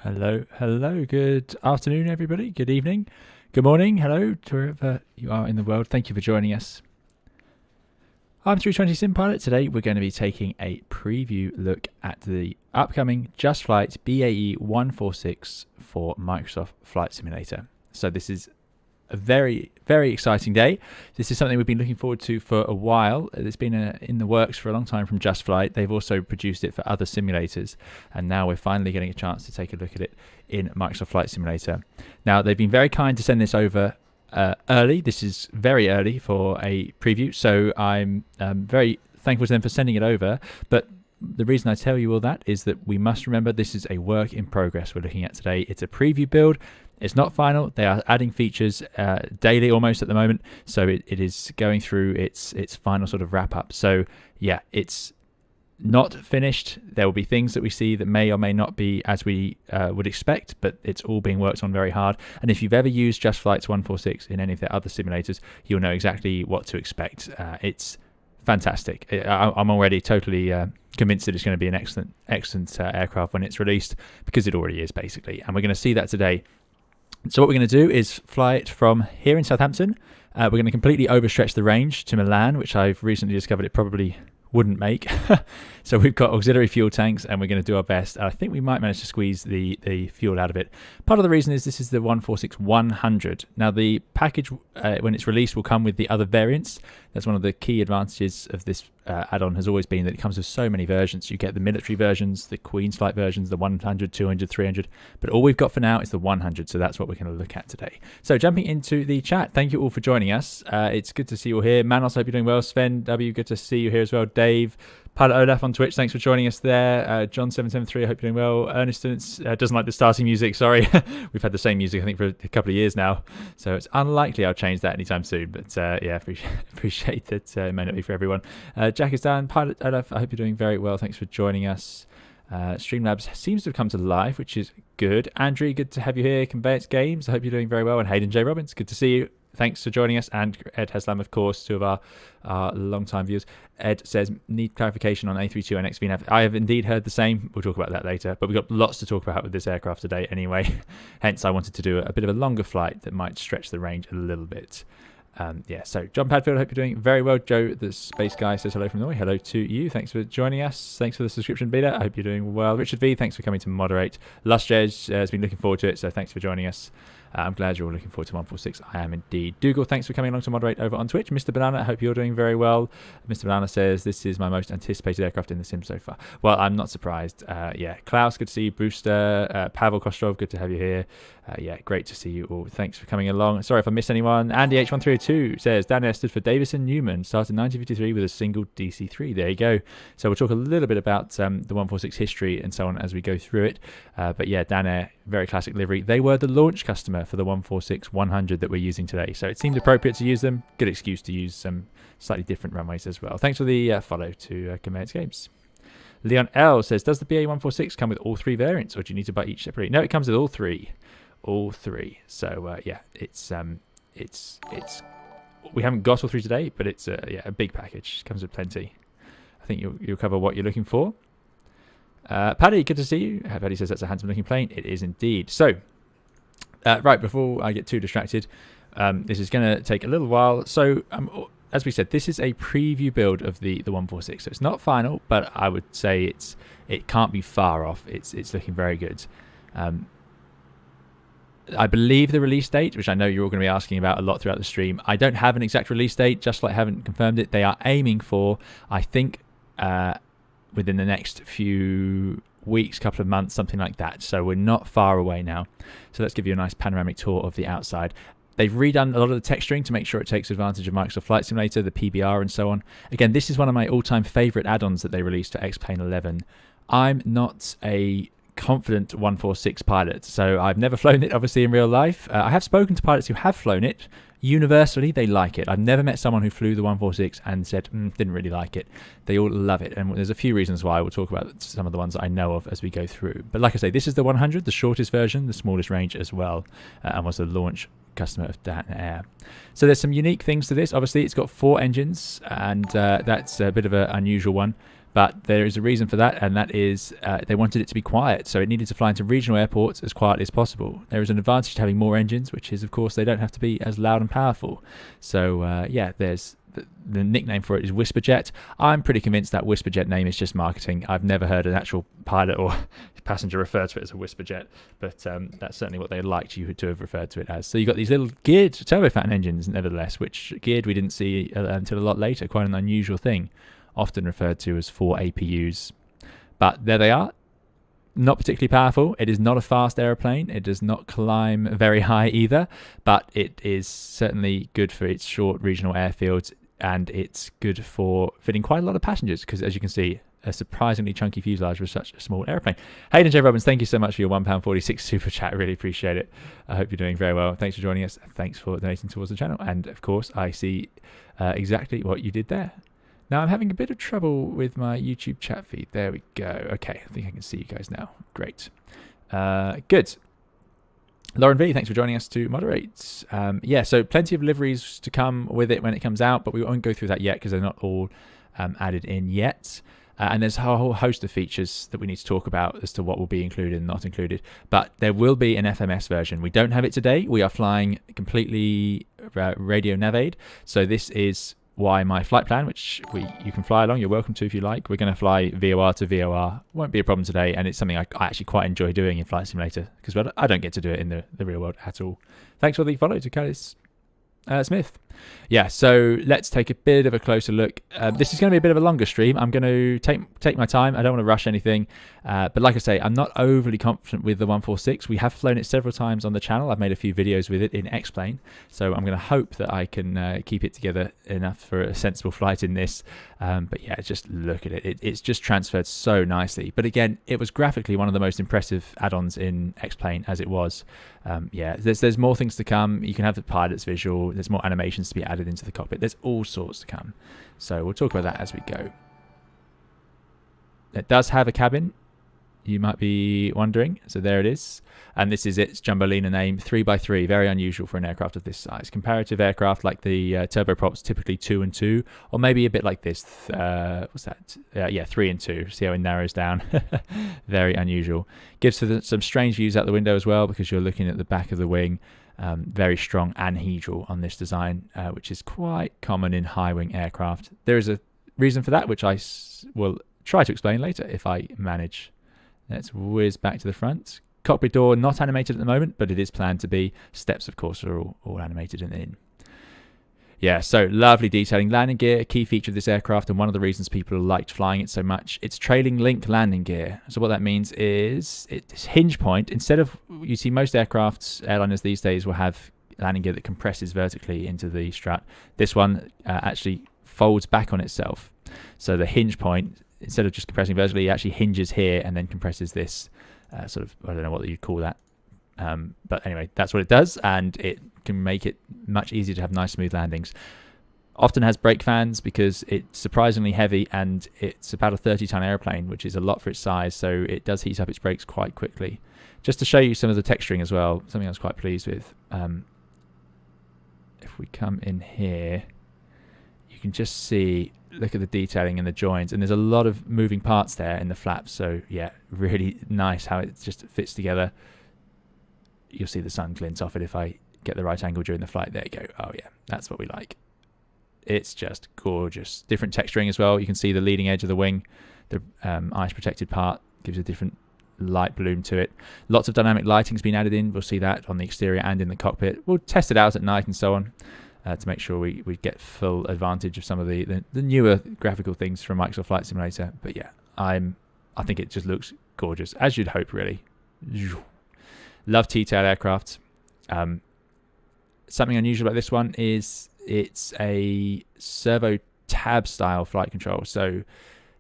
Hello, hello, good afternoon, everybody. Good evening, good morning, hello to wherever you are in the world. Thank you for joining us. I'm 320 Sim Pilot. Today we're going to be taking a preview look at the upcoming JustFlight BAe 146 for Microsoft Flight Simulator. So this is a very, very exciting day. This is something we've been looking forward to for a while. It's been in the works for a long time from JustFlight. They've also produced it for other simulators, and now we're finally getting a chance to take a look at it in Microsoft Flight Simulator. Now, they've been very kind to send this over early. This is very early for a preview, so I'm very thankful to them for sending it over. But the reason I tell you all that is that we must remember this is a work in progress we're looking at today. It's a preview build. It's not final. They are adding features daily almost at the moment. So it is going through its final sort of wrap up. So yeah, it's not finished. There will be things that we see that may or may not be as we would expect, but it's all being worked on very hard. And if you've ever used JustFlight's 146 in any of their other simulators, you'll know exactly what to expect. It's fantastic. I'm already totally convinced that it's going to be an excellent aircraft when it's released, because it already is basically. And we're going to see that today. So what we're going to do is fly it from here in Southampton. We're going to completely overstretch the range to Milan, which I've recently discovered it probably wouldn't make. So we've got auxiliary fuel tanks, and we're going to do our best. I think we might manage to squeeze the fuel out of it. Part of the reason is this is the 146-100. Now the package, when it's released, will come with the other variants. That's one of the key advantages of this add-on, has always been that it comes with so many versions. You get the military versions, the Queen's Flight versions, the 100, 200, 300, but all we've got for now is the 100, so that's what we're going to look at today. So jumping into the chat, thank you all for joining us. It's good to see you all here. Manos, I hope you're doing well. Sven W, good to see you here as well. Dave, Pilot Olaf on Twitch, thanks for joining us there. John773, I hope you're doing well. Ernest doesn't like the starting music, sorry. We've had the same music, I think, for a couple of years now, so it's unlikely I'll change that anytime soon, but yeah, appreciate that it may not be for everyone. Jack is down. Pilot Olaf, I hope you're doing very well. Thanks for joining us. Streamlabs seems to have come to life, which is good. Andrew, good to have you here. Conveyance Games, I hope you're doing very well. And Hayden J. Robbins, good to see you. Thanks for joining us. And Ed Haslam, of course, two of our long-time viewers. Ed says, need clarification on A320 NEO VNAV. I have indeed heard the same. We'll talk about that later. But we've got lots to talk about with this aircraft today anyway. Hence, I wanted to do a bit of a longer flight that might stretch the range a little bit. Yeah, so John Padfield, I hope you're doing very well. Joe, the space guy, says hello from Norway. Hello to you. Thanks for joining us. Thanks for the subscription beta. I hope you're doing well. Richard V, thanks for coming to moderate. Lush has been looking forward to it, so thanks for joining us. I'm glad you're all looking forward to 146. I am indeed. Dougal, thanks for coming along to moderate over on Twitch. Mr. Banana, I hope you're doing very well. Mr. Banana says, this is my most anticipated aircraft in the sim so far. Well, I'm not surprised. Yeah, Klaus, good to see you. Brewster, Pavel Kostrov, good to have you here. Yeah, great to see you all. Thanks for coming along. Sorry if I missed anyone. Andy H1302 says, Daniel stood for Davison Newman, started in 1953 with a single DC-3. There you go. So we'll talk a little bit about the 146 history and so on as we go through it. But yeah, Danair, very classic livery. They were the launch customer for the 146-100 that we're using today. So it seemed appropriate to use them. Good excuse to use some slightly different runways as well. Thanks for the follow to Conveyance Games. Leon L says, does the BA 146 come with all three variants, or do you need to buy each separately? No, it comes with all three. All three. So yeah, it's we haven't got all three today, but it's yeah, a big package. It comes with plenty. I think you'll cover what you're looking for. Paddy, good to see you. Paddy says that's a handsome looking plane. It is indeed. So right, before I get too distracted, this is going to take a little while. So as we said, this is a preview build of the 146. So it's not final, but I would say it can't be far off. It's looking very good. I believe the release date, which I know you're all going to be asking about a lot throughout the stream, I don't have an exact release date, JustFlight haven't confirmed it. They are aiming for, I think, within the next few weeks, couple of months, something like that. So we're not far away now. So let's give you a nice panoramic tour of the outside. They've redone a lot of the texturing to make sure it takes advantage of Microsoft Flight Simulator, the PBR and so on. Again, this is one of my all-time favorite add-ons that they released for X-Plane 11. I'm not a confident 146 pilot, so I've never flown it obviously in real life. I have spoken to pilots who have flown it. Universally they like it. I've never met someone who flew the 146 and said didn't really like it. They all love it, and there's a few reasons why. We'll talk about some of the ones that I know of as we go through, but like I say, this is the 100, the shortest version, the smallest range as well, and was the launch customer of Danair. So there's some unique things to this. Obviously it's got 4 engines, and that's a bit of an unusual one. But there is a reason for that, and that is they wanted it to be quiet, so it needed to fly into regional airports as quietly as possible. There is an advantage to having more engines, which is, of course, they don't have to be as loud and powerful. So, yeah, there's the nickname for it is Whisperjet. I'm pretty convinced that Whisperjet name is just marketing. I've never heard an actual pilot or passenger refer to it as a Whisperjet, but that's certainly what they'd like you to have referred to it as. So you've got these little geared turbofan engines, nevertheless, which geared we didn't see until a lot later, quite an unusual thing, often referred to as 4 APUs. But there they are. Not particularly powerful. It is not a fast aeroplane. It does not climb very high either, but it is certainly good for its short regional airfields, and it's good for fitting quite a lot of passengers because, as you can see, a surprisingly chunky fuselage with such a small airplane. Hayden J. Robbins, thank you so much for your £1.46 super chat. Really appreciate it. I hope you're doing very well. Thanks for joining us. Thanks for donating towards the channel. And of course, I see exactly what you did there. Now, I'm having a bit of trouble with my YouTube chat feed. There we go. Okay, I think I can see you guys now. Great. Good. Lauren V, thanks for joining us to moderate. Yeah, so plenty of liveries to come with it when it comes out, but we won't go through that yet because they're not all added in yet. And there's a whole host of features that we need to talk about as to what will be included and not included. But there will be an FMS version. We don't have it today. We are flying completely radio navade. So this is why my flight plan, which you can fly along, you're welcome to if you like. We're going to fly VOR to VOR. Won't be a problem today, and it's something I actually quite enjoy doing in Flight Simulator because I don't get to do it in the real world at all. Thanks for the follow to Toliss Smith. Yeah, so let's take a bit of a closer look. This is going to be a bit of a longer stream. I'm going to take my time. I don't want to rush anything. But like I say, I'm not overly confident with the 146. We have flown it several times on the channel. I've made a few videos with it in X-Plane. So I'm going to hope that I can keep it together enough for a sensible flight in this. But yeah, just look at it. It's just transferred so nicely. But again, it was graphically one of the most impressive add-ons in X-Plane as it was. Yeah, there's more things to come. You can have the pilot's visual. There's more animations to be added into the cockpit. There's all sorts to come. So we'll talk about that as we go. It does have a cabin, you might be wondering. So there it is. And this is its Jumbolina name, 3x3. Very unusual for an aircraft of this size. Comparative aircraft like the turboprops, typically 2 and 2, or maybe a bit like this. What's that? Yeah, 3 and 2. See how it narrows down. Very unusual. Gives some strange views out the window as well because you're looking at the back of the wing. Very strong anhedral on this design, which is quite common in high-wing aircraft. There is a reason for that, which I will try to explain later if I manage. Let's whiz back to the front. Cockpit door not animated at the moment, but it is planned to be. Steps, of course, are all animated and in. Yeah, so lovely detailing. Landing gear, a key feature of this aircraft, and one of the reasons people liked flying it so much. It's trailing link landing gear. So what that means is its hinge point, instead of, you see most aircrafts, airliners these days will have landing gear that compresses vertically into the strut. This one actually folds back on itself. So the hinge point, instead of just compressing vertically, it actually hinges here and then compresses this sort of, I don't know what you'd call that. But anyway, that's what it does, and it can make it much easier to have nice smooth landings. Often has brake fans because it's surprisingly heavy and it's about a 30-ton airplane, which is a lot for its size, so it does heat up its brakes quite quickly. Just to show you some of the texturing as well, something I was quite pleased with. If we come in here, you can just see, look at the detailing and the joins, and there's a lot of moving parts there in the flaps, so yeah, really nice how it just fits together. You'll see the sun glints off it if I get the right angle during the flight. There you go. Oh yeah, that's what we like. It's just gorgeous. Different texturing as well. You can see the leading edge of the wing, the ice protected part gives a different light bloom to it. Lots of dynamic lighting's been added in. We'll see that on the exterior and in the cockpit. We'll test it out at night and so on to make sure we get full advantage of some of the newer graphical things from Microsoft Flight Simulator. But yeah, I think it just looks gorgeous, as you'd hope, really. Love T-tail aircraft. Something unusual about this one is it's a servo tab style flight control. So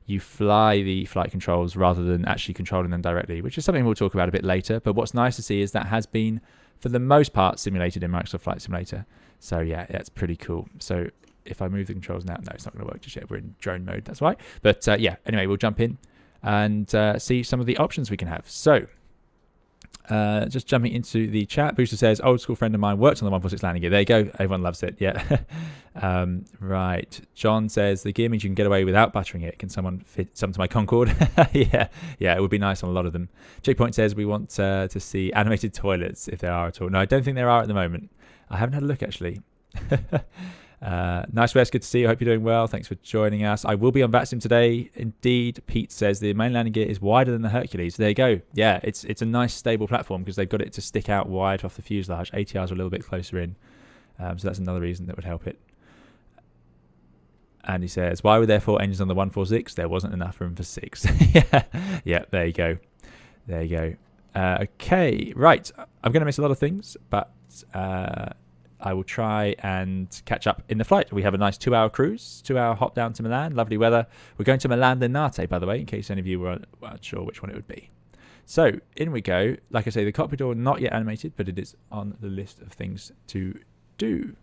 you fly the flight controls rather than actually controlling them directly, which is something we'll talk about a bit later. But what's nice to see is that has been, for the most part, simulated in Microsoft Flight Simulator. So yeah, that's pretty cool. So if I move the controls now, no, it's not going to work just yet. We're in drone mode, that's why. But yeah, anyway, we'll jump in and see some of the options we can have. So Just jumping into the chat, Booster says, old school friend of mine worked on the 146 landing gear. There you go. Everyone loves it. Yeah. Right. John says, the gear means you can get away without buttering it. Can someone fit some to my Concorde? Yeah. It would be nice on a lot of them. Checkpoint says, we want to see animated toilets if there are at all. No, I don't think there are at the moment. I haven't had a look, actually. Nice Wes, good to see you. I hope you're doing well. Thanks for joining us. I will be on VATSIM today. Indeed, Pete says the main landing gear is wider than the Hercules. There you go. Yeah, it's a nice stable platform because they've got it to stick out wide off the fuselage. ATRs are a little bit closer in, so that's another reason that would help it. And he says, why were there 4 engines on the 146? There wasn't enough room for 6. Yeah, there you go. Okay, right. I'm going to miss a lot of things, but I will try and catch up in the flight. We have a nice 2-hour cruise, 2-hour hop down to Milan. Lovely weather. We're going to Milan Linate, by the way, in case any of you weren't sure which one it would be. So in we go. Like I say, the cockpit door not yet animated, but it is on the list of things to do.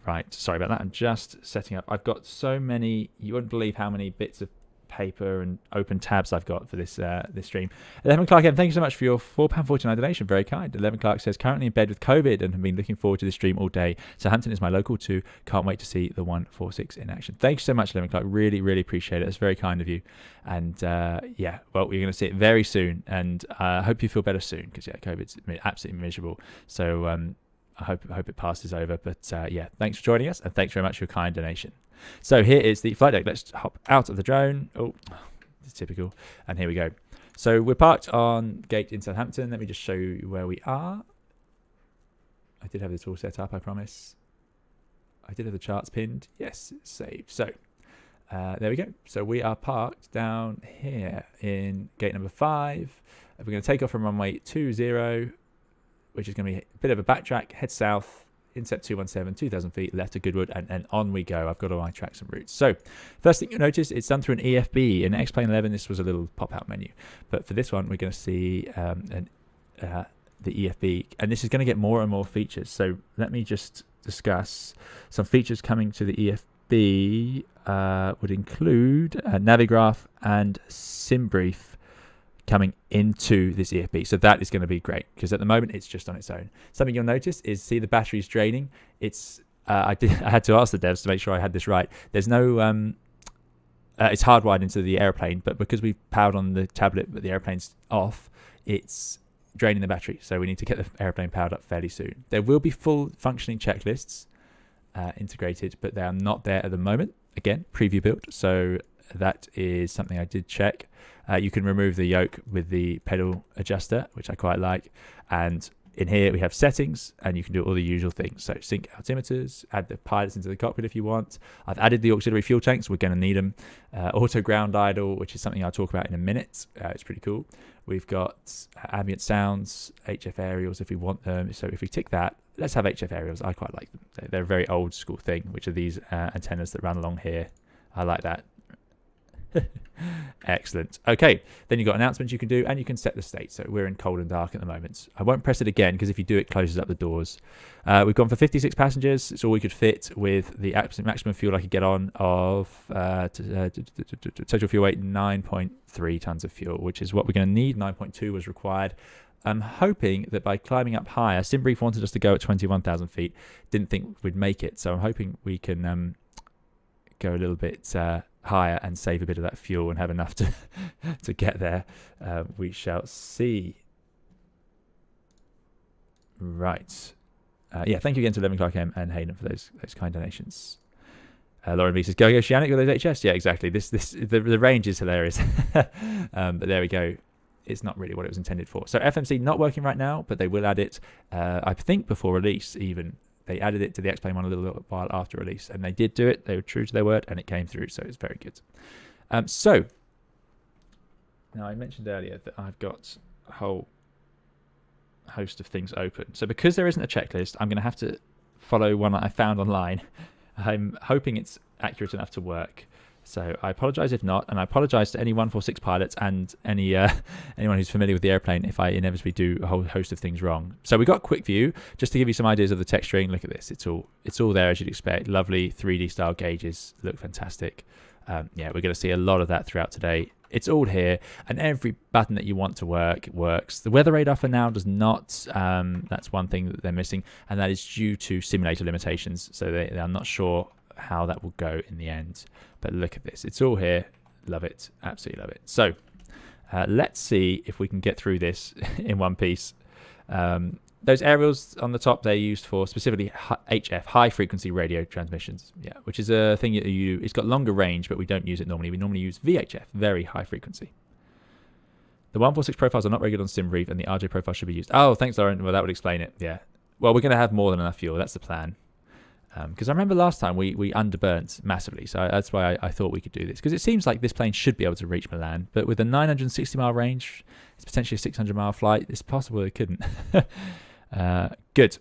Right, sorry about that. I'm just setting up. I've got so many, you wouldn't believe how many bits of paper and open tabs I've got for this this stream. 11 Clark M, thank you so much for your £4.49 donation, very kind. 11 Clark says, currently in bed with COVID and have been looking forward to this stream all day. Southampton is my local too, can't wait to see the 146 in action. Thank you so much, 11 Clark, really appreciate it. It's very kind of you. And yeah, well, we're going to see it very soon, and I hope you feel better soon, because yeah, COVID's absolutely miserable. So I hope it passes over, but yeah, thanks for joining us, and thanks very much for your kind donation. So here is the flight deck. Let's hop out of the drone. Oh, it's typical. And here we go. So we're parked on gate in Southampton. Let me just show you where we are. I did have this all set up, I promise. I did have the charts pinned. Yes, it's saved. So there we go. So we are parked down here in gate number 5. We're going to take off from runway 20, which is going to be a bit of a backtrack, head south, Incept 217, 2,000 feet, left to Goodwood, and on we go. I've got all my tracks and routes. So first thing you'll notice, it's done through an EFB. In X-Plane 11, this was a little pop-out menu. But for this one, we're going to see the EFB, and this is going to get more and more features. So let me just discuss some features coming to the EFB. Would include Navigraph and SimBrief coming into this EFB. So that is going to be great, because at the moment it's just on its own. Something you'll notice is, see the battery's draining. It's I had to ask the devs to make sure I had this right. There's no it's hardwired into the airplane, but because we've powered on the tablet but the airplane's off, it's draining the battery. So we need to get the airplane powered up fairly soon. There will be full functioning checklists integrated, but they are not there at the moment. Again, preview build. So that is something I did check. You can remove the yoke with the pedal adjuster, which I quite like. And in here we have settings, and you can do all the usual things. So sync altimeters, add the pilots into the cockpit if you want. I've added the auxiliary fuel tanks. We're going to need them. Auto ground idle, which is something I'll talk about in a minute. It's pretty cool. We've got ambient sounds, HF aerials if we want them. So if we tick that, let's have HF aerials. I quite like them. They're a very old school thing, which are these antennas that run along here. I like that. Excellent. Okay, then you've got announcements you can do, and you can set the state. So we're in cold and dark at the moment. I won't press it again, because if you do, it closes up the doors. We've gone for 56 passengers. It's all we could fit with the absolute maximum fuel I could get on of total fuel weight 9.3 tons of fuel, which is what we're going to need. 9.2 was required. I'm hoping that by climbing up higher, SimBrief wanted us to go at 21,000 feet. Didn't think we'd make it, so I'm hoping we can go a little bit higher and save a bit of that fuel and have enough to get there. We shall see. Right. Yeah, thank you again to 11 Clark M and Hayden for those kind donations. Lauren V says, go Oceanic with those HS. Yeah, exactly. The range is hilarious. But there we go. It's not really what it was intended for. So FMC not working right now, but they will add it, I think, before release even. They added it to the X-Plane one a little while after release, and they did do it. They were true to their word, and it came through, so it's very good. So, now I mentioned earlier that I've got a whole host of things open. So because there isn't a checklist, I'm going to have to follow one that I found online. I'm hoping it's accurate enough to work. So I apologize if not, and I apologize to any 146 pilots and any anyone who's familiar with the airplane if I inevitably do a whole host of things wrong. So we got quick view, just to give you some ideas of the texturing. Look at this, it's all there as you'd expect. Lovely 3D style gauges, look fantastic. Yeah, we're going to see a lot of that throughout today. It's all here, and every button that you want to work works. The weather radar for now does not. That's one thing that they're missing, and that is due to simulator limitations. So they are not sure how that will go in the end. But look at this. It's all here. Love it. Absolutely love it. So let's see if we can get through this in one piece. Those aerials on the top, they're used for specifically HF, high frequency radio transmissions. Yeah, which is a thing that it's got longer range, but we don't use it normally. We normally use VHF, very high frequency. The 146 profiles are not very good on SimBrief, and the RJ profile should be used. Oh, thanks, Lauren. Well, that would explain it. Yeah. Well, we're going to have more than enough fuel. That's the plan. Because I remember last time we underburnt massively, so that's why I thought we could do this. Because it seems like this plane should be able to reach Milan, but with a 960-mile range, it's potentially a 600-mile flight. It's possible it couldn't. Good.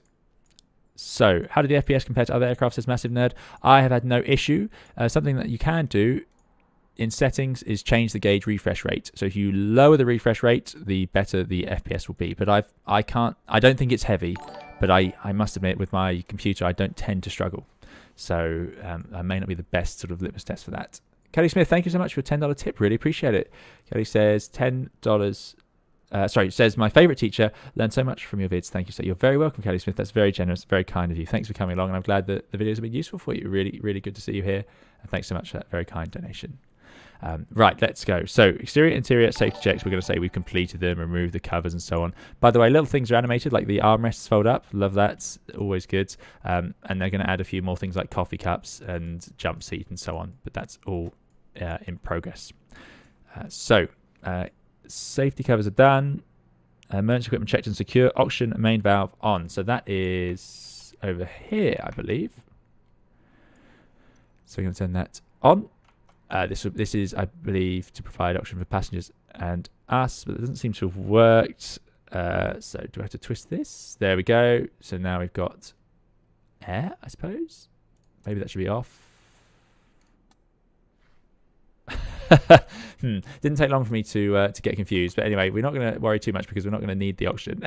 So, how did the FPS compare to other aircraft, says Massive Nerd? I have had no issue. Something that you can do in settings is change the gauge refresh rate. So if you lower the refresh rate, the better the FPS will be. But I don't think it's heavy, but I must admit with my computer, I don't tend to struggle. So I may not be the best sort of litmus test for that. Kelly Smith, thank you so much for a $10 tip. Really appreciate it. Kelly says $10. Says my favorite teacher, learned so much from your vids. Thank you. So you're very welcome, Kelly Smith. That's very generous, very kind of you. Thanks for coming along, and I'm glad that the videos have been useful for you. Really, really good to see you here. And thanks so much for that very kind donation. Right, let's go. So exterior, interior safety checks, we're going to say we've completed them, removed the covers and so on. By the way, little things are animated, like the armrests fold up. Love that. Always good. And they're going to add a few more things like coffee cups and jump seat and so on. But that's all in progress. Safety covers are done. Emergency equipment checked and secure. Oxygen main valve on. So that is over here, I believe. So we're going to turn that on. This is, I believe, to provide oxygen for passengers and us, but it doesn't seem to have worked. So do I have to twist this? There we go. So now we've got air, I suppose. Maybe that should be off. Didn't take long for me to get confused, but anyway, we're not going to worry too much because we're not going to need the oxygen.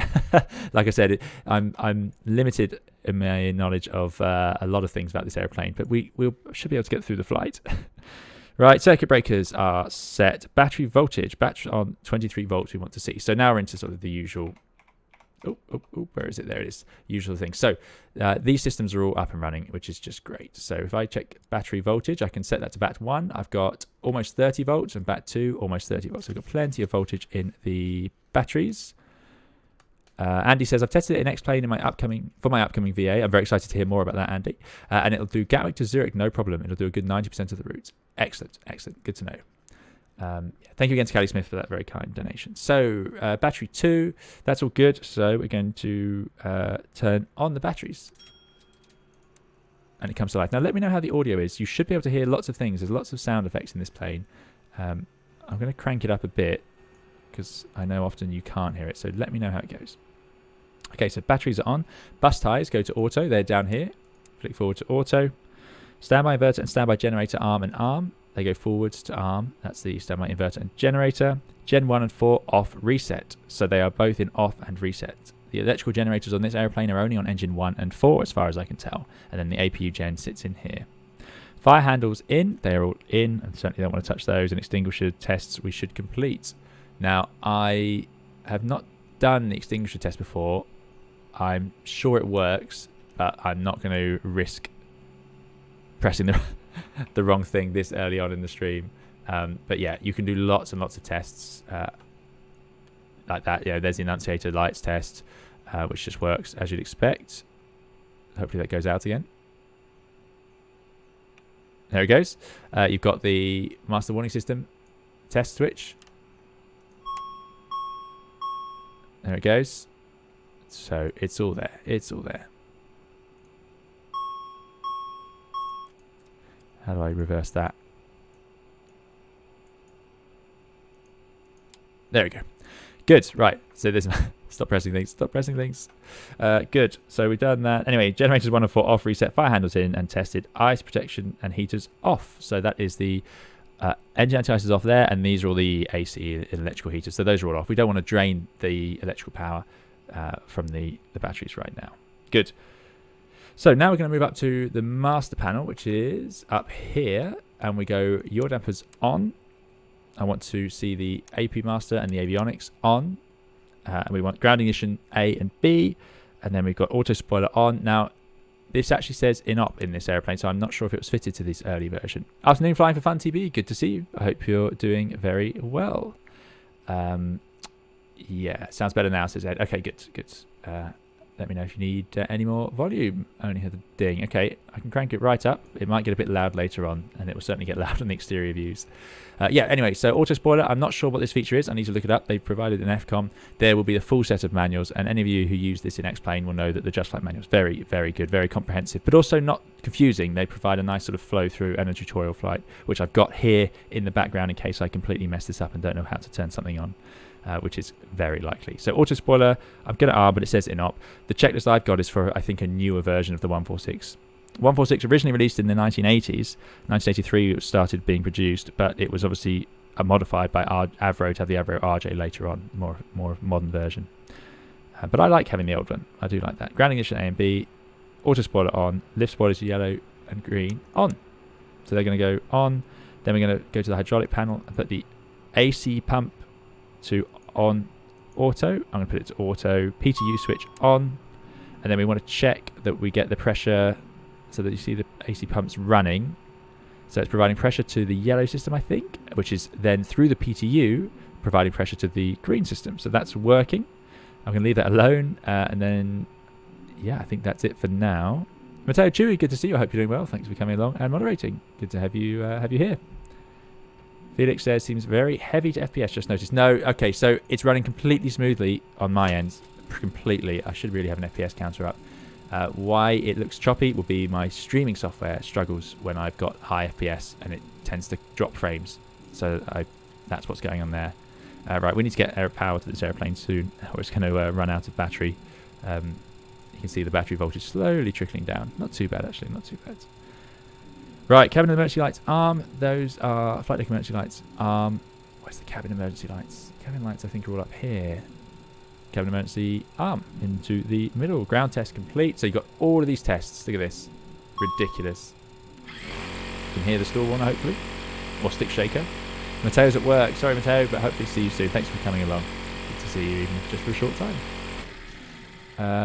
Like I said, I'm limited in my knowledge of a lot of things about this airplane, but we should be able to get through the flight. Right, circuit breakers are set. Battery voltage, battery on 23 volts we want to see. So now we're into sort of the usual, where is it? There it is, usual thing. So these systems are all up and running, which is just great. So if I check battery voltage, I can set that to BAT 1. I've got almost 30 volts, and BAT 2, almost 30 volts. So we've got plenty of voltage in the batteries. Andy says, I've tested it in X-Plane for my upcoming VA. I'm very excited to hear more about that, Andy. And it'll do Gatwick to Zurich, no problem. It'll do a good 90% of the routes. Excellent, excellent. Good to know. Thank you again to Kelly Smith for that very kind donation. So battery 2, that's all good. So we're going to turn on the batteries. And it comes to life. Now let me know how the audio is. You should be able to hear lots of things. There's lots of sound effects in this plane. I'm going to crank it up a bit because I know often you can't hear it. So let me know how it goes. Okay, so batteries are on. Bus ties go to auto. They're down here. Flick forward to auto. Standby inverter and standby generator arm and arm. They go forwards to arm. That's the standby inverter and generator. Gen 1 and 4 off reset. So they are both in off and reset. The electrical generators on this airplane are only on engine 1 and 4 as far as I can tell. And then the APU gen sits in here. Fire handles in. They're all in. And certainly don't want to touch those. And extinguisher tests we should complete. Now, I have not done the extinguisher test before. I'm sure it works, but I'm not going to risk pressing the wrong thing this early on in the stream. But yeah, you can do lots and lots of tests like that. Yeah, there's the annunciator lights test, which just works as you'd expect. Hopefully that goes out again. There it goes. You've got the master warning system test switch. There it goes. So it's all there. It's all there. How do I reverse that? There we go. Good. Right. So there's stop pressing things. Stop pressing things. Good. So we've done that. Anyway, generators 1 and 4 off, reset, fire handles in, and tested. Ice protection and heaters off. So that is the engine anti-ice is off there, and these are all the AC electrical heaters. So those are all off. We don't want to drain the electrical power from the batteries right now. Good. So now we're going to move up to the master panel, which is up here. and we go yaw dampers on. I want to see the AP master and the avionics on. And we want ground ignition A and B. And then we've got auto spoiler on. Now, this actually says in-op in this airplane, so I'm not sure if it was fitted to this early version. Afternoon flying for fun, TB. Good to see you. I hope you're doing very well. Yeah, sounds better now, says Ed. Okay, good. Let me know if you need any more volume. Only heard the ding. Okay, I can crank it right up. It might get a bit loud later on, and it will certainly get loud on the exterior views. Yeah, anyway, so auto spoiler. I'm not sure what this feature is. I need to look it up. They've provided an FCOM. There will be a full set of manuals, and any of you who use this in X-Plane will know that the JustFlight manual is very, very good, very comprehensive, but also not confusing. They provide a nice sort of flow through and a tutorial flight, which I've got here in the background in case I completely mess this up and don't know how to turn something on. Which is very likely. So auto spoiler, I'm going to R, but it says in-op. The checklist I've got is for, I think, a newer version of the 146. 146 originally released in the 1980s. 1983 it started being produced, but it was obviously modified by Avro to have the Avro RJ later on, more modern version. But I like having the old one. I do like that. Ground ignition A and B, auto spoiler on, lift spoilers yellow and green on. So they're going to go on. Then we're going to go to the hydraulic panel and put the AC pump to on auto. I'm going to put it to auto. PTU switch on, and then we want to check that we get the pressure so that you see the AC pumps running. So it's providing pressure to the yellow system, I think, which is then through the PTU providing pressure to the green system. So that's working. I'm going to leave that alone, and then yeah, I think that's it for now. Matteo Chewy, good to see you. I hope you're doing well. Thanks for coming along and moderating. Good to have you here. Felix says, seems very heavy to FPS, just noticed. No, okay, so it's running completely smoothly on my end. Completely. I should really have an FPS counter up. Why it looks choppy will be my streaming software struggles when I've got high FPS and it tends to drop frames. So that's what's going on there. Right, we need to get air power to this airplane soon, or it's going to run out of battery. You can see the battery voltage slowly trickling down. Not too bad, actually, not too bad. Right, cabin emergency lights arm. Those are flight deck emergency lights arm. Where's the cabin emergency lights? Cabin lights, I think, are all up here. Cabin emergency arm into the middle. Ground test complete. So you've got all of these tests. Look at this. Ridiculous. You can hear the stall warner, hopefully. Or stick shaker. Mateo's at work. Sorry, Mateo, but hopefully see you soon. Thanks for coming along. Good to see you, even just for a short time.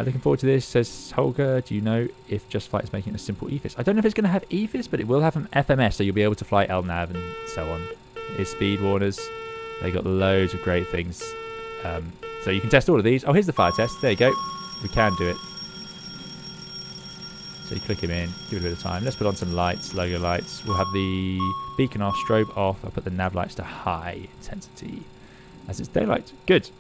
Looking forward to this, says Holger. Do you know if JustFlight is making a simple EFIS? I don't know if it's going to have EFIS, but it will have an FMS, so you'll be able to fly LNAV and so on. It's speed warners. They got loads of great things. So you can test all of these. Oh, here's the fire test. There you go. We can do it. So you click him in, give it a bit of time. Let's put on some lights, logo lights. We'll have the beacon off, strobe off. I'll put the nav lights to high intensity as it's daylight. Good.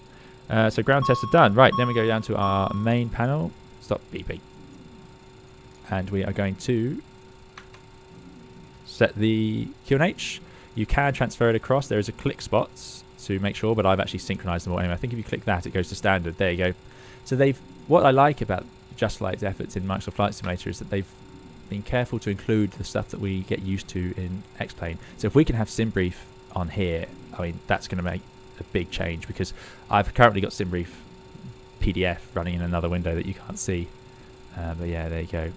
So ground tests are done. Right, then we go down to our main panel. Stop beeping. And we are going to set the QNH. You can transfer it across. There is a click spots to make sure, but I've actually synchronized them all. Anyway, I think if you click that, it goes to standard. There you go. So what I like about JustFlight's efforts in Microsoft Flight Simulator is that they've been careful to include the stuff that we get used to in X-Plane. So if we can have SimBrief on here, I mean, that's going to make a big change, because I've currently got SimBrief PDF running in another window that you can't see. But yeah, there you go.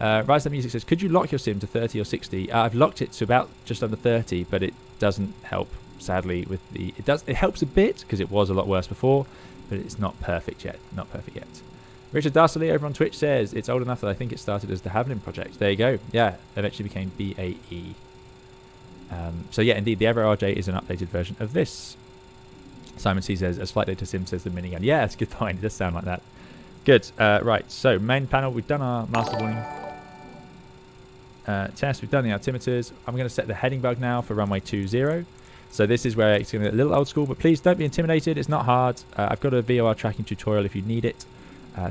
Rise Up Music says, could you lock your sim to 30 or 60? I've locked it to about just under 30, but it doesn't help, sadly, with the... It helps a bit, because it was a lot worse before, but it's not perfect yet. Not perfect yet. Richard Darsley over on Twitch says, it's old enough that I think it started as the Havilland project. There you go. Yeah, eventually became BAE. So yeah, indeed, the Avro RJ is an updated version of this. Simon C says, as flight data sim says the minigun. Yeah, that's a good point. It does sound like that. Good. Right, so main panel. We've done our master warning test. We've done the altimeters. I'm going to set the heading bug now for runway 20. So this is where it's going to get a little old school, but please don't be intimidated. It's not hard. I've got a VOR tracking tutorial if you need it.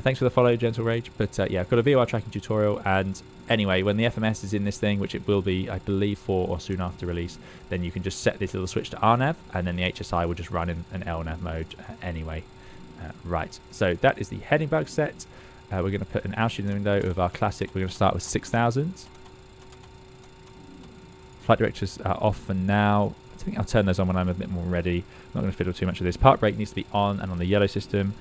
Thanks for the follow, Gentle Rage. But yeah, I've got a VOR tracking tutorial, and anyway, when the FMS is in this thing, which it will be, I believe, for or soon after release, then you can just set this little switch to RNAV, and then the HSI will just run in an LNAV mode anyway. Right, so that is the heading bug set. We're going to put an altitude in the window of our classic. We're going to start with 6,000. Flight directors are off for now. I think I'll turn those on when I'm a bit more ready. I'm not going to fiddle too much with this. Park brake needs to be on and on the yellow system.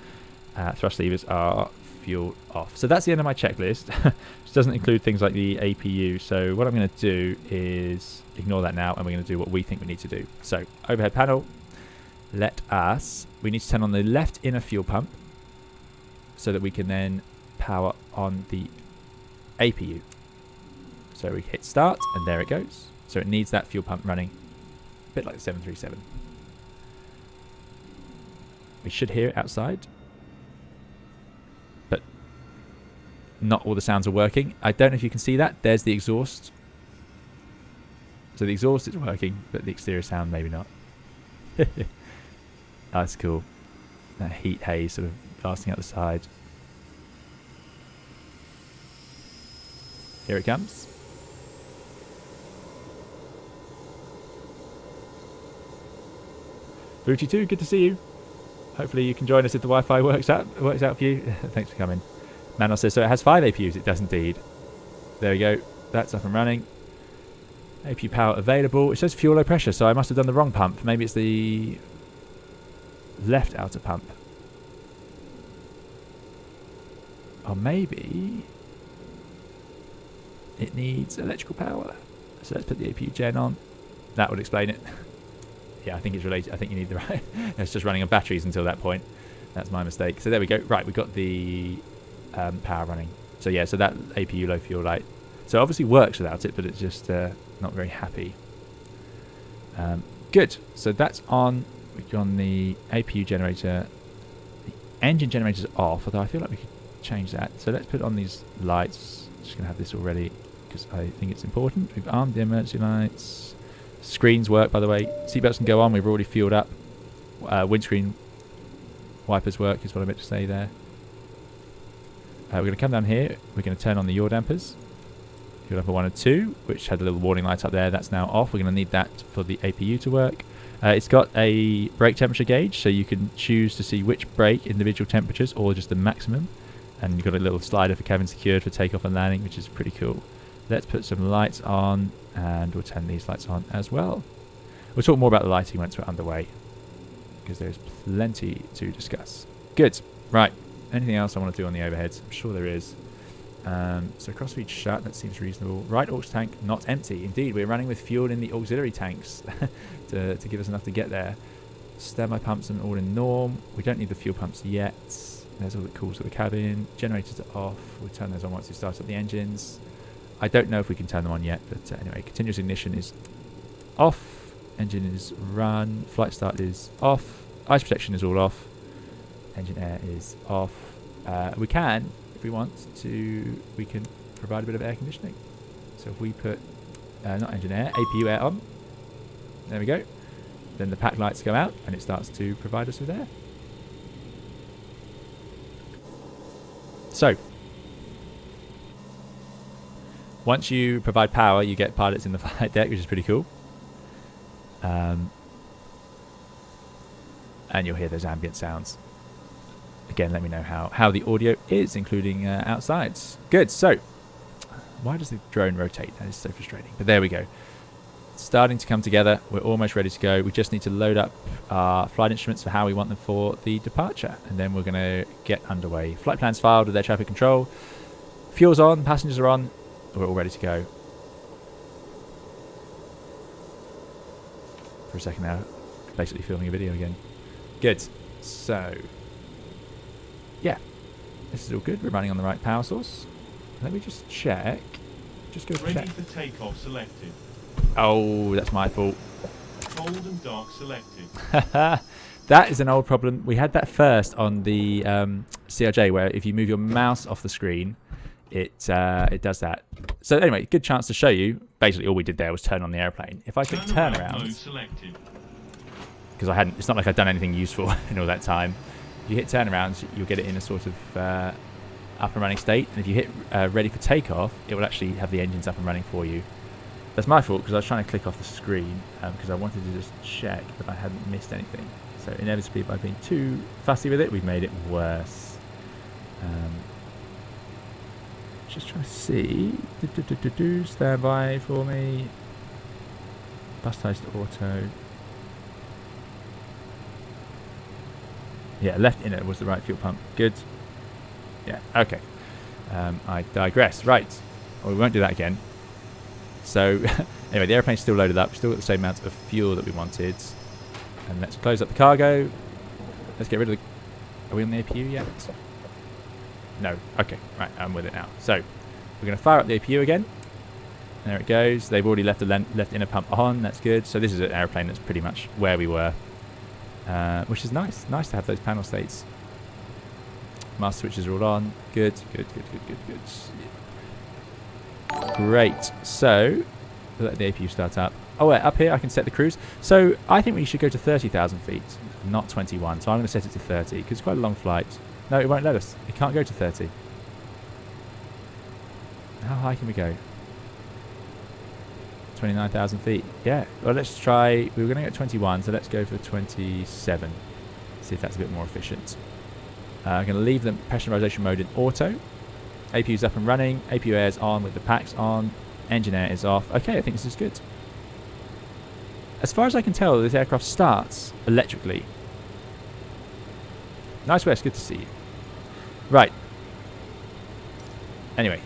Thrust levers are fuel off. So that's the end of my checklist. Which doesn't include things like the APU. So what I'm going to do is ignore that now, and we're going to do what we think we need to do. So overhead panel, we need to turn on the left inner fuel pump so that we can then power on the APU. So we hit start, and there it goes. So it needs that fuel pump running, a bit like the 737. We should hear it outside, but not all the sounds are working. I don't know if you can see that. There's the exhaust. So the exhaust is working, but the exterior sound maybe not. That's cool. That heat haze sort of blasting out the side. Here it comes. Booty2, good to see you. Hopefully you can join us if the Wi-Fi works out for you. Thanks for coming. Manuel says, so it has 5 APUs. It does indeed. There we go. That's up and running. APU power available. It says fuel low pressure, so I must have done the wrong pump. Maybe it's the left outer pump. Or maybe it needs electrical power. So let's put the APU gen on. That would explain it. Yeah, I think it's related. I think you need the right. It's just running on batteries until that point. That's my mistake. So there we go. Right, we got the power running. So yeah, so that APU low fuel light. So it obviously works without it, but it's just not very happy. Good. So that's on. We've got the APU generator. The engine generator's off, although I feel like we could change that. So let's put on these lights. Just going to have this all ready because I think it's important. We've armed the emergency lights. Screens work, by the way. Seatbelts can go on. We've already fueled up. Windscreen wipers work is what I meant to say there. We're going to come down here. We're going to turn on the yaw dampers. Yaw damper 1 and 2, which had a little warning light up there. That's now off. We're going to need that for the APU to work. It's got a brake temperature gauge, so you can choose to see which brake, individual temperatures, or just the maximum. And you've got a little slider for cabin secured for takeoff and landing, which is pretty cool. Let's put some lights on, and we'll turn these lights on as well. We'll talk more about the lighting once we're underway, because there's plenty to discuss. Good. Right. Anything else I want to do on the overheads? I'm sure there is. So crossfeed shut, that seems reasonable. Right aux tank not empty. Indeed, we're running with fuel in the auxiliary tanks to give us enough to get there. Standby pumps are all in norm. We don't need the fuel pumps yet. There's all the cools for the cabin. Generators are off. We'll turn those on once we start up the engines. I don't know if we can turn them on yet, but anyway, continuous ignition is off. Engine is run. Flight start is off. Ice protection is all off. Engine air is off. We can, if we want to, we can provide a bit of air conditioning. So if we put, not engine air, APU air on. There we go. Then the pack lights go out and it starts to provide us with air. So, once you provide power, you get pilots in the flight deck, which is pretty cool. And you'll hear those ambient sounds. Again, let me know how the audio is, including outside. Good. So, why does the drone rotate? That is so frustrating. But there we go. It's starting to come together. We're almost ready to go. We just need to load up our flight instruments for how we want them for the departure. And then we're going to get underway. Flight plans filed with air traffic control. Fuel's on. Passengers are on. We're all ready to go. For a second now, basically filming a video again. Good. So, yeah, this is all good. We're running on the right power source. Let me just check. Just go check. Ready for takeoff selected. Oh, that's my fault. Cold and dark selected. That is an old problem. We had that first on the CRJ, where if you move your mouse off the screen, it does that. So anyway, good chance to show you. Basically, all we did there was turn on the airplane. If I click turn around, because I hadn't, it's not like I'd done anything useful in all that time. If you hit turn around, you'll get it in a sort of up and running state. And if you hit ready for takeoff, it will actually have the engines up and running for you. That's my fault because I was trying to click off the screen because I wanted to just check that I hadn't missed anything. So inevitably, by being too fussy with it, we've made it worse. Just trying to see. Stand by for me. Bus ties to auto. Yeah, left inner was the right fuel pump. Good. Yeah, okay. I digress. Right. Well, we won't do that again. So, anyway, the airplane's still loaded up. We've still got the same amount of fuel that we wanted. And let's close up the cargo. Let's get rid of the... Are we on the APU yet? No. Okay. Right, I'm with it now. So, we're going to fire up the APU again. There it goes. They've already left the left inner pump on. That's good. So, this is an airplane that's pretty much where we were. Which is nice. Nice to have those panel states. Master switches are all on. Good, good, good, good, good, good. Yeah. Great. So, we'll let the APU start up. Oh, wait, up here I can set the cruise. So, I think we should go to 30,000 feet, not 21. So, I'm going to set it to 30 because it's quite a long flight. No, it won't let us. It can't go to 30. How high can we go? 29,000 feet. Yeah. Well, let's try. We were going to get 21, so let's go for 27. See if that's a bit more efficient. I'm going to leave the pressurization mode in auto. APU's up and running. APU air is on with the packs on. Engine air is off. Okay, I think this is good. As far as I can tell, this aircraft starts electrically. Nice Wes, good to see you. Right. Anyway,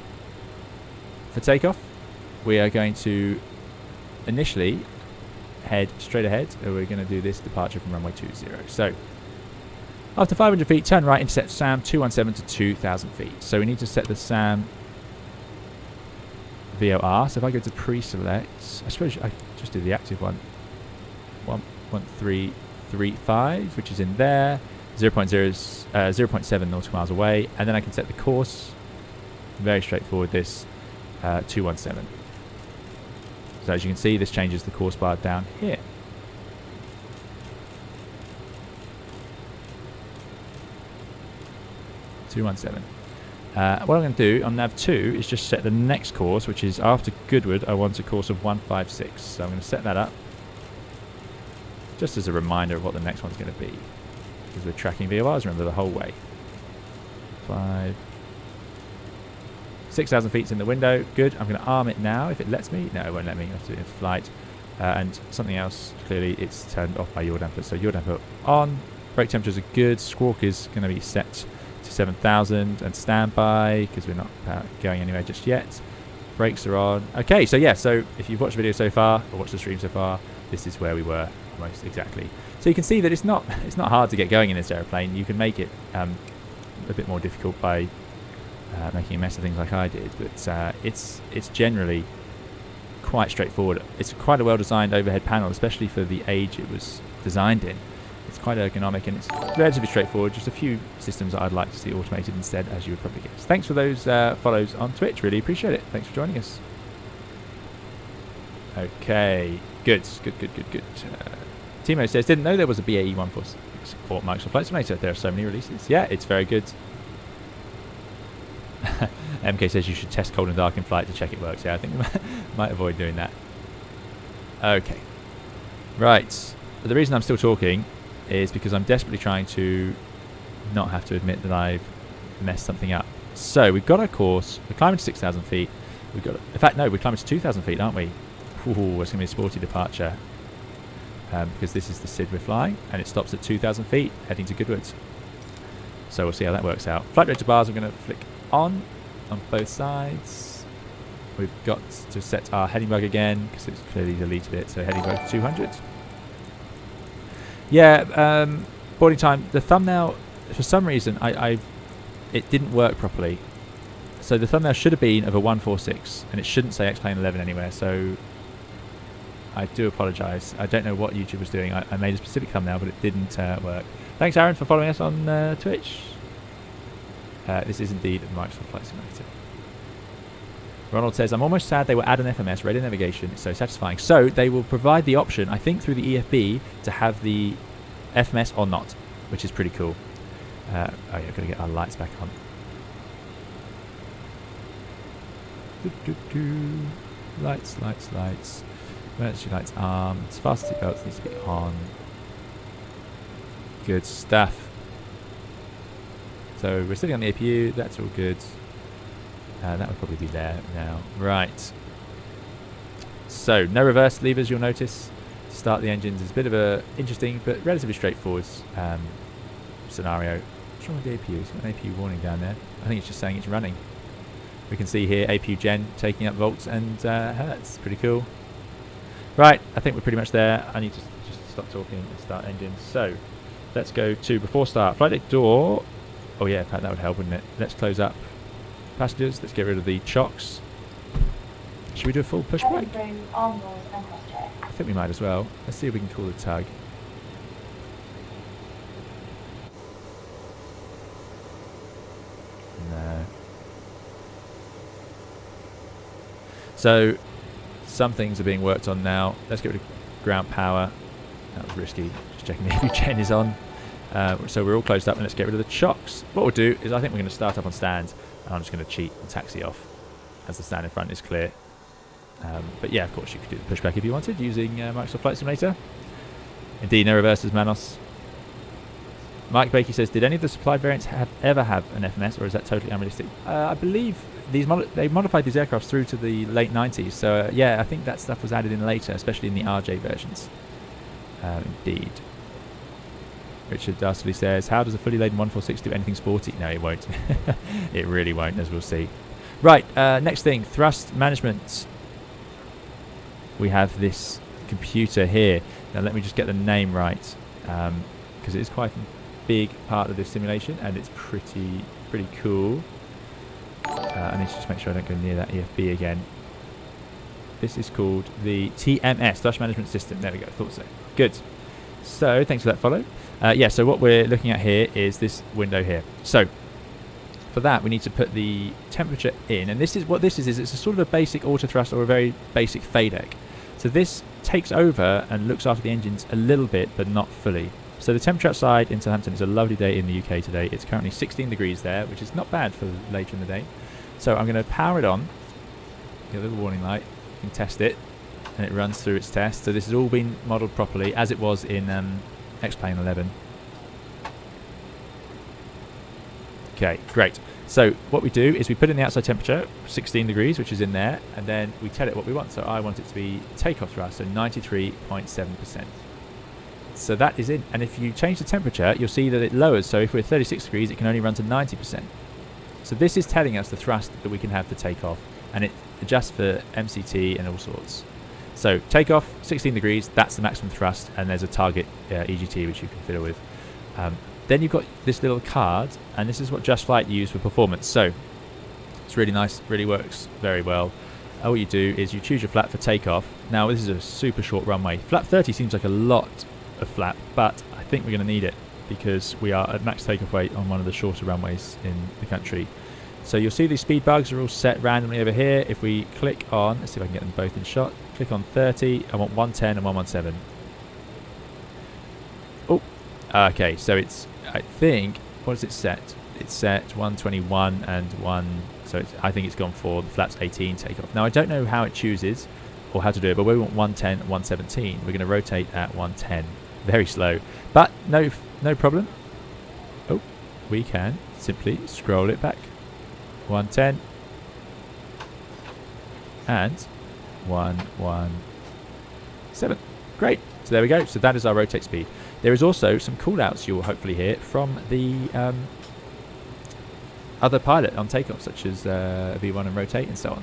for takeoff, we are going to initially head straight ahead. We're going to do this departure from runway 20. So, after 500 feet, turn right, intercept SAM 217 to 2,000 feet. So we need to set the SAM VOR. So if I go to pre-select, I suppose I just do the active one. 11335, which is in there. 0.7 nautical miles away. And then I can set the course. Very straightforward, this 217. So as you can see, this changes the course bar down here. 217. What I'm going to do on nav 2 is just set the next course, which is after Goodwood. I want a course of 156. So I'm going to set that up just as a reminder of what the next one's going to be, because we're tracking VORs, remember, the whole way. 6,000 feet's in the window. Good. I'm going to arm it now if it lets me. No, it won't let me. I have to do it in flight. And something else, clearly it's turned off by yaw damper. So yaw damper on. Brake temperatures are good. Squawk is going to be set to 7,000 and standby because we're not going anywhere just yet. Brakes are on. Okay, so yeah, so if you've watched the video so far or watched the stream so far, this is where we were almost exactly. So you can see that it's not hard to get going in this airplane. You can make it a bit more difficult by making a mess of things like I did, but it's generally quite straightforward. It's quite a well-designed overhead panel, especially for the age it was designed in. It's quite ergonomic and it's relatively straightforward. Just a few systems that I'd like to see automated instead, as you would probably guess. Thanks for those follows on Twitch. Really appreciate it. Thanks for joining us. Okay, good. Timo says, didn't know there was a BAe 146 for Microsoft Flight Simulator. There are so many releases. Yeah, it's very good. MK says you should test cold and dark in flight to check it works. Yeah, I think we might avoid doing that. Okay. Right. But the reason I'm still talking is because I'm desperately trying to not have to admit that I've messed something up. So we've got our course. We're climbing to 6,000 feet. We've got, in fact, no, we're climbing to 2,000 feet, aren't we? Ooh, it's going to be a sporty departure because this is the SID we're flying, and it stops at 2,000 feet, heading to Goodwood. So we'll see how that works out. Flight director bars, I'm going to flick on both sides. We've got to set our heading bug again because it's clearly deleted it. So heading bug 200. Yeah, boarding time. The thumbnail, for some reason, it didn't work properly. So the thumbnail should have been of a 146, and it shouldn't say X-Plane 11 anywhere. So I do apologise. I don't know what YouTube was doing. I made a specific thumbnail, but it didn't work. Thanks, Aaron, for following us on Twitch. This is indeed Microsoft Flight Simulator. Ronald says, I'm almost sad they will add an FMS, radio navigation. It's so satisfying. So they will provide the option, I think through the EFB, to have the FMS or not, which is pretty cool. Oh yeah, I've got to get our lights back on. Lights. Emergency lights armed. Fast seat belts needs to be on. Good stuff. So we're sitting on the APU. That's all good. That would probably be there now. Right. So no reverse levers, you'll notice. To start the engines is a bit of a interesting but relatively straightforward scenario. What's wrong with the APU? It's got an APU warning down there. I think it's just saying it's running. We can see here APU gen taking up volts and hertz. Pretty cool. Right, I think we're pretty much there. I need to just stop talking and start engines. So let's go to before start. Flight deck door. Oh yeah, in fact that would help, wouldn't it? Let's close up passengers. Let's get rid of the chocks. Should we do a full push brake? I think we might as well. Let's see if we can call the tug. No. So some things are being worked on now. Let's get rid of ground power. That was risky. Just checking the APU gen is on. So we're all closed up, and let's get rid of the chocks. What we'll do is I think we're going to start up on stand, and I'm just going to cheat and taxi off as the stand in front is clear. But yeah, of course you could do the pushback if you wanted using Microsoft Flight Simulator. Indeed, no reverses, Manos. Mike Bakey says, did any of the supplied variants ever have an FMS, or is that totally unrealistic? I believe they modified these aircraft through to the late 90s. So yeah, I think that stuff was added in later, especially in the RJ versions. Indeed. Richard Dastardly says, how does a fully laden 146 do anything sporty? No, it won't. It really won't, as we'll see. Right, next thing, thrust management. We have this computer here. Now let me just get the name right, because it is quite a big part of this simulation, and it's pretty cool. I need to just make sure I don't go near that EFB again. This is called the TMS, Thrust Management System. There we go, thought so. Good. So, thanks for that follow. Yeah, so what we're looking at here is this window here. So, for that, we need to put the temperature in, and this is what this is it's a sort of a basic auto thrust or a very basic FADEC. So this takes over and looks after the engines a little bit, but not fully. So the temperature outside in Southampton is a lovely day in the UK today. It's currently 16 degrees there, which is not bad for later in the day. So I'm going to power it on, get a little warning light, you can test it, and it runs through its test. So this has all been modelled properly, as it was in X-Plane 11. Okay, great. So what we do is we put in the outside temperature, 16 degrees, which is in there, and then we tell it what we want. So I want it to be takeoff thrust, so 93.7%. So that is in. And if you change the temperature, you'll see that it lowers. So if we're 36 degrees, it can only run to 90%. So this is telling us the thrust that we can have for takeoff, and it adjusts for MCT and all sorts. So takeoff, 16 degrees, that's the maximum thrust, and there's a target EGT which you can fiddle with. Then you've got this little card, and this is what JustFlight use for performance. So it's really nice, really works very well. All you do is you choose your flap for takeoff. Now this is a super short runway. Flap 30 seems like a lot of flap, but I think we're going to need it because we are at max takeoff weight on one of the shorter runways in the country. So you'll see these speed bugs are all set randomly over here. If we click on, let's see if I can get them both in shot. Click on 30, I want 110 and 117. Oh, okay, so it's, I think, what is it set? It's set 121 and 1, so it's, I think it's gone for the flaps 18 takeoff. Now I don't know how it chooses or how to do it, but we want 110 and 117. We're going to rotate at 110. Very slow, but no problem. Oh, we can simply scroll it back. 110 and 117. Great. So there we go. So that is our rotate speed. There is also some callouts you will hopefully hear from the other pilot on takeoff, such as V1 and rotate and so on.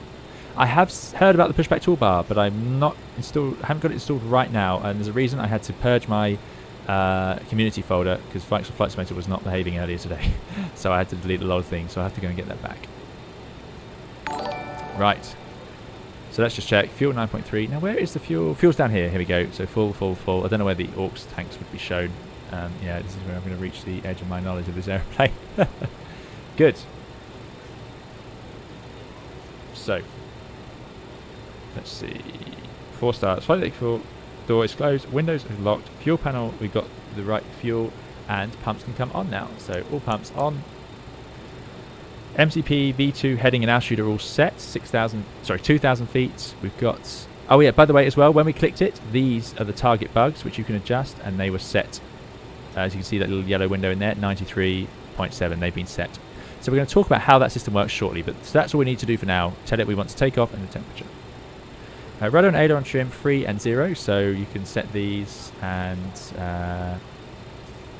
I have heard about the pushback toolbar, but I'm not installed. I haven't got it installed right now, and there's a reason. I had to purge my community folder because Flight Simulator was not behaving earlier today, so I had to delete a lot of things. So I have to go and get that back. Right. So let's just check. Fuel 9.3. Now, where is the fuel? Fuel's down here. Here we go. So full. I don't know where the aux tanks would be shown. Yeah, this is where I'm going to reach the edge of my knowledge of this airplane. Good. So, let's see. 4 stars. Flight deck fuel door is closed. Windows are locked. Fuel panel, we've got the right fuel, and pumps can come on now. So all pumps on. MCP, V2, heading and altitude are all set. 2,000 feet. We've got. Oh yeah, by the way, as well, when we clicked it, these are the target bugs which you can adjust, and they were set. As you can see, that little yellow window in there, 93.7. They've been set. So we're going to talk about how that system works shortly, but so that's all we need to do for now. Tell it we want to take off and the temperature. Rudder and aileron trim 3 and 0, so you can set these and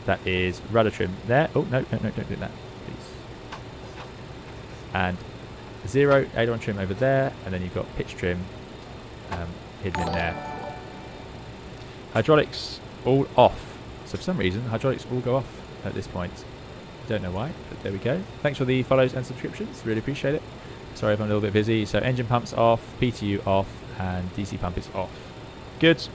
That is rudder trim there. Oh, no, don't do that, please. And 0 aileron trim over there, and then you've got pitch trim hidden in there. Hydraulics all off. So for some reason, hydraulics all go off at this point. Don't know why, but there we go. Thanks for the follows and subscriptions. Really appreciate it. Sorry if I'm a little bit busy. So engine pumps off, PTU off, and DC pump is off. Good.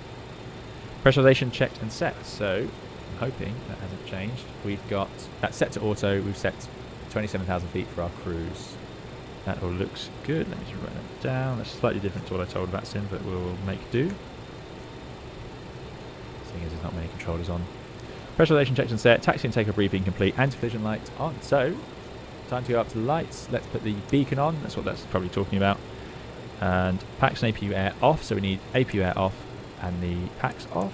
Pressurization checked and set. So I'm hoping that hasn't changed. We've got that set to auto. We've set 27,000 feet for our cruise. That all looks good. Let me just write that down. That's slightly different to what I told about Sim, but we'll make do. Seeing as there's not many controllers on. Pressurization checked and set. Taxi and takeoff briefing complete. Anti-collision light on. So, time to go up to the lights. Let's put the beacon on. That's what that's probably talking about. And packs and APU air off. So we need APU air off and the packs off.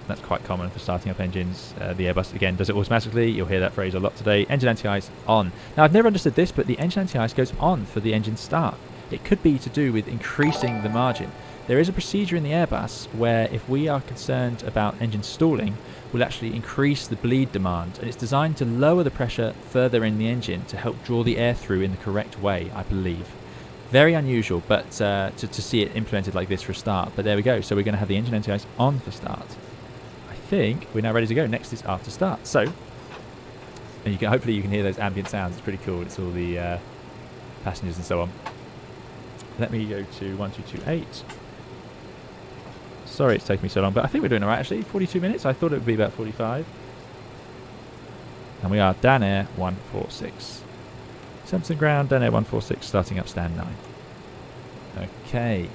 That's quite common for starting up engines. The Airbus, again, does it automatically. You'll hear that phrase a lot today. Engine anti-ice on. Now, I've never understood this, but the engine anti-ice goes on for the engine start. It could be to do with increasing the margin. There is a procedure in the Airbus where if we are concerned about engine stalling, we'll actually increase the bleed demand. And it's designed to lower the pressure further in the engine to help draw the air through in the correct way, I believe. Very unusual, but to see it implemented like this for a start. But there we go. So we're going to have the engine anti-ice on for start. I think we're now ready to go. Next is after start. So, and you can, hopefully you can hear those ambient sounds. It's pretty cool. It's all the passengers and so on. Let me go to 1228. Sorry it's taking me so long, but I think we're doing alright actually. 42 minutes. I thought it would be about 45. And we are Dan Air 146. Southampton ground, Dan Air 146, starting up stand 9. Okay.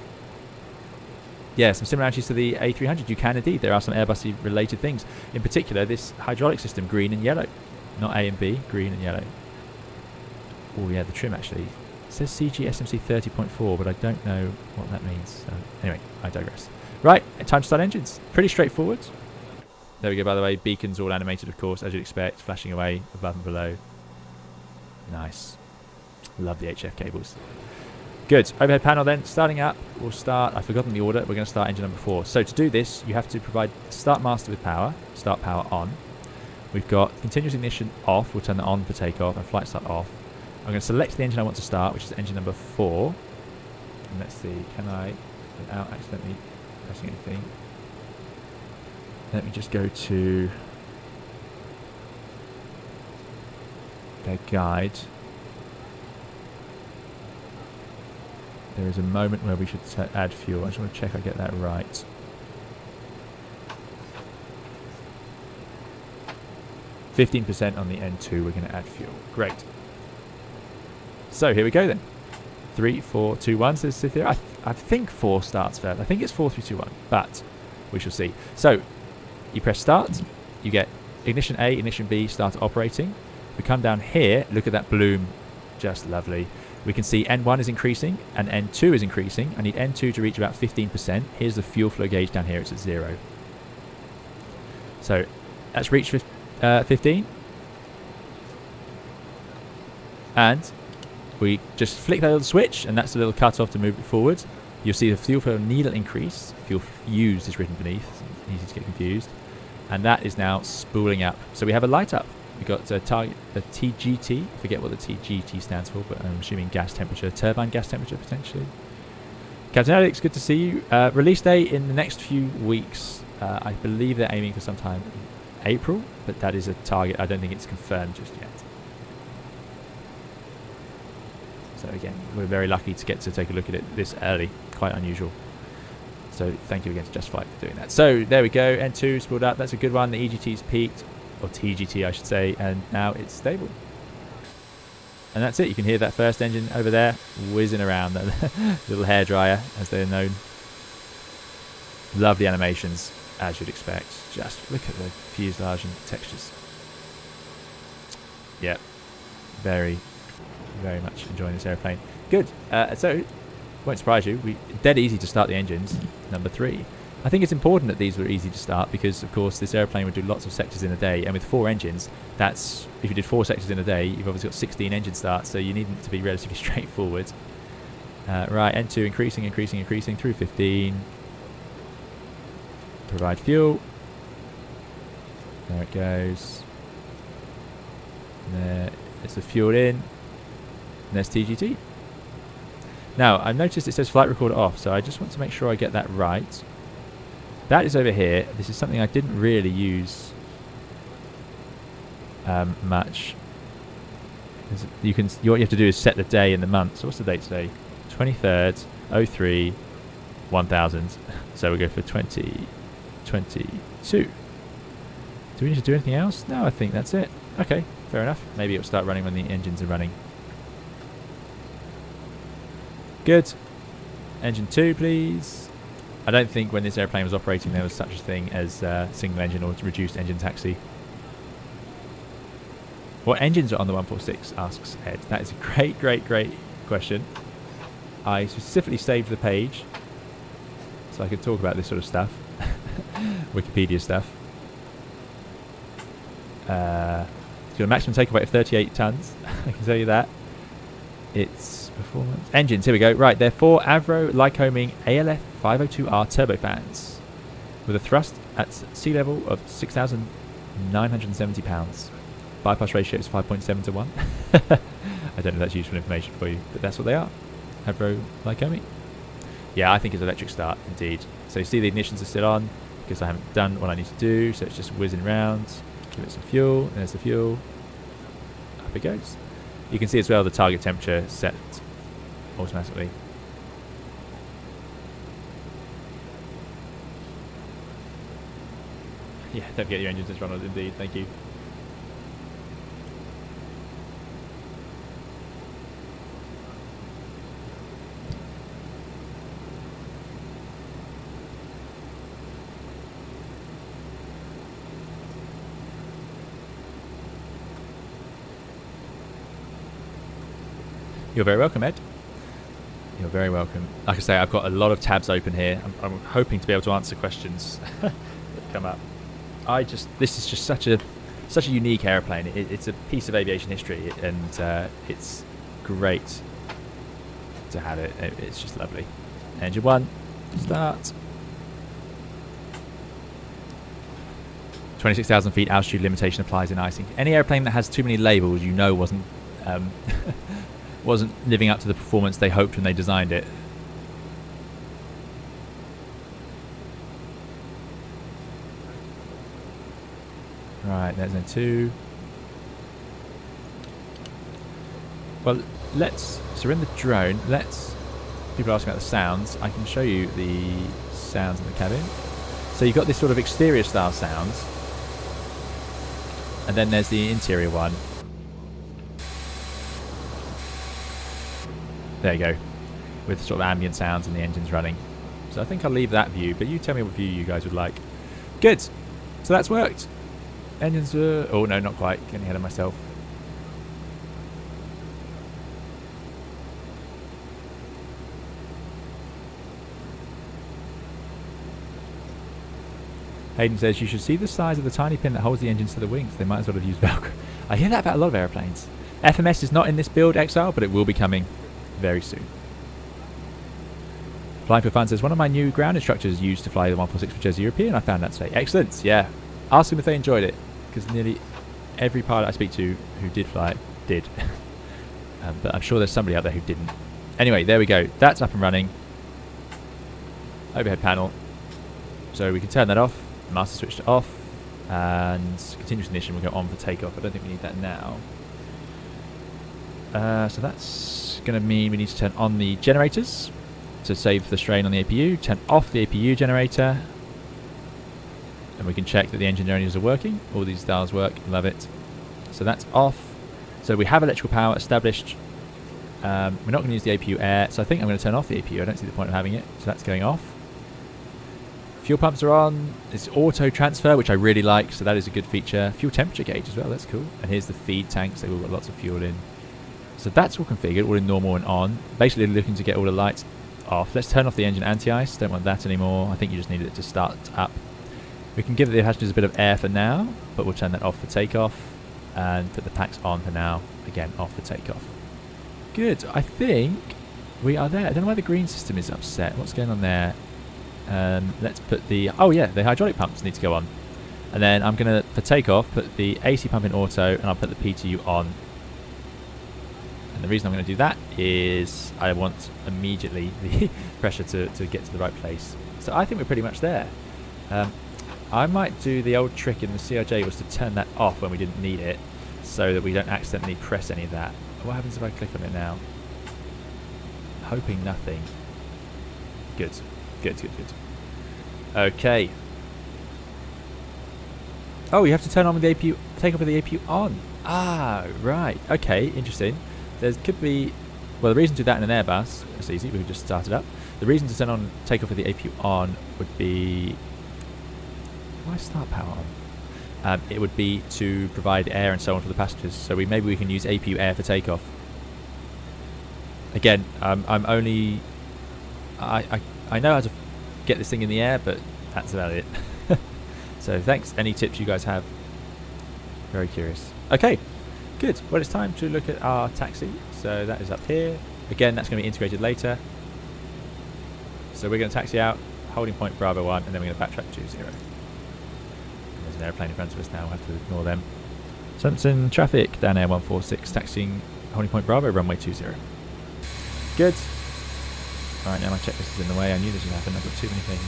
Yeah, some similarities to the A300. You can indeed. There are some Airbus related things. In particular, this hydraulic system, green and yellow. Not A and B, green and yellow. Oh yeah, the trim actually. It says CG SMC 30.4, but I don't know what that means. So, anyway, I digress. Right, time to start engines. Pretty straightforward. There we go, by the way. Beacons all animated, of course, as you'd expect. Flashing away above and below. Nice. Love the HF cables. Good. Overhead panel then. Starting up, we'll start. I've forgotten the order. We're going to start engine number 4. So to do this, you have to provide start master with power. Start power on. We've got continuous ignition off. We'll turn that on for takeoff and flight start off. I'm going to select the engine I want to start, which is engine number 4. And let's see. Can I, without accidentally pressing anything, let me just go to their guide. There is a moment where we should add fuel. I just want to check I get that right. %15% on the N2, we're going to add fuel. Great. So here we go then. 3, 4, 2, 1. So this is here. I think 4 starts first. I think it's 4, 3, 2, 1, but we shall see. So you press start. You get ignition A, ignition B, start operating. We come down here. Look at that bloom. Just lovely. We can see N1 is increasing and N2 is increasing. I need N2 to reach about 15%. Here's the fuel flow gauge down here. It's at 0. So that's reached 15. And we just flick that little switch, and that's a little cut off to move it forward. You'll see the fuel flow needle increase. Fuel used is written beneath. It's easy to get confused. And that is now spooling up. So we have a light up. We've got a target, a TGT. I forget what the TGT stands for, but I'm assuming gas temperature, turbine gas temperature potentially. Captain Alex, good to see you. Release date in the next few weeks. I believe they're aiming for sometime in April, but that is a target. I don't think it's confirmed just yet. So again, we're very lucky to get to take a look at it this early. Quite unusual. So thank you again to JustFlight for doing that. So there we go. N2 spooled up. That's a good one. The EGT's peaked. Or TGT I should say, and now it's stable. And that's it. You can hear that first engine over there whizzing around, that little hairdryer as they're known. Lovely animations as you'd expect. Just look at the fuselage and textures. Yep, very much enjoying this airplane. Good. So won't surprise you, dead easy to start the engines. Number 3. I think it's important that these were easy to start because, of course, this airplane would do lots of sectors in a day, and with 4 engines, that's, if you did 4 sectors in a day, you've obviously got 16 engine starts, so you need it to be relatively straightforward. Right, N2 increasing through 15. Provide fuel. There it goes. And there's the fuel in. And there's TGT. Now, I've noticed it says flight recorder off, so I just want to make sure I get that right. That is over here. This is something I didn't really use much. What you have to do is set the day and the month. So what's the date today? 23rd, 03, 1000. So we go for 2022. Do we need to do anything else? No, I think that's it. Okay, fair enough. Maybe it'll start running when the engines are running. Good. Engine 2, please. I don't think when this airplane was operating there was such a thing as single engine or reduced engine taxi. What engines are on the 146? Asks Ed. That is a great question. I specifically saved the page so I could talk about this sort of stuff. Wikipedia stuff. It's got a maximum takeoff weight of 38 tons. I can tell you that. It's performance. Engines, here we go. Right, they're 4 Avro Lycoming ALF 502R turbofans with a thrust at sea level of 6,970 pounds. Bypass ratio is 5.7 to 1. I don't know if that's useful information for you, but that's what they are. Avro Lycoming. Yeah, I think it's electric start, indeed. So you see the ignitions are still on because I haven't done what I need to do, so it's just whizzing around. Give it some fuel, and there's the fuel. Up it goes. You can see as well the target temperature set automatically. Yeah, don't forget your engines is run on, indeed, thank you. You're very welcome, Ed. You're very welcome. Like I say, I've got a lot of tabs open here. I'm hoping to be able to answer questions that come up. This is just such a unique airplane. It's a piece of aviation history, and it's great to have it. It's just lovely. Engine 1, start. 26,000 feet altitude limitation applies in icing. Any airplane that has too many labels, you know, wasn't living up to the performance they hoped when they designed it. Right, there's no 2. Well, so we're in the drone. People are asking about the sounds. I can show you the sounds in the cabin. So you've got this sort of exterior style sounds, and then there's the interior one. There you go, with sort of ambient sounds and the engines running. So I think I'll leave that view, but you tell me what view you guys would like. Good, so that's worked. Engines are, oh no, not quite, getting ahead of myself. Hayden says you should see the size of the tiny pin that holds the engines to the wings. They might as well have used Velcro. I hear that about a lot of airplanes. FMS is not in this build, Exile, but it will be coming very soon. Flying for Fun says, one of my new ground instructors used to fly the 146 for Jersey European. I found that today. Excellent. Yeah. Ask them if they enjoyed it, because nearly every pilot I speak to who did fly it did. But I'm sure there's somebody out there who didn't. Anyway, there we go. That's up and running. Overhead panel. So we can turn that off. Master switch to off. And continuous ignition will go on for takeoff. I don't think we need that now. So that's going to mean we need to turn on the generators to save the strain on the APU, turn off the APU generator, and we can check that the engine generators are working. All these dials work, love it. So that's off. So we have electrical power established. We're not going to use the APU air, so I think I'm going to turn off the APU. I don't see the point of having it, so that's going off. Fuel pumps are on. It's auto transfer, which I really like, so that is a good feature. Fuel temperature gauge as well, that's cool. And here's the feed tanks, they've all got lots of fuel in. So that's all configured, all in normal and on. Basically looking to get all the lights off. Let's turn off the engine anti-ice, don't want that anymore. I think you just need it to start up. We can give the passengers a bit of air for now, but we'll turn that off for takeoff and put the packs on for now, again off for takeoff. Good, I think we are there. I don't know why the green system is upset. What's going on there? Let's put the, oh yeah, the hydraulic pumps need to go on. And then I'm going to for takeoff, put the AC pump in auto, and I'll put the PTU on. And the reason I'm going to do that is I want immediately the pressure to get to the right place. So I think we're pretty much there. I might do the old trick in the CRJ was to turn that off when we didn't need it, so that we don't accidentally press any of that. What happens if I click on it now? Hoping nothing. Good. Good, good, good. Okay. Oh, you have to turn on with the APU, take off with the APU on. Ah, right. Okay, interesting. There could be, well, the reason to do that in an Airbus, it's easy, we can just start it up. The reason to turn on, take off with the APU on would be, why start power on? It would be to provide air and so on for the passengers. So maybe we can use APU air for takeoff. Again, I'm only, I know how to get this thing in the air, but that's about it. So thanks. Any tips you guys have? Very curious. Okay, good. Well, it's time to look at our taxi. So that is up here. Again, that's going to be integrated later. So we're going to taxi out, holding point Bravo 1, and then we're going to backtrack to 0. There's an airplane in front of us now, we'll have to ignore them. Southampton traffic, down Air 146, taxiing holding point Bravo, runway 20. Good. Alright, now my checklist is in the way. I knew this would happen, I've got too many things.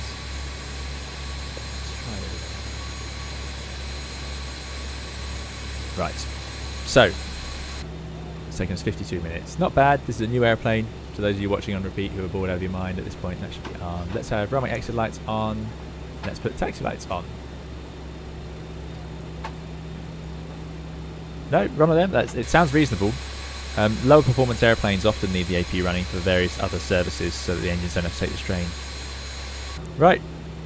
Let's try it. Right. So, it's taken us 52 minutes. Not bad, this is a new airplane. To those of you watching on repeat who are bored out of your mind at this point, that should be on. Let's have runway exit lights on. Let's put taxi lights on. No, run of them. It sounds reasonable. Lower performance airplanes often need the APU running for various other services so that the engines don't have to take the strain. Right,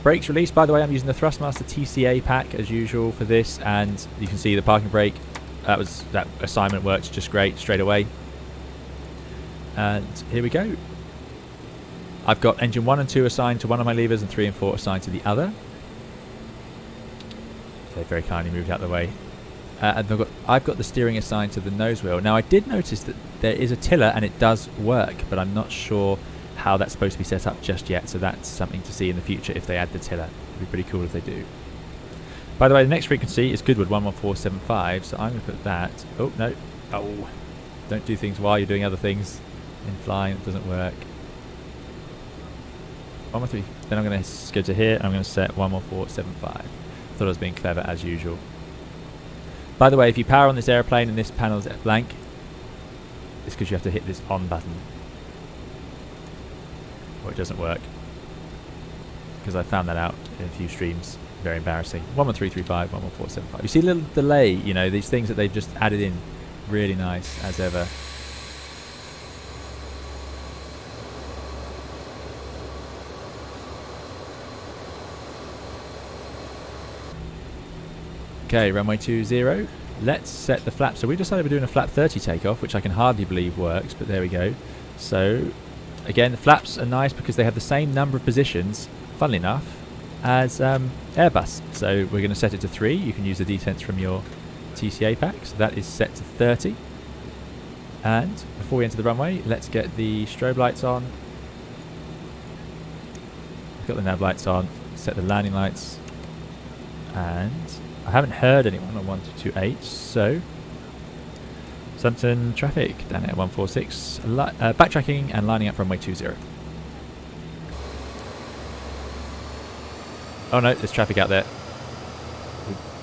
brakes released. By the way, I'm using the Thrustmaster TCA pack as usual for this, and you can see the parking brake. That assignment worked just great straight away. And here we go. I've got engine 1 and 2 assigned to one of my levers and 3 and 4 assigned to the other. They very kindly moved out of the way. And I've got the steering assigned to the nose wheel. Now I did notice that there is a tiller and it does work, but I'm not sure how that's supposed to be set up just yet, so that's something to see in the future if they add the tiller. It'd be pretty cool if they do. By the way, the next frequency is Goodwood 11475, so I'm going to put that. Oh, no. Oh, don't do things while you're doing other things. In flying, it doesn't work. 113. Then I'm going to go to here and I'm going to set 11475. Thought I was being clever as usual. By the way, if you power on this airplane and this panel is blank, it's because you have to hit this on button. Or it doesn't work. Because I found that out in a few streams. Very embarrassing. 11335, 11475. You see a little delay, you know, these things that they've just added in. Really nice, as ever. Okay, runway 20. Let's set the flap. So we decided we're doing a flap 30 takeoff, which I can hardly believe works, but there we go. So, again, the flaps are nice because they have the same number of positions, funnily enough, as Airbus. So we're going to set it to 3. You can use the detents from your TCA pack. So that is set to 30. And before we enter the runway, let's get the strobe lights on. We've got the nav lights on. Set the landing lights. And I haven't heard anyone on 1228, so Southampton traffic down at 146, backtracking and lining up runway 20. Oh no, there's traffic out there.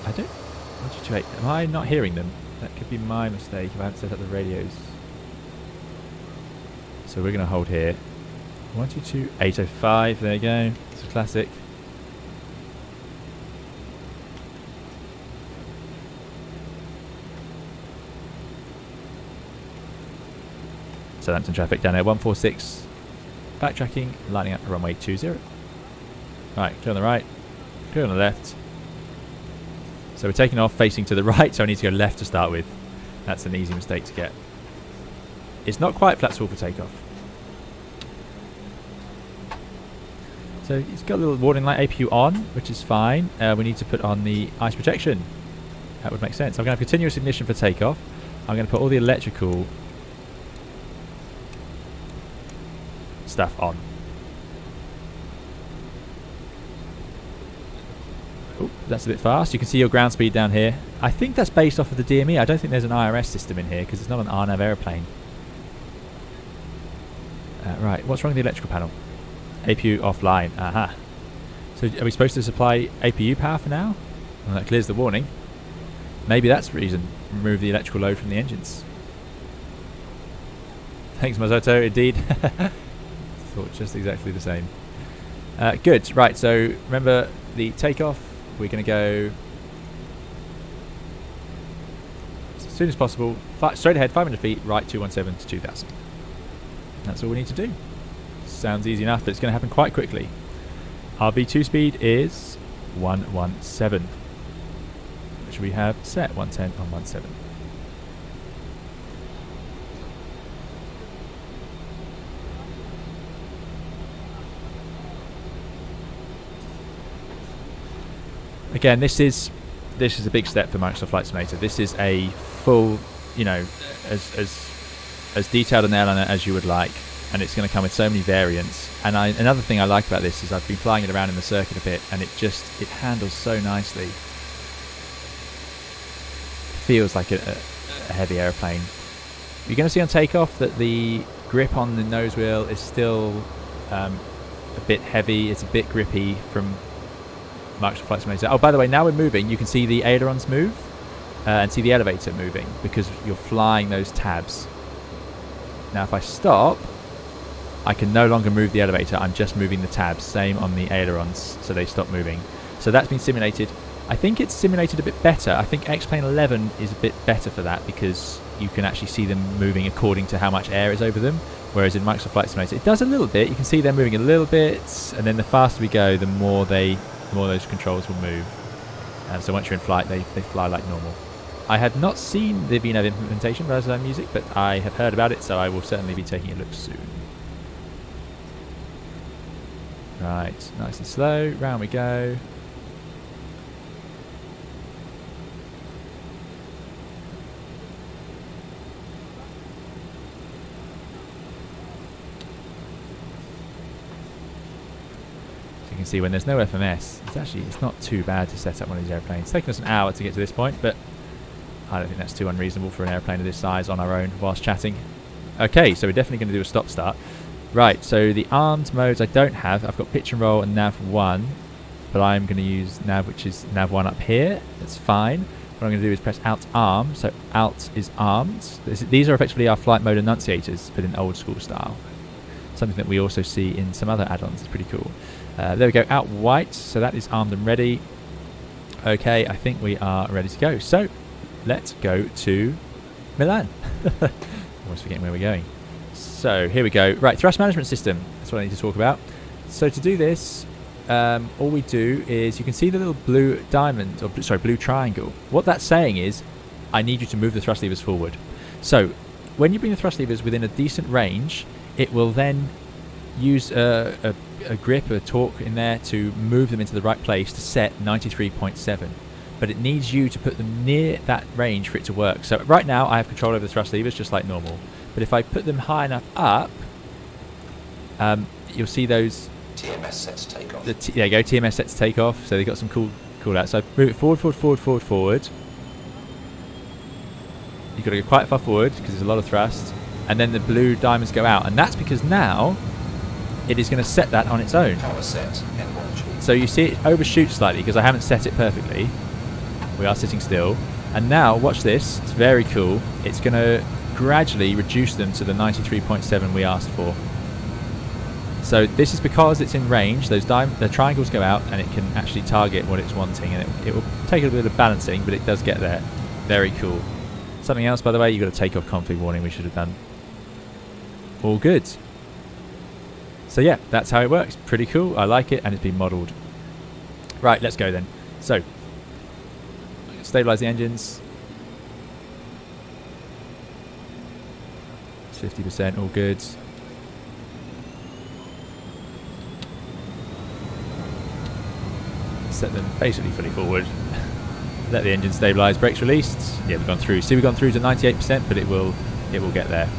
I don't. 1228. Am I not hearing them? That could be my mistake if I haven't set up the radios. So we're going to hold here. 122 805. There you go. It's a classic. Southampton traffic down there, 146, backtracking, lining up for runway 20. Right, clear on the right, clear on the left. So we're taking off facing to the right, so I need to go left to start with. That's an easy mistake to get. It's not quite flaps full for takeoff. So it's got a little warning light APU on, which is fine. We need to put on the ice protection. That would make sense. I'm going to have continuous ignition for takeoff. I'm going to put all the electrical stuff on. Oh, that's a bit fast. You can see your ground speed down here. I think that's based off of the DME. I don't think there's an IRS system in here because it's not an RNAV aeroplane. Right, what's wrong with the electrical panel? APU offline. Aha. So are we supposed to supply APU power for now? Well, that clears the warning. Maybe that's the reason. Remove the electrical load from the engines. Thanks, Mazoto. Indeed. Thought just exactly the same. Good. Right, so remember the takeoff. We're going to go as soon as possible. Straight ahead, 500 feet, right 217 to 2000. That's all we need to do. Sounds easy enough, but it's going to happen quite quickly. Our V2 speed is 117, which we have set 110 on 17. Again, this is a big step for Microsoft Flight Simulator. This is a full, you know, as detailed an airliner as you would like, and it's going to come with so many variants. And another thing I like about this is I've been flying it around in the circuit a bit, and it handles so nicely. Feels like a heavy airplane. You're going to see on takeoff that the grip on the nose wheel is still a bit heavy. It's a bit grippy from Microsoft Flight Simulator. Oh, by the way, now we're moving. You can see the ailerons move and see the elevator moving because you're flying those tabs. Now, if I stop, I can no longer move the elevator. I'm just moving the tabs. Same on the ailerons, so they stop moving. So that's been simulated. I think it's simulated a bit better. I think X-Plane 11 is a bit better for that because you can actually see them moving according to how much air is over them. Whereas in Microsoft Flight Simulator, it does a little bit. You can see them moving a little bit, and then the faster we go, the more those controls will move. So once you're in flight, they fly like normal. I have not seen the VNAV implementation of Razorline Music, but I have heard about it, so I will certainly be taking a look soon. Right, nice and slow, round we go. You can see when there's no FMS, it's not too bad to set up one of these airplanes. It's taken us an hour to get to this point, but I don't think that's too unreasonable for an airplane of this size on our own whilst chatting. Okay, so we're definitely going to do a stop start. Right, so the armed modes I don't have. I've got pitch and roll and nav 1, but I'm going to use nav, which is nav 1 up here. That's fine. What I'm going to do is press alt arm, so alt is armed. These are effectively our flight mode enunciators, but in old school style. Something that we also see in some other add-ons. It's pretty cool. There we go, out white, so that is armed and ready. Okay, I think we are ready to go. So, let's go to Milan. Almost forgetting where we're going. So, here we go. Right, thrust management system. That's what I need to talk about. So, to do this, all we do is, you can see the little blue diamond, or sorry, blue triangle. What that's saying is, I need you to move the thrust levers forward. So, when you bring the thrust levers within a decent range, it will then use a grip, a torque in there to move them into the right place to set 93.7. But it needs you to put them near that range for it to work. So right now I have control over the thrust levers just like normal. But if I put them high enough up, you'll see those TMS set to take off. There you go, TMS set to take off. So they've got some cool outs. So move it forward, forward, forward, forward, forward. You've got to go quite far forward because there's a lot of thrust. And then the blue diamonds go out. And that's because now it is going to set that on its own. Power set. So you see it overshoots slightly because I haven't set it perfectly. We are sitting still. And now, watch this. It's very cool. It's going to gradually reduce them to the 93.7 we asked for. So this is because it's in range. The triangles go out and it can actually target what it's wanting. And it will take a bit of balancing, but it does get there. Very cool. Something else, by the way, you've got a takeoff config warning we should have done. All good. So yeah, that's how it works. Pretty cool. I like it, and it's been modelled. Right, let's go then. So, stabilise the engines. It's 50%, all good. Set them basically fully forward. Let the engine stabilise. Brakes released. Yeah, we've gone through. See, we've gone through to 98%, but it will get there.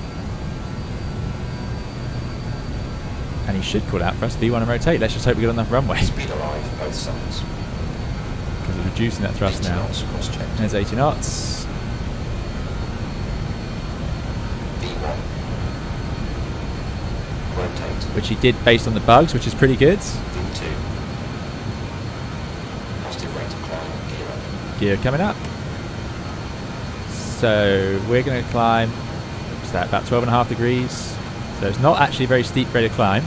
And he should call out for us. V1 and rotate. Let's just hope we get enough runway. Speed alive, both sides. terms of reducing that thrust now. Knots, cross check. There's 80 knots. V1. Rotate. Which he did based on the bugs, which is pretty good. V2. Positive rate of climb. Gear up. Gear coming up. So we're going to climb, what's that, about 12.5 degrees. So it's not actually a very steep rate of climb.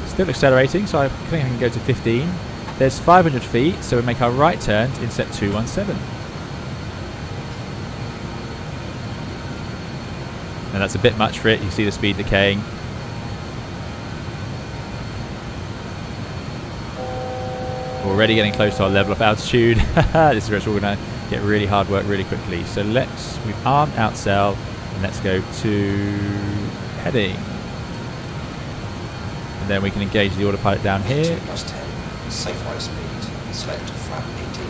Still accelerating, so I think I can go to 15. There's 500 feet, so we make our right turn to inset 217. And that's a bit much for it. You see the speed decaying. We're already getting close to our level of altitude. This is where it's all going to get really hard work really quickly. So we've armed outsail, and let's go to heading. And then we can engage the autopilot down here. +10. Safe flight speed. Select flap 18.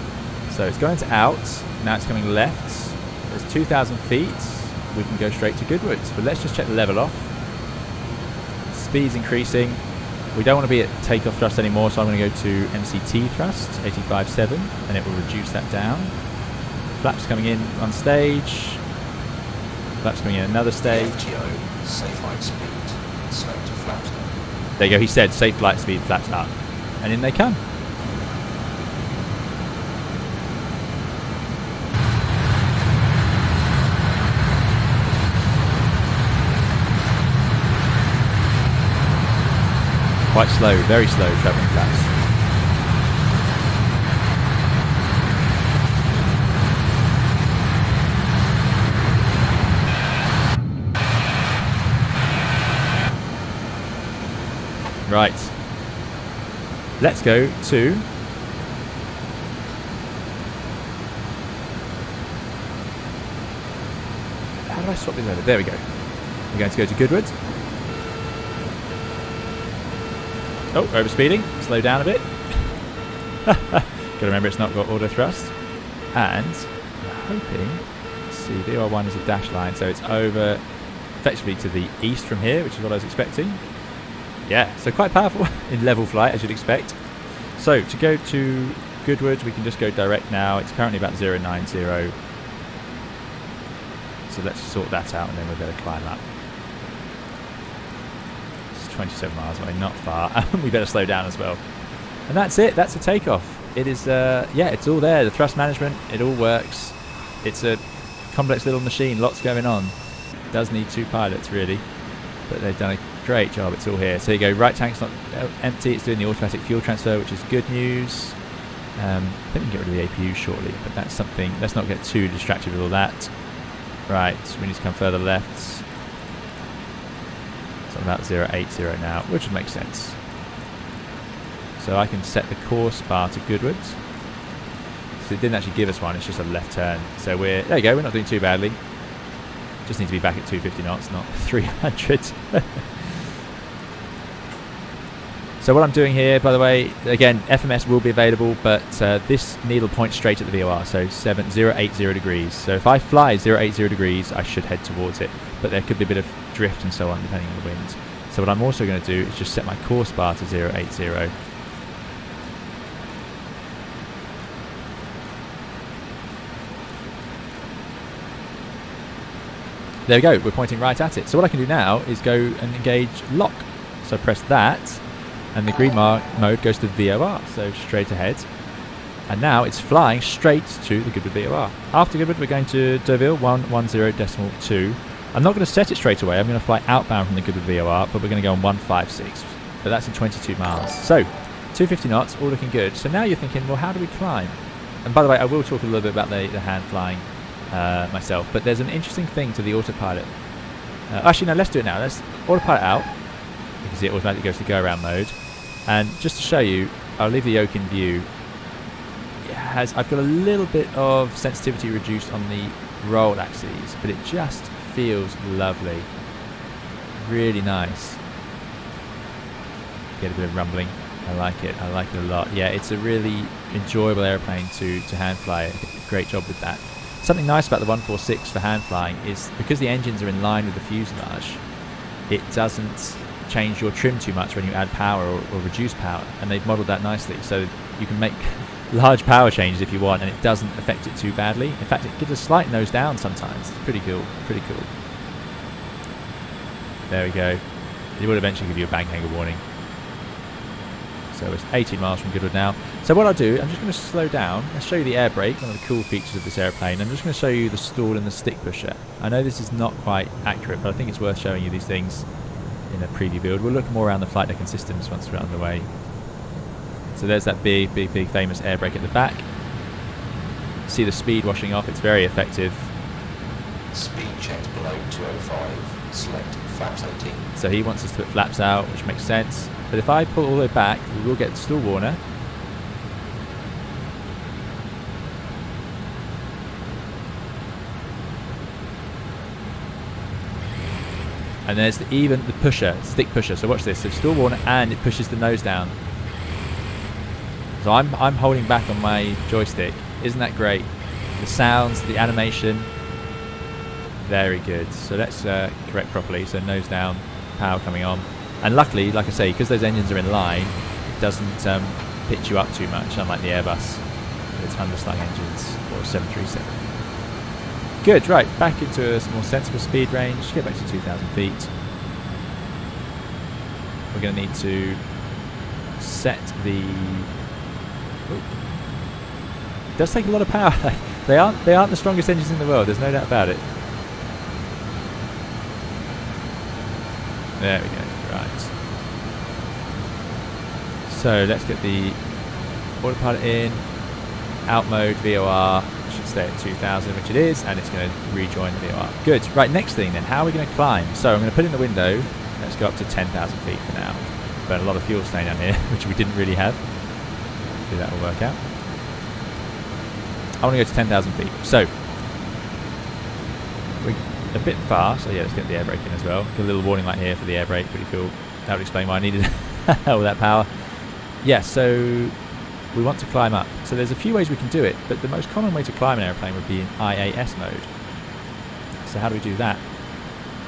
So it's going to out. Now it's coming left. There's 2,000 feet. We can go straight to Goodwood. But let's just check the level off. Speed's increasing. We don't want to be at takeoff thrust anymore, so I'm going to go to MCT thrust, 85.7, and it will reduce that down. Flaps coming in on stage. Flaps coming in another stage. FTO. Safe flight speed. Select flaps. There you go, he said safe flight speed, flaps up. And in they come. Quite slow, very slow travelling flaps. Right. Let's go to how do I swap this over? There we go. We're going to go to Goodwood. Oh, overspeeding. Slow down a bit. Gotta remember it's not got auto thrust. And we're hoping, let's see, VOR1 is a dash line, so it's over effectively to the east from here, which is what I was expecting. Yeah, so quite powerful in level flight, as you'd expect. So to go to Goodwood, we can just go direct now. It's currently about 090. So let's sort that out, and then we'll be able to climb up. 27 miles away, not far. We better slow down as well. And that's it. That's a takeoff. It is, yeah, it's all there. The thrust management, it all works. It's a complex little machine. Lots going on. It does need 2 pilots, really. But they've done a great job. It's all here. So you go, right tank's not empty. It's doing the automatic fuel transfer, which is good news. I think we can get rid of the APU shortly, but that's something. Let's not get too distracted with all that. Right, we need to come further left. About 080 now, which would make sense. So I can set the course bar to Goodwood. So it didn't actually give us one, it's just a left turn. So there you go, we're not doing too badly. Just need to be back at 250 knots, not 300. So what I'm doing here, by the way, again, FMS will be available, but this needle points straight at the VOR, so 080 degrees. So if I fly 080 degrees, I should head towards it. But there could be a bit of drift and so on, depending on the wind. So what I'm also going to do is just set my course bar to 080. There we go, we're pointing right at it. So what I can do now is go and engage lock. So press that, and the green mode goes to VOR, so straight ahead. And now it's flying straight to the Goodwood VOR. After Goodwood, we're going to Deauville 110.2. I'm not going to set it straight away. I'm going to fly outbound from the Goodwood VOR, but we're going to go on 156. But that's in 22 miles. So 250 knots, all looking good. So now you're thinking, well, how do we climb? And by the way, I will talk a little bit about the hand flying myself, but there's an interesting thing to the autopilot. Actually, no, let's do it now. Let's autopilot out. You can see it automatically goes to go around mode. And just to show you, I'll leave the yoke in view. I've got a little bit of sensitivity reduced on the roll axes, but it just feels lovely. Really nice. Get a bit of rumbling. I like it. I like it a lot. Yeah, it's a really enjoyable airplane to hand fly. Great job with that. Something nice about the 146 for hand flying is because the engines are in line with the fuselage, it doesn't change your trim too much when you add power or reduce power, and they've modelled that nicely. So you can make large power changes if you want, and it doesn't affect it too badly. In fact, it gives a slight nose down sometimes. It's pretty cool, pretty cool. There we go. It will eventually give you a bank angle warning. So it's 18 miles from Goodwood now. So what I'll do, I'm just going to slow down. I'll show you the air brake, one of the cool features of this airplane. I'm just going to show you the stall and the stick pusher. I know this is not quite accurate, but I think it's worth showing you these things in a preview build. We'll look more around the flight deck and systems once we're underway. So there's that big famous air brake at the back. See the speed washing off, it's very effective. Speed checked below 205. Select flaps 18. So he wants us to put flaps out, which makes sense. But if I pull all the way back, we will get the stall warner. And there's the pusher, stick pusher. So watch this. So stall warner, and it pushes the nose down. So I'm holding back on my joystick. Isn't that great? The sounds, the animation, very good. So let's correct properly. So nose down, power coming on. And luckily, like I say, because those engines are in line, it doesn't pitch you up too much, unlike the Airbus with its underslung engines or 737. Good, right, back into a more sensible speed range. Get back to 2,000 feet. We're going to need to set the... Ooh. It does take a lot of power. They aren't the strongest engines in the world, there's no doubt about it. There we go. Right. So let's get the autopilot in. Out mode, VOR. Should stay at 2000, which it is, and it's going to rejoin the VOR. Good. Right, next thing then. How are we going to climb? So I'm going to put in the window. Let's go up to 10,000 feet for now. Burn a lot of fuel staying down here, which we didn't really have. Hopefully that will work out. I want to go to 10,000 feet. So we're a bit far, so yeah, let's get the air brake in as well. Get a little warning light here for the air brake, pretty cool. That would explain why I needed all that power. Yeah, so we want to climb up. So there's a few ways we can do it, but the most common way to climb an airplane would be in IAS mode. So how do we do that?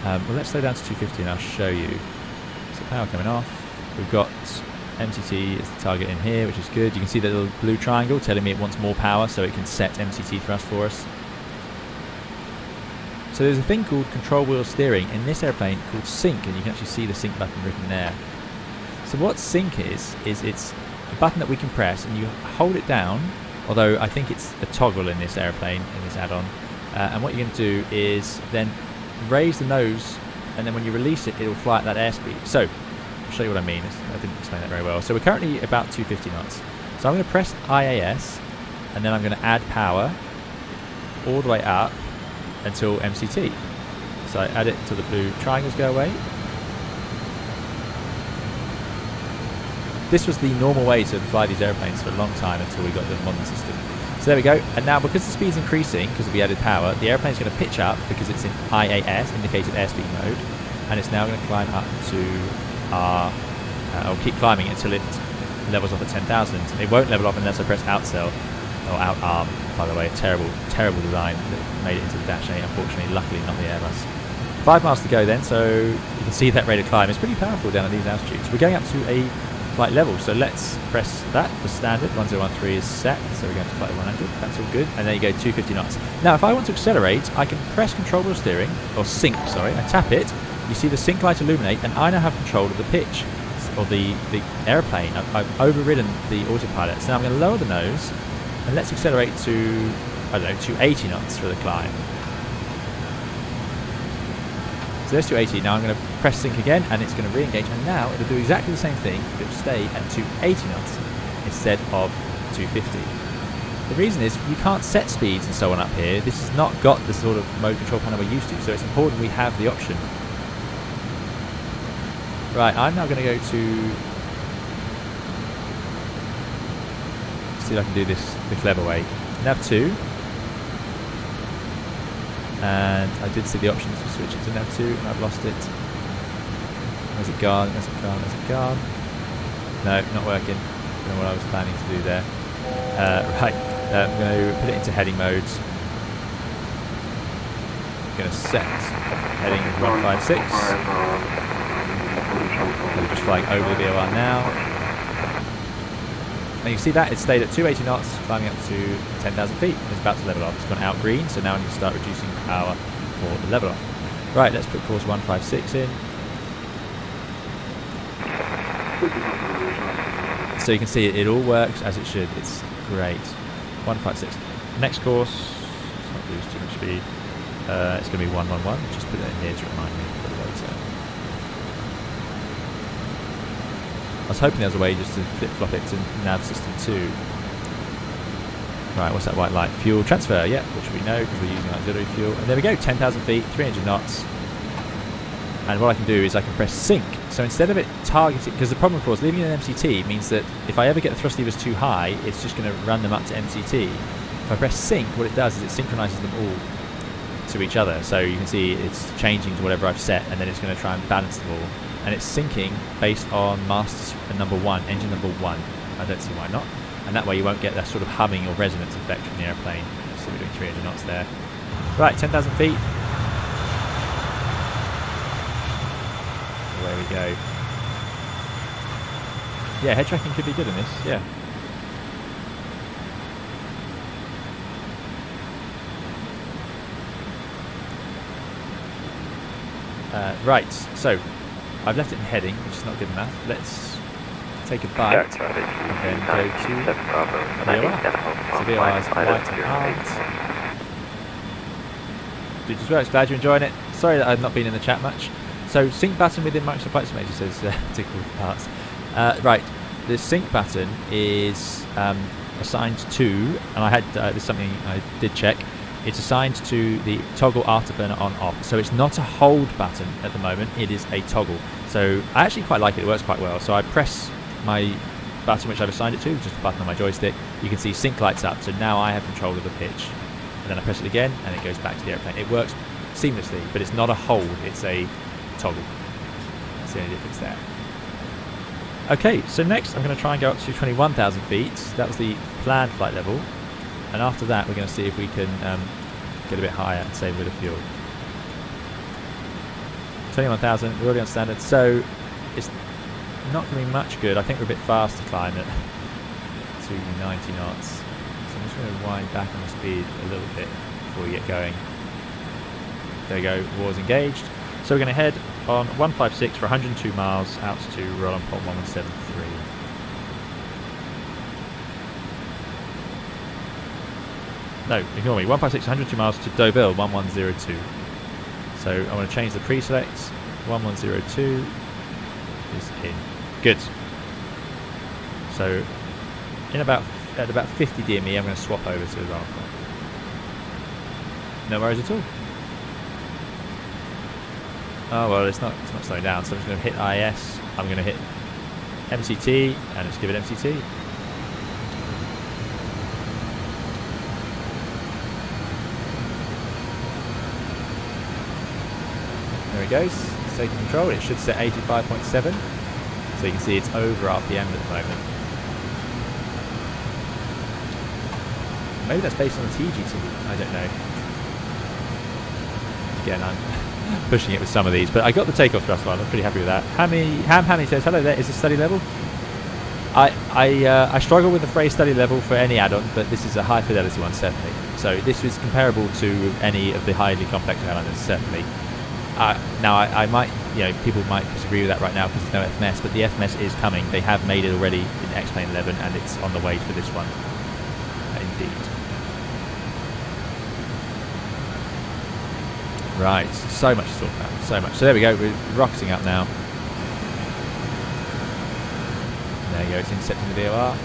Well, let's slow down to 250 and I'll show you. So power coming off. We've got MCT as the target in here, which is good. You can see that little blue triangle telling me it wants more power, so it can set MCT thrust for us. So there's a thing called control wheel steering in this airplane called sync, and you can actually see the sync button written there. So what sync is it's a button that we can press and you hold it down, although I think it's a toggle in this airplane, in this add-on. And what you're going to do is then raise the nose, and then when you release it, it'll fly at that airspeed. So I'll show you what I mean. I didn't explain that very well. So we're currently about 250 knots. So I'm going to press IAS, and then I'm going to add power all the way up until MCT. So I add it until the blue triangles go away. This was the normal way to fly these airplanes for a long time until we got the modern system. So there we go. And now because the speed's increasing, because we added power, the airplane's going to pitch up because it's in IAS, indicated airspeed mode, and it's now going to climb up to our... I'll keep climbing until it levels off at 10,000. It won't level off unless I press outcell, or out arm, by the way. Terrible, terrible design that made it into the Dash 8, unfortunately. Luckily not the Airbus. 5 miles to go then, so you can see that rate of climb. It's pretty powerful down at these altitudes. We're going up to a flight level, so let's press that for standard. 1013 is set, so we're going to flight 100. That's all good. And then you go 250 knots. Now if I want to accelerate, I can press control wheel steering, or sync, sorry. I tap it, you see the sync light illuminate, and I now have control of the pitch, or the airplane. I've overridden the autopilot. So now I'm going to lower the nose, and let's accelerate to, I don't know, 280 knots for the climb. So there's 280. Now I'm going to press sync again, and it's going to re-engage, and now it'll do exactly the same thing, but it'll stay at 280 knots instead of 250. The reason is you can't set speeds and so on up here. This has not got the sort of mode control panel we're used to, so it's important we have the option. Right, I'm now going to go to... see if I can do this the clever way. Nav 2. And I did see the option to switch it to Nav 2, and I've lost it. Where's it gone? Where's it gone? Where's it gone? No, not working. I don't know what I was planning to do there. Right, I'm going to put it into heading modes. I'm going to set heading 156. We're just flying over the VOR now. And you can see that it stayed at 280 knots, climbing up to 10,000 feet, and it's about to level off. It's gone out green, so now I need to start reducing power for the level off. Right, let's put course 156 in. So you can see it all works as it should. It's great. 156. Next course, let's not lose too much speed. It's going to be 111. Just put it in here to remind me for later. I was hoping there was a way just to flip-flop it to nav system 2. Right, what's that white light? Fuel transfer, yeah, which we know because we're using auxiliary fuel. And there we go, 10,000 feet, 300 knots. And what I can do is I can press sync. So instead of it targeting, because the problem of course, leaving an MCT means that if I ever get the thrust levers too high, it's just going to run them up to MCT. If I press sync, what it does is it synchronizes them all to each other. So you can see it's changing to whatever I've set, and then it's going to try and balance them all. And it's syncing based on mast number 1, engine number 1. I don't see why not. And that way you won't get that sort of humming or resonance effect from the airplane. So we're doing 300 knots there. Right, 10,000 feet. Away we go. Yeah, head tracking could be good in this, yeah. Right, so I've left it in heading, which is not good enough. Let's take a bite and then go to VOR. So VOR is white and armed. Dude, just works. Glad you're enjoying it. Sorry that I've not been in the chat much. So sync button within Microsoft Flight Simulator says tickle parts. Right, the sync button is assigned to, and I had this is something I did check. It's assigned to the toggle afterburner on off. So it's not a hold button at the moment, it is a toggle. So I actually quite like it, it works quite well. So I press my button which I've assigned it to, just a button on my joystick. You can see sync lights up, so now I have control of the pitch. And then I press it again and it goes back to the airplane. It works seamlessly, but it's not a hold, it's a toggle. That's the only difference there. Okay, so next I'm going to try and go up to 21,000 feet. That was the planned flight level. And after that, we're going to see if we can get a bit higher and save a bit of fuel. 21,000, we're already on standard, so it's not going to be much good. I think we're a bit fast to climb at 290 knots. So I'm just going to wind back on the speed a little bit before we get going. There we go, war's engaged. So we're going to head on 156 for 102 miles out to roll-on port 1173. No, ignore me. 156, 102 miles to Deauville, 1102. So I want to change the pre-select. 1102 is in. Good. So at about 50 DME, I'm going to swap over to the roll-on port. No worries at all. Oh well, it's not slowing down. So I'm just going to hit IS. I'm going to hit MCT and just give it MCT. There it goes, it's taking control. It should set 85.7, so you can see it's over RPM at the moment. Maybe that's based on the TGT, I don't know. Again, I'm pushing it with some of these, but I got the takeoff thrust one. I'm pretty happy with that. Hammy says, hello there, is this study level? I struggle with the phrase study level for any add-on, but this is a high fidelity one, certainly. So this is comparable to any of the highly complex airliners, certainly. Now, I might, people might disagree with that right now because there's no FMS, but the FMS is coming. They have made it already in X-Plane 11, and it's on the way for this one. Indeed. Right, so much to talk about, so much. So there we go, we're rocketing up now. There you go, it's intercepting the VOR.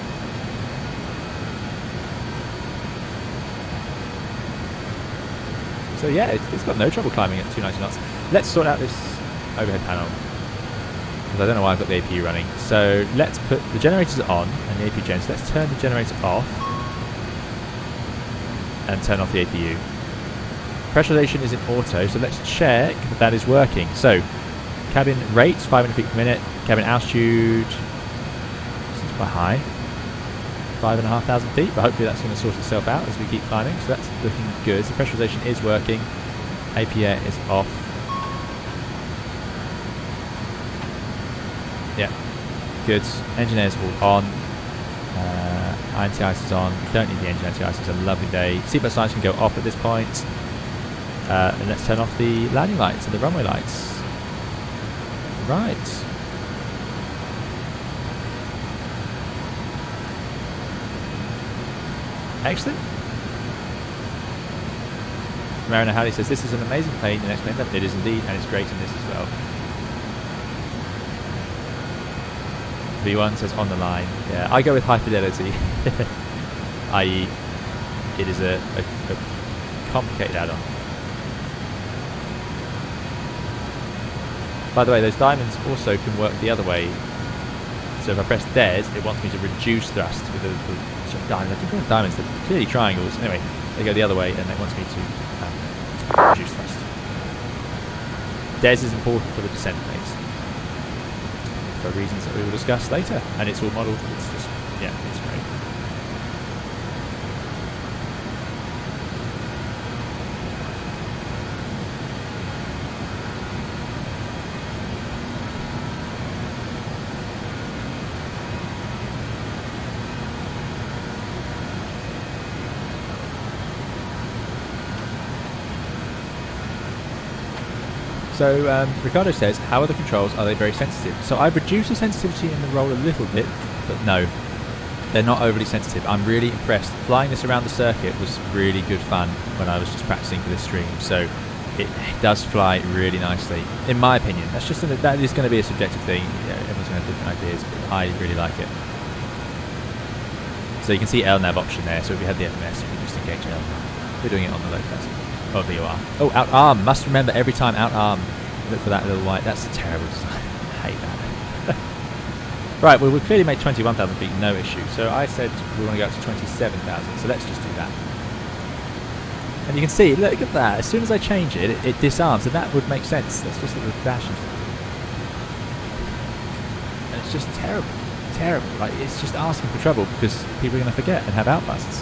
So yeah, it's got no trouble climbing at 290 knots. Let's sort out this overhead panel, because I don't know why I've got the APU running. So let's put the generators on and the APU gens. Let's turn the generator off and turn off the APU. Pressurization is in auto, so let's check that is working. So cabin rate 500 feet per minute, cabin altitude seems quite high, 5,500 feet, but hopefully that's going to sort itself out as we keep climbing. So that's looking good. So pressurization is working. APU is off. Yeah, good. Engine air is all on. Anti-ice is on. Don't need the engine anti-ice. It's a lovely day. Seatbelt signs can go off at this point. And let's turn off the landing lights and the runway lights. Right. Excellent. Mariner Halley says, this is an amazing plane. The next plane. It is indeed, and it's great in this as well. V1 says on the line. Yeah, I go with high fidelity. i.e. it is a complicated add-on. By the way, those diamonds also can work the other way. So if I press theirs, it wants me to reduce thrust with the sort of diamonds. I think they're diamonds, they're clearly triangles. Anyway, they go the other way and it wants me to reduce thrust. Theirs is important for the descent phase, for reasons that we will discuss later. And it's all modelled, it's just, yeah, it's great. So Ricardo says, how are the controls? Are they very sensitive? So I've reduced the sensitivity in the roll a little bit, but no, they're not overly sensitive. I'm really impressed. Flying this around the circuit was really good fun when I was just practicing for this stream. So it does fly really nicely, in my opinion. That is going to be a subjective thing. Yeah, everyone's going to have different ideas, but I really like it. So you can see LNAV option there. So if we had the MS, we can just engage LNAV. We're doing it on the low test. Oh, VOR. Oh, out arm. Must remember every time out arm. Look for that little white. That's a terrible design. I hate that. Right, well, we've clearly made 21,000 feet, no issue. So I said we want to go up to 27,000. So let's just do that. And you can see, look at that. As soon as I change it, it disarms. And that would make sense. That's just a little dash. And it's just terrible. Terrible. Like, it's just asking for trouble because people are going to forget and have outbusts.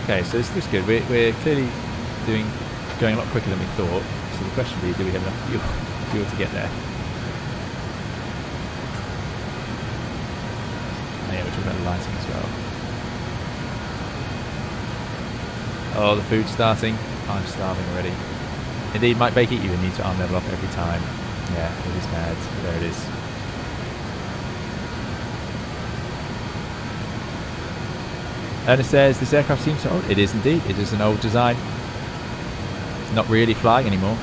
Okay, so this looks good. We're clearly going a lot quicker than we thought. So the question would be, do we have enough fuel to get there? Oh yeah, we're talking about the lighting as well. Oh, the food's starting. I'm starving already. Indeed, Mike Baker, you need to arm level up every time. Yeah, it is mad. There it is. Ernest says, this aircraft seems so old. It is indeed. It is an old design. Not really flying anymore.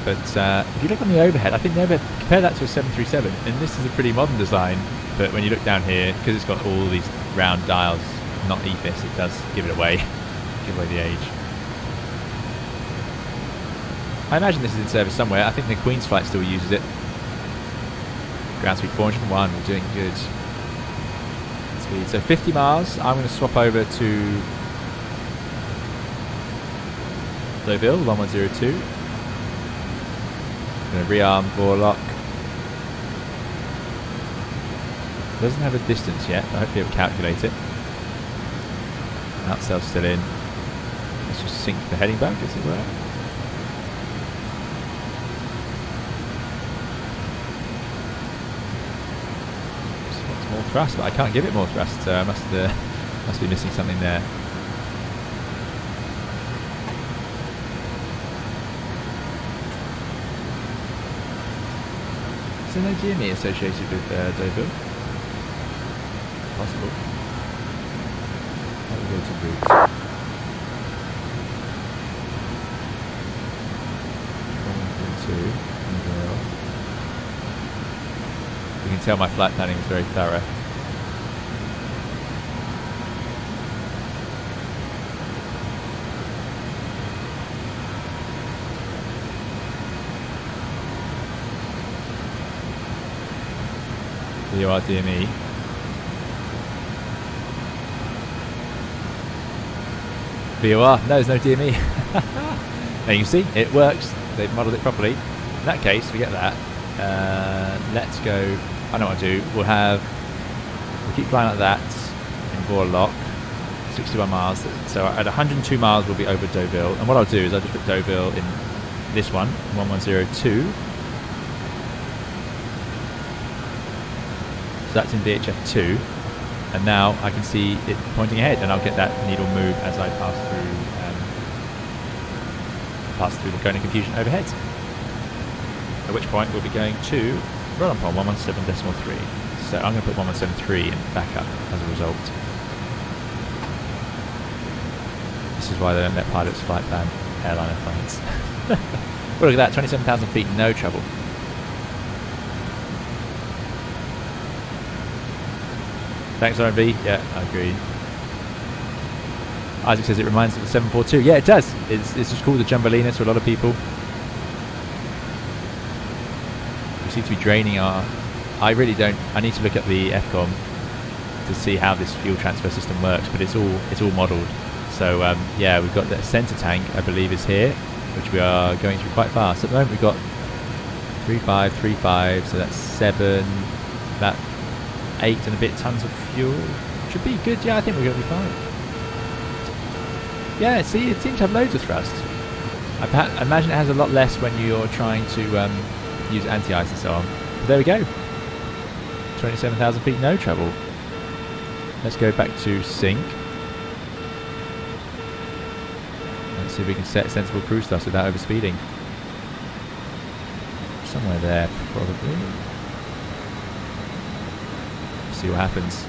But if you look on the overhead, I think the overhead, compare that to a 737, and this is a pretty modern design. But when you look down here, because it's got all these round dials, not EFIS, it does give it away. Give away the age. I imagine this is in service somewhere. I think the Queen's flight still uses it. Ground speed 401, we're doing good. So 50 miles, I'm going to swap over to Deauville, 1102. I'm going to rearm Vorlock. Doesn't have a distance yet, but hopefully it'll calculate it. Outsail's still in. Let's just sink the heading back, as it were. More thrust, but I can't give it more thrust, so I must be missing something there. Is there no GME associated with Deauville? Possible. How do we go to route? 1.2. You can tell my flight planning was very thorough. VOR DME. VOR. No, there's no DME. Now you can see it works. They've modelled it properly. In that case, forget that. Let's go. I know what I'll do. We'll keep flying like that in Vorlock. 61 miles. So at 102 miles, we'll be over Deauville. And what I'll do is I'll just put Deauville in this one, 1102. So that's in VHF2. And now I can see it pointing ahead, and I'll get that needle move as I pass through the cone of confusion overhead. At which point we'll be going to roll upon 117.3. So I'm going to put 117.3 in backup as a result. This is why they don't let pilots flight plan airliner flights. Well, look at that, 27,000 feet, no trouble. Thanks, R&B. Yeah, I agree. Isaac says it reminds me of the 742. Yeah, it does. It's just called the Jumbolina to a lot of people. We seem to be draining our... I really don't... I need to look at the FCOM to see how this fuel transfer system works, but it's all modelled. So, yeah, we've got the centre tank, I believe, is here, which we are going through quite fast. At the moment, we've got 3.5, so that's 7, about 8 and a bit tons of fuel. Should be good. Yeah, I think we're going to be fine. Yeah, see, it seems to have loads of thrust. I imagine it has a lot less when you're trying to use anti-ice and so on. But there we go. 27,000 feet, no trouble. Let's go back to sync. Let's see if we can set sensible cruise thrust without overspeeding. Somewhere there, probably. See what happens.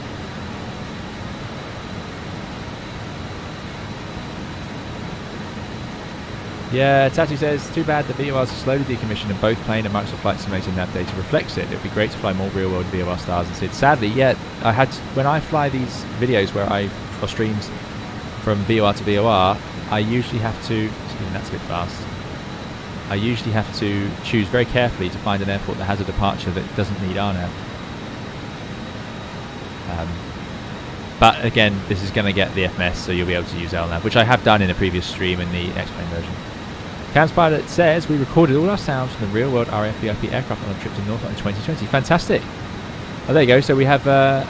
Yeah, Tatu says, too bad the VORs are slowly decommissioned and both plane and Microsoft Flight Simulator nav data reflects it. It would be great to fly more real-world VOR stars and SID. Sadly, yeah, when I fly these videos or streams from VOR to VOR, I usually have to, that's a bit fast, I usually have to choose very carefully to find an airport that has a departure that doesn't need RNAV. But again, this is going to get the FMS, so you'll be able to use LNAV, which I have done in a previous stream in the X-Plane version. Cam's Pilot says, we recorded all our sounds from the real-world RAF VIP aircraft on a trip to Norfolk in 2020. Fantastic. Oh, there you go. So we have, I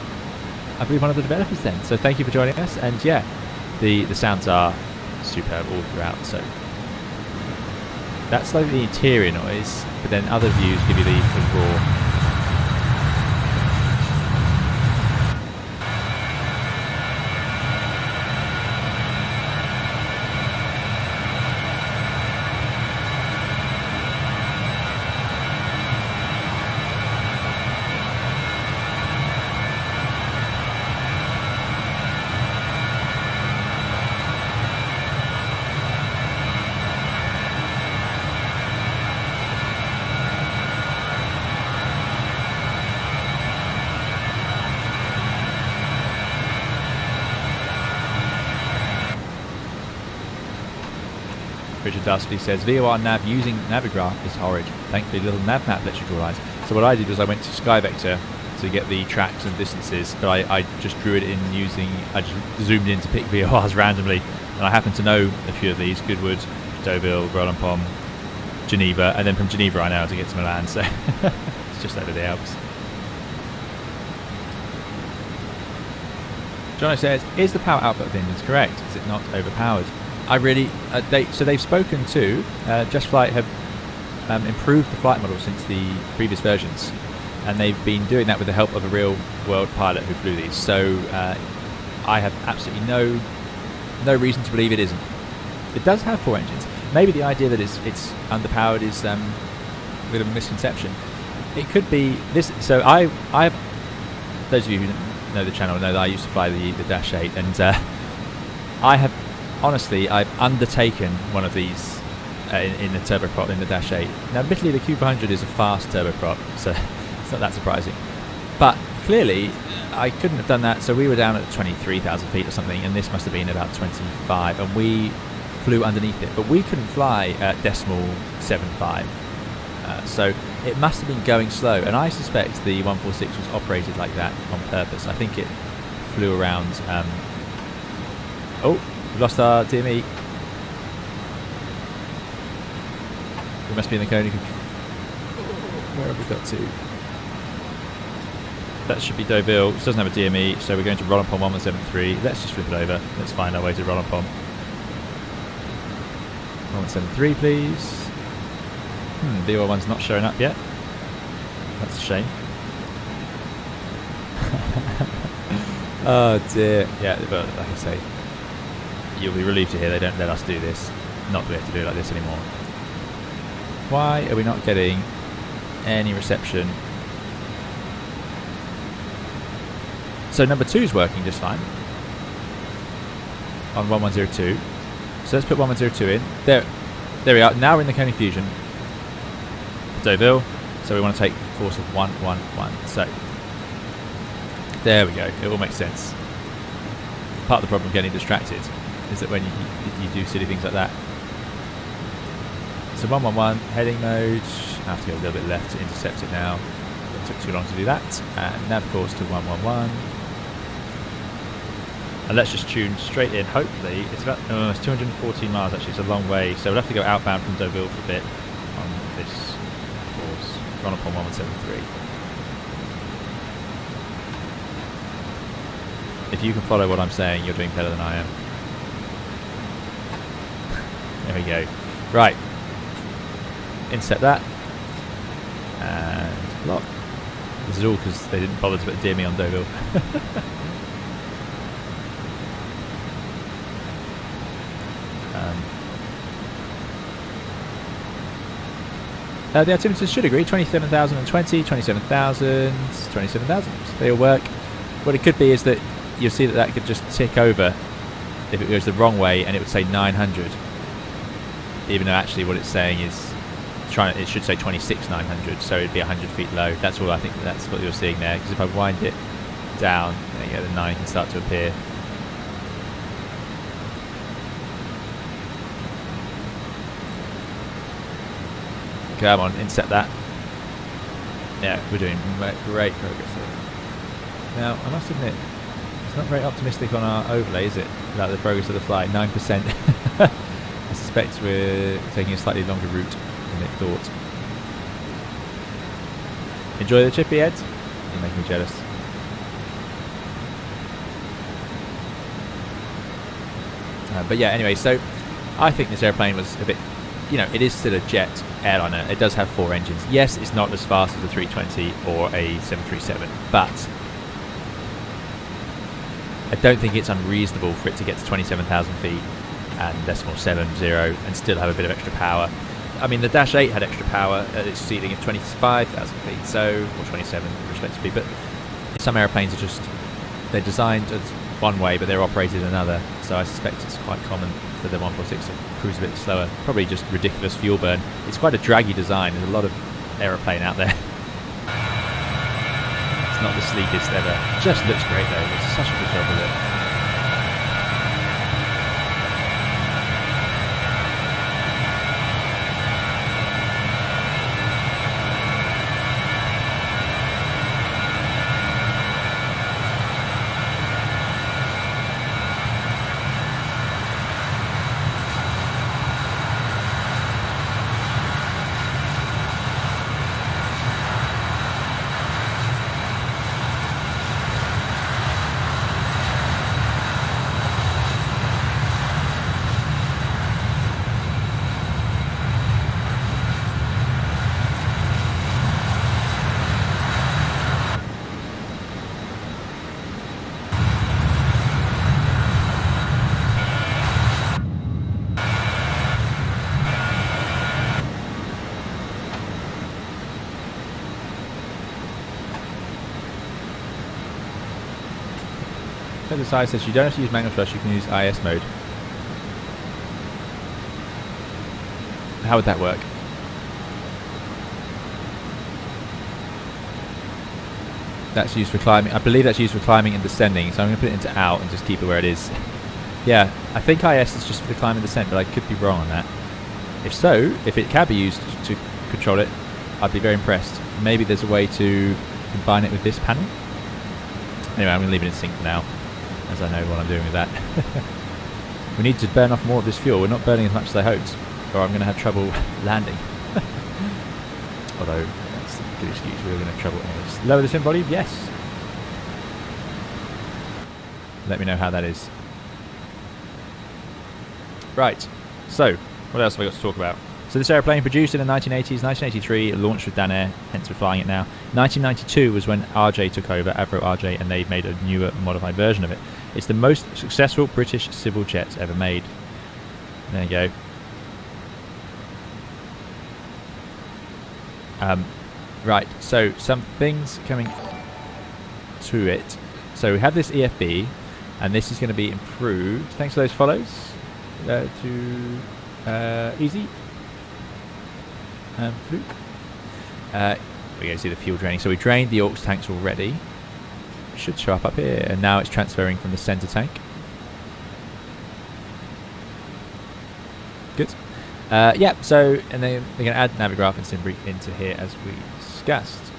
believe, one of the developers then. So thank you for joining us. And yeah, the sounds are superb all throughout. So that's like the interior noise, but then other views give you the raw. Richard Dusty says, VOR nav using Navigraph is horrid. Thankfully, little nav map lets you draw lines. So what I did was I went to SkyVector to get the tracks and distances, but I just drew it in using, I just zoomed in to pick VORs randomly, and I happen to know a few of these: Goodwood, Deauville, Roland-Pom, Geneva, and then from Geneva I know how to get to Milan, so it's just over the Alps. Jono says, is the power output of the engines correct? Is it not overpowered? I really, they've spoken to, JustFlight have improved the flight model since the previous versions, and they've been doing that with the help of a real world pilot who flew these, so I have absolutely no reason to believe it isn't. It does have 4 engines. Maybe the idea that it's underpowered is a bit of a misconception. It could be this. So I have, those of you who know the channel know that I used to fly the Dash 8, and I've undertaken one of these in the turboprop in the Dash 8. Now, admittedly, the Q400 is a fast turboprop, so it's not that surprising. But clearly, I couldn't have done that, so we were down at 23,000 feet or something, and this must have been about 25, and we flew underneath it. But we couldn't fly at decimal 75, so it must have been going slow, and I suspect the 146 was operated like that on purpose. I think it flew around... We've lost our DME. We must be in the cone. Where have we got to? That should be Deauville. It doesn't have a DME, so we're going to Rollonpont 1173. Let's just flip it over. Let's find our way to Rollonpont. 1173, please. The other one's not showing up yet. That's a shame. Oh dear. Yeah, but like I say, you'll be relieved to hear they don't let us do this. Not be able to do it like this anymore. Why are we not getting any reception? So number 2 is working just fine on 1102. So let's put 1102 in. There we are. Now we're in the cone fusion. Deauville. So we want to take course of 111. So there we go. It all makes sense. Part of the problem of getting distracted is that when you do silly things like that. So 111 heading mode. I have to go a little bit left to intercept it now. It took too long to do that. And nav course to 111. And let's just tune straight in. Hopefully, it's about it's 214 miles actually. It's a long way, so we'll have to go outbound from Deauville for a bit on this course. Run up on 1173. If you can follow what I'm saying, you're doing better than I am. There we go. Right. Inset that. And lock. This is all because they didn't bother to put a DME on Deauville. The altimeters should agree. 27,020, 27,000, 27,000. They all work. What it could be is that you'll see that could just tick over if it goes the wrong way, and it would say 900. Even though actually what it's saying is it should say 26,900, so it'd be 100 feet low. That's all I think. That's what you're seeing there. Because if I wind it down, then the 9 can start to appear. Come on, inset that. Yeah, we're doing great progress here. Now, I must admit, it's not very optimistic on our overlay, is it? About the progress of the flight, 9%. I suspect we're taking a slightly longer route than it thought. Enjoy the chippy, Ed? You're making me jealous. But yeah, anyway, so I think this airplane was a bit, it is still a jet airliner. It does have 4 engines. Yes, it's not as fast as a 320 or a 737, but I don't think it's unreasonable for it to get to 27,000 feet and 0.70 and still have a bit of extra power. I mean, the Dash 8 had extra power at its ceiling of 25,000 feet, so, or 27 respectively, but some airplanes are just, they're designed one way, but they're operated another, so I suspect it's quite common for the 146 to cruise a bit slower. Probably just ridiculous fuel burn. It's quite a draggy design. There's a lot of aeroplane out there. It's not the sleekest ever. It just looks great though. It's such a good job with it. The side says you don't have to use manual flush, you can use IS mode. How would that work? That's used for climbing. I believe that's used for climbing and descending, so I'm going to put it into out and just keep it where it is. Yeah, I think IS is just for the climb and descent, but I could be wrong on that. If so, if it can be used to control it, I'd be very impressed. Maybe there's a way to combine it with this panel. Anyway, I'm going to leave it in sync for now, as I know what I'm doing with that. We need to burn off more of this fuel. We're not burning as much as I hoped, or I'm going to have trouble landing. Although, that's a good excuse. We're going to have trouble anyways. Lower the swim volume? Yes. Let me know how that is. Right. So, what else have I got to talk about? So this aeroplane produced in the 1980s, 1983, launched with Danair, hence we're flying it now. 1992 was when RJ took over, Avro RJ, and they made a newer, modified version of it. It's the most successful British civil jet ever made. There you go. Right, so some things coming to it. So we have this EFB, and this is going to be improved. Thanks for those follows to Easy. Fluke. We're going to see the fuel draining. So we drained the aux tanks already. It should show up here, and now it's transferring from the center tank. Good. Yeah. So, and they're going to add Navigraph and Simbrief into here as we discussed.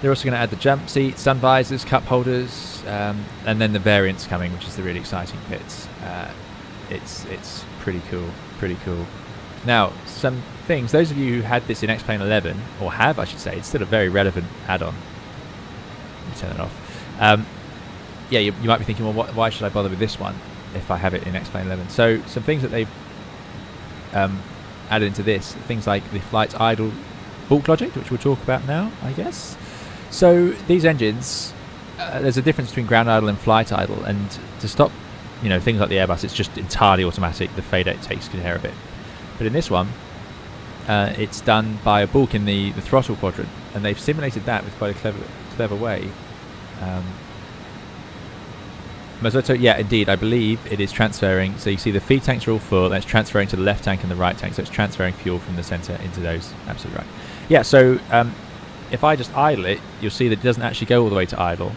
They're also going to add the jump seat, sun visors, cup holders, and then the variants coming, which is the really exciting bits. It's pretty cool. Pretty cool. Now, some things, those of you who had this in X-Plane 11, or have, I should say, it's still a very relevant add-on. Let me turn it off. Yeah, you might be thinking, well, why should I bother with this one if I have it in X-Plane 11? So, some things that they've added into this, things like the flight idle bulk logic, which we'll talk about now, I guess. So, these engines, there's a difference between ground idle and flight idle, and to stop, things like the Airbus, it's just entirely automatic. The fader takes care of it. But in this one, it's done by a bulk in the throttle quadrant, and they've simulated that with quite a clever way. So yeah, indeed, I believe it is transferring. So you see the feed tanks are all full, and it's transferring to the left tank and the right tank. So it's transferring fuel from the center into those. Absolutely right. Yeah. So if I just idle it, you'll see that it doesn't actually go all the way to idle.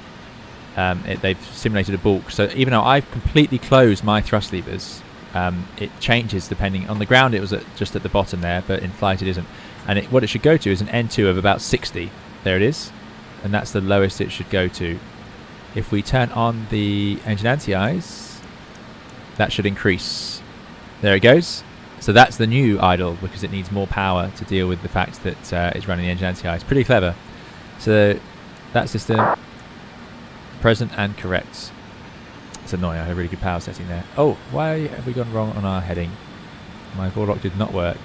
They've simulated a bulk. So even though I've completely closed my thrust levers, it changes depending on the ground. It was just at the bottom there, but in flight it isn't. And what it should go to is an N2 of about 60. There it is, and that's the lowest it should go to. If we turn on the engine anti-ice, that should increase. There it goes. So that's the new idle, because it needs more power to deal with the fact that it's running the engine anti-ice. Pretty clever. So that system present and correct. It's annoying. I had a really good power setting there. Oh, why have we gone wrong on our heading? My Vorlock did not work.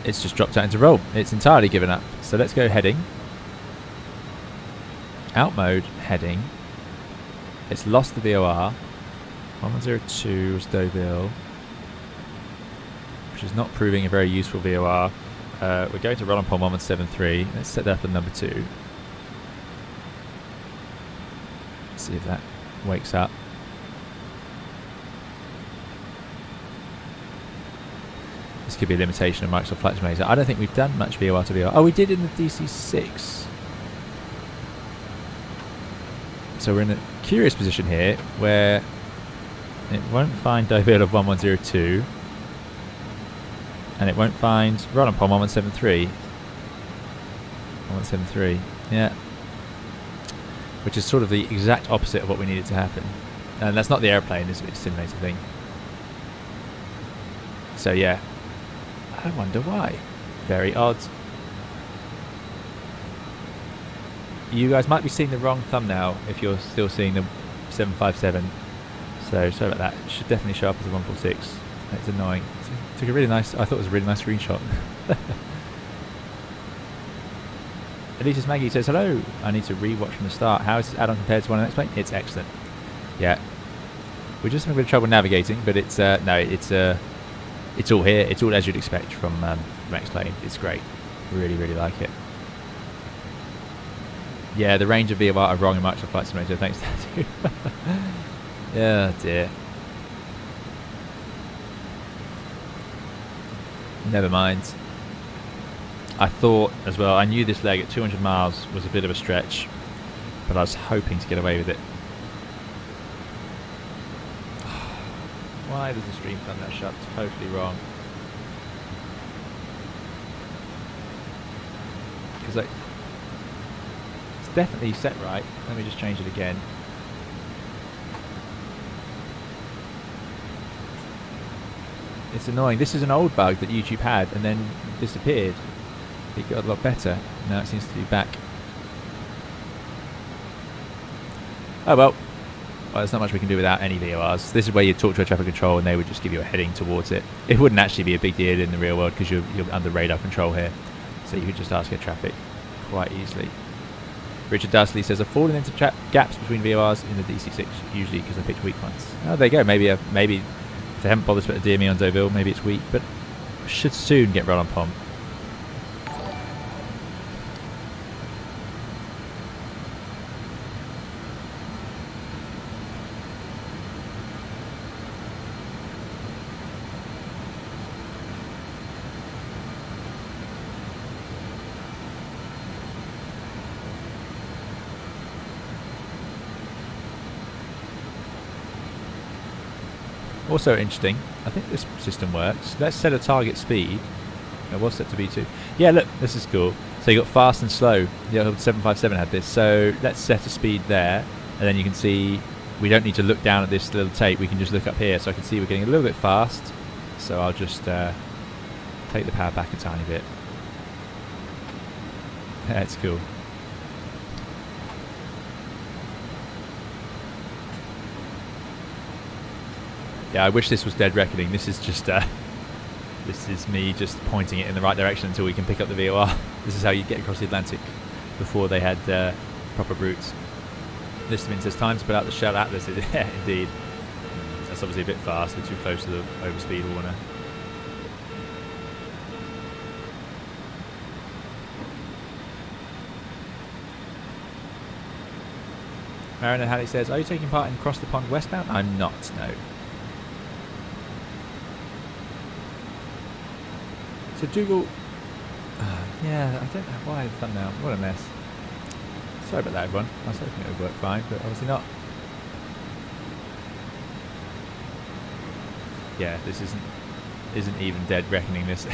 It's just dropped out into roll. It's entirely given up. So let's go heading. Out mode, heading. It's lost the VOR. 1102 was Deauville, which is not proving a very useful VOR. We're going to run on 1173. Let's set that up at number 2. See if that wakes up. This could be a limitation of Microsoft Flight Simulator. I don't think we've done much VOR to VOR. Oh, we did in the DC6. So we're in a curious position here where it won't find Deauville of 1102, and it won't find run upon 1173. 1173, yeah. Which is sort of the exact opposite of what we needed to happen. And that's not the airplane, it's a simulator thing. So yeah, I wonder why. Very odd. You guys might be seeing the wrong thumbnail if you're still seeing the 757. So sorry about that. It should definitely show up as a 146. It's annoying. It took a really nice. I thought it was a really nice screenshot. Elisa's Maggie says hello. I need to re-watch from the start. How is this add-on compared to one on X-Plane? It's excellent. Yeah, we're just having a bit of trouble navigating, but it's no, it's all here. It's all as you'd expect from X-Plane. It's great. Really, really like it. Yeah, the range of VOR are wrong in Microsoft Flight Simulator. Thanks, Tattoo. Yeah, dear. Never mind. I thought as well, I knew this leg at 200 miles was a bit of a stretch, but I was hoping to get away with it. Why does the stream thumbnail shut? Totally wrong. Because it's definitely set right. Let me just change it again. It's annoying. This is an old bug that YouTube had and then disappeared. It got a lot better. Now it seems to be back. Oh well. Well, there's not much we can do without any VORs. This is where you talk to a traffic control and they would just give you a heading towards it. It wouldn't actually be a big deal in the real world because you're under radar control here. So you could just ask your traffic quite easily. Richard Dursley says, I've fallen into gaps between VORs in the DC6, usually because I picked weak ones. Oh, there you go. Maybe if they haven't bothered to put a DME on Deauville, maybe it's weak, but should soon get run on POM. Also interesting, I think this system works. Let's set a target speed. It was set to B2. Yeah, look, this is cool. So you got fast and slow. The old 757 had this. So let's set a speed there, and then you can see we don't need to look down at this little tape. We can just look up here. So I can see we're getting a little bit fast. So I'll just take the power back a tiny bit. That's cool. Yeah, I wish this was dead reckoning. This is just this is me just pointing it in the right direction until we can pick up the VOR. This is how you get across the Atlantic before they had proper routes. Listerman says time to put out the Shell Atlas. Yeah, indeed. That's obviously a bit fast. We're too close to the overspeed warner. Mariner Halley says, are you taking part in Cross the Pond westbound? I'm not, no. So Dougal, yeah, I don't know why the thumbnail. What a mess. Sorry about that, everyone. I was hoping it would work fine, but obviously not. Yeah, this isn't even dead reckoning this.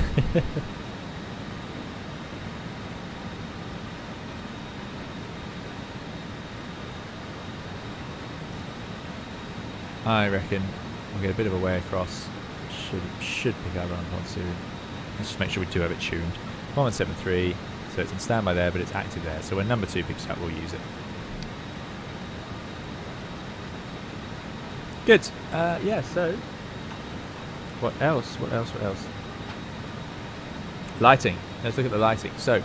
I reckon we'll get a bit of a way across. Should pick up on soon. Let's just make sure we do have it tuned. 1173, so it's on standby there, but it's active there. So when number 2 picks up, we'll use it. Good. Yeah, so what else? Lighting. Let's look at the lighting. So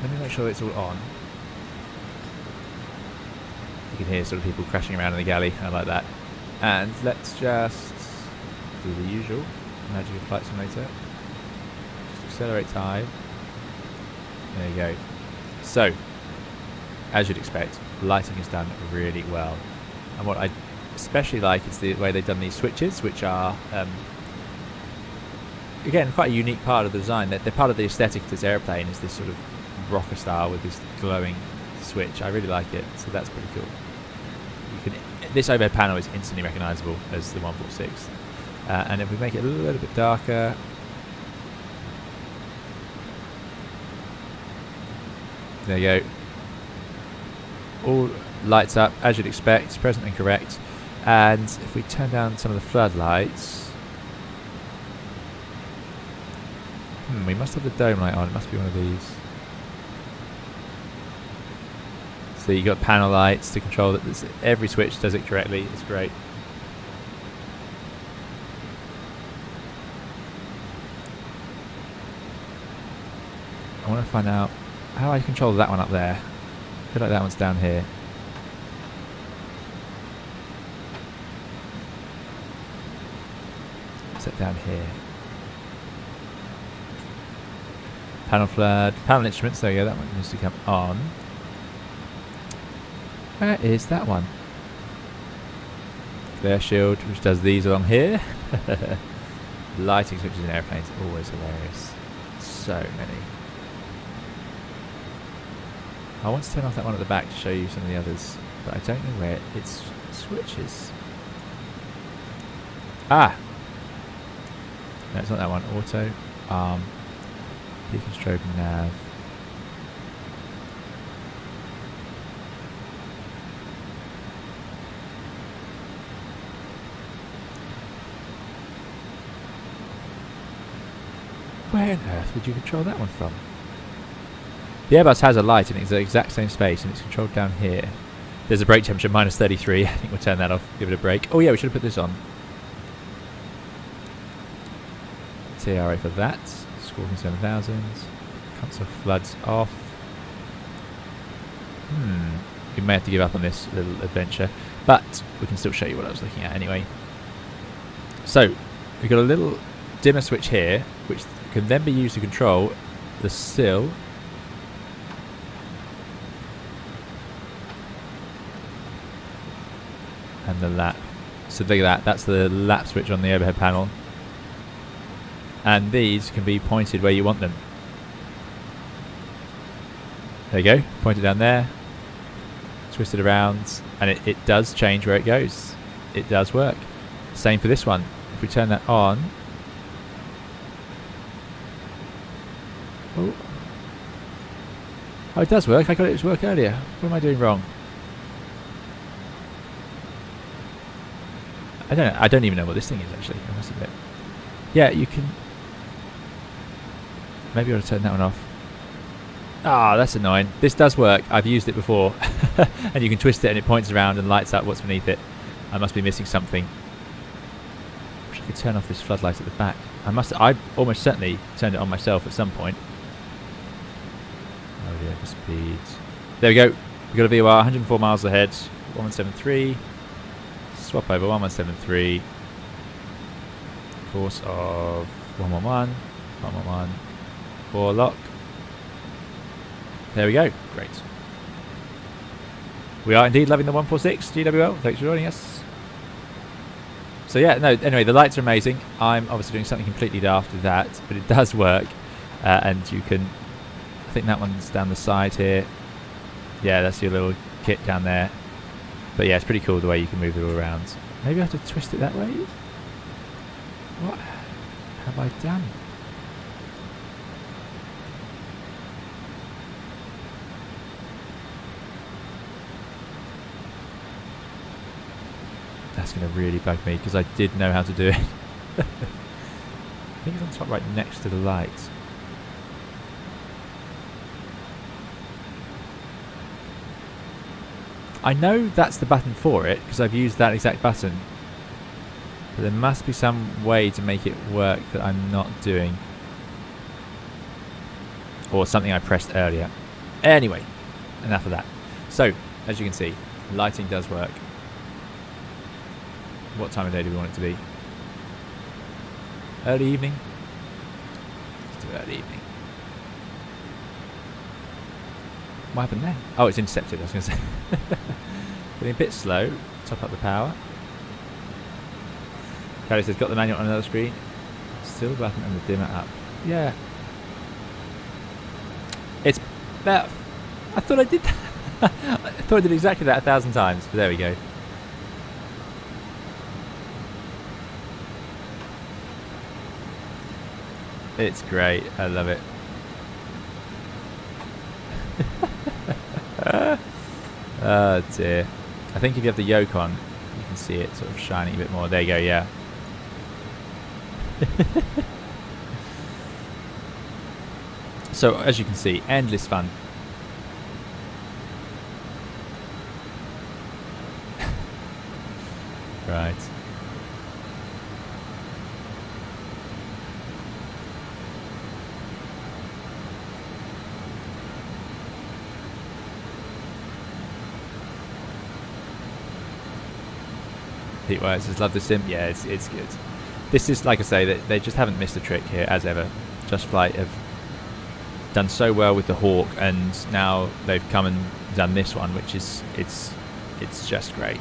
let me make sure it's all on. You can hear sort of people crashing around in the galley. I like that. And let's just do the usual magic of flight simulator. Just accelerate time. There you go. So, as you'd expect, lighting is done really well. And what I especially like is the way they've done these switches, which are, again, quite a unique part of the design. They're part of the aesthetic of this airplane, is this sort of rocker style with this glowing switch. I really like it, so that's pretty cool. This overhead panel is instantly recognisable as the 146. And if we make it a little bit darker, there you go. All lights up as you'd expect, present and correct. And if we turn down some of the floodlights, we must have the dome light on. It must be one of these. So you got panel lights to control that. Every switch does it correctly. It's great. I want to find out how I control that one up there. I feel like that one's down here. Set down here. Panel flood, panel instruments. There you go. That one needs to come on. Where is that one? Glare shield, which does these along here. Lighting switches in airplanes, always hilarious. So many. I want to turn off that one at the back to show you some of the others, but I don't know where it switches. Ah! No, it's not that one. Auto. Beacon strobe nav. Where on earth would you control that one from? The Airbus has a light in the exact same space and it's controlled down here. There's a brake temperature minus 33. I think we'll turn that off, give it a break. Oh yeah, we should have put this on. TRA for that. Scorpion 7000. Console floods off. We may have to give up on this little adventure, but we can still show you what I was looking at anyway. So, we've got a little dimmer switch here, which can then be used to control the sill and the lap. So look at that, that's the lap switch on the overhead panel. And these can be pointed where you want them. There you go, pointed down there, twist it around, and it does change where it goes. It does work. Same for this one. If we turn that on, oh, it does work. I got it to work earlier. What am I doing wrong? I don't know. I don't even know what this thing is actually, I must admit. Yeah, you can. Maybe I ought to turn that one off. Ah, that's annoying. This does work. I've used it before. And you can twist it and it points around and lights up what's beneath it. I must be missing something. I wish I could turn off this floodlight at the back. I almost certainly turned it on myself at some point. Oh yeah, the speed. There we go. We've got a VOR 104 miles ahead. 1173. Swap over 1173. Course of 111. 111. 4 lock. There we go. Great. We are indeed loving the 146 GWL. Thanks for joining us. So yeah, no, anyway, the lights are amazing. I'm obviously doing something completely daft with that, but it does work. And you can, I think that one's down the side here. Yeah, that's your little kit down there. But yeah, it's pretty cool the way you can move it all around. Maybe I have to twist it that way? What have I done? That's going to really bug me because I did know how to do it. I think it's on top right next to the light. I know that's the button for it because I've used that exact button. But there must be some way to make it work that I'm not doing. Or something I pressed earlier. Anyway, enough of that. So, as you can see, lighting does work. What time of day do we want it to be? Early evening? Let's do early evening. What happened there? Oh, it's intercepted, I was going to say. Getting a bit slow. Top up the power. Kelly says, got the manual on another screen. Still button and the dimmer up. Yeah. It's about... I thought I did that. I thought I did exactly that 1,000 times, but there we go. It's great. I love it. Oh dear. I think if you have the yoke on, you can see it sort of shining a bit more. There you go, yeah. So, as you can see, endless fun. Right. Heatwise says, love the sim. Yeah, it's good. This is, like I say, they just haven't missed a trick here, as ever. JustFlight have done so well with the Hawk, and now they've come and done this one, which is, it's just great.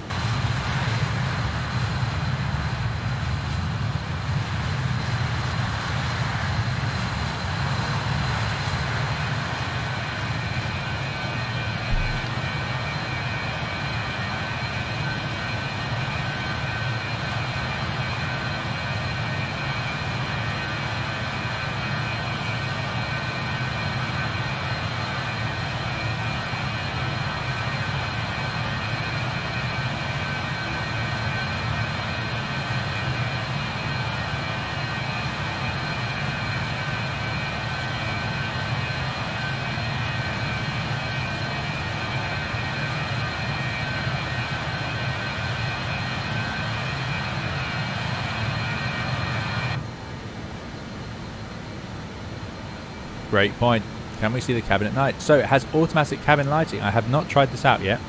Great point. Can we see the cabin at night? So it has automatic cabin lighting. I have not tried this out yet.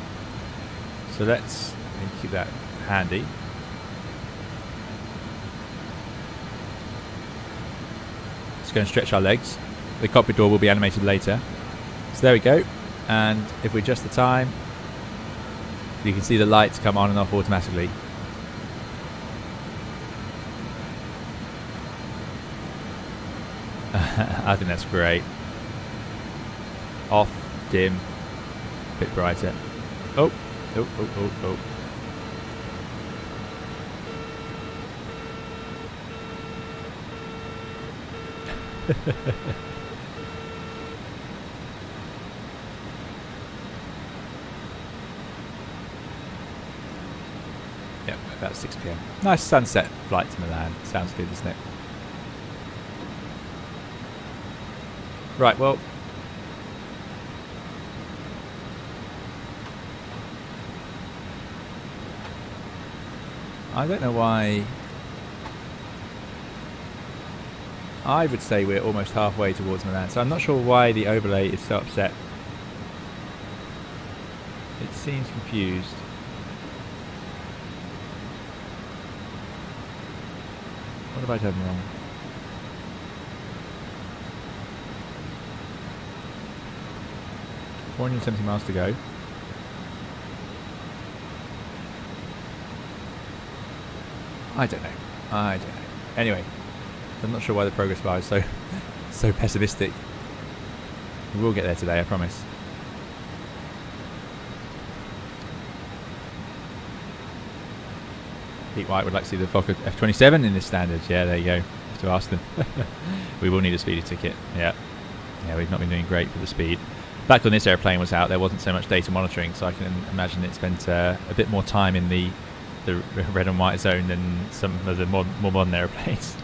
So let's keep that handy. Let's go and stretch our legs. The cockpit door will be animated later. So there we go. And if we adjust the time, you can see the lights come on and off automatically. I think that's great. Off, dim, a bit brighter. Oh, oh, oh, oh, oh. Yep, about 6 p.m. Nice sunset flight to Milan. Sounds good, doesn't it? Right, well, I don't know why. I would say we're almost halfway towards Milan, so I'm not sure why the overlay is so upset. It seems confused. What have I done wrong? $470 miles to go. I don't know. Anyway, I'm not sure why the progress bar is so pessimistic. We will get there today, I promise. Pete White would like to see the Fokker F-27 in this standard. Yeah, there you go. Have to ask them. We will need a speedy ticket. Yeah, we've not been doing great for the speed. Back when this airplane was out, there wasn't so much data monitoring, so I can imagine it spent a bit more time in the red and white zone than some of the more modern airplanes.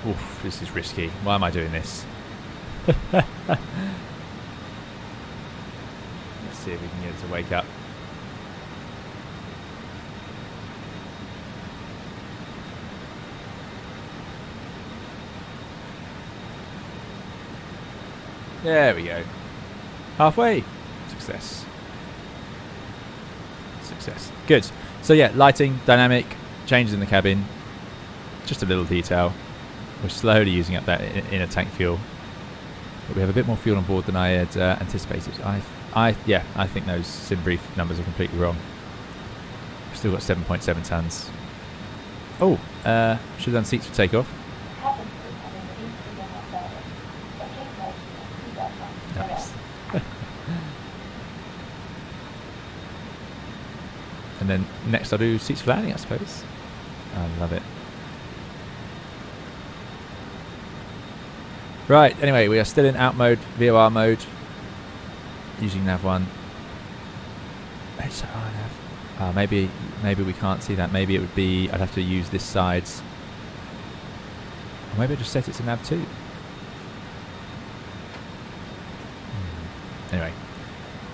Oof, this is risky. Why am I doing this? Let's see if we can get it to wake up. There we go. Halfway. Success. Success. Good. So yeah, lighting, dynamic, changes in the cabin. Just a little detail. We're slowly using up that inner tank fuel, but we have a bit more fuel on board than I had anticipated. I think those sim brief numbers are completely wrong. We've still got 7.7 tons. Oh, should have done seats for takeoff. Nice. And then next I'll do seats for landing, I suppose. I love it. Right, anyway, we are still in out mode, VOR mode, using nav1. Maybe we can't see that. Maybe it would be, I'd have to use this side. Or maybe I just set it to nav2.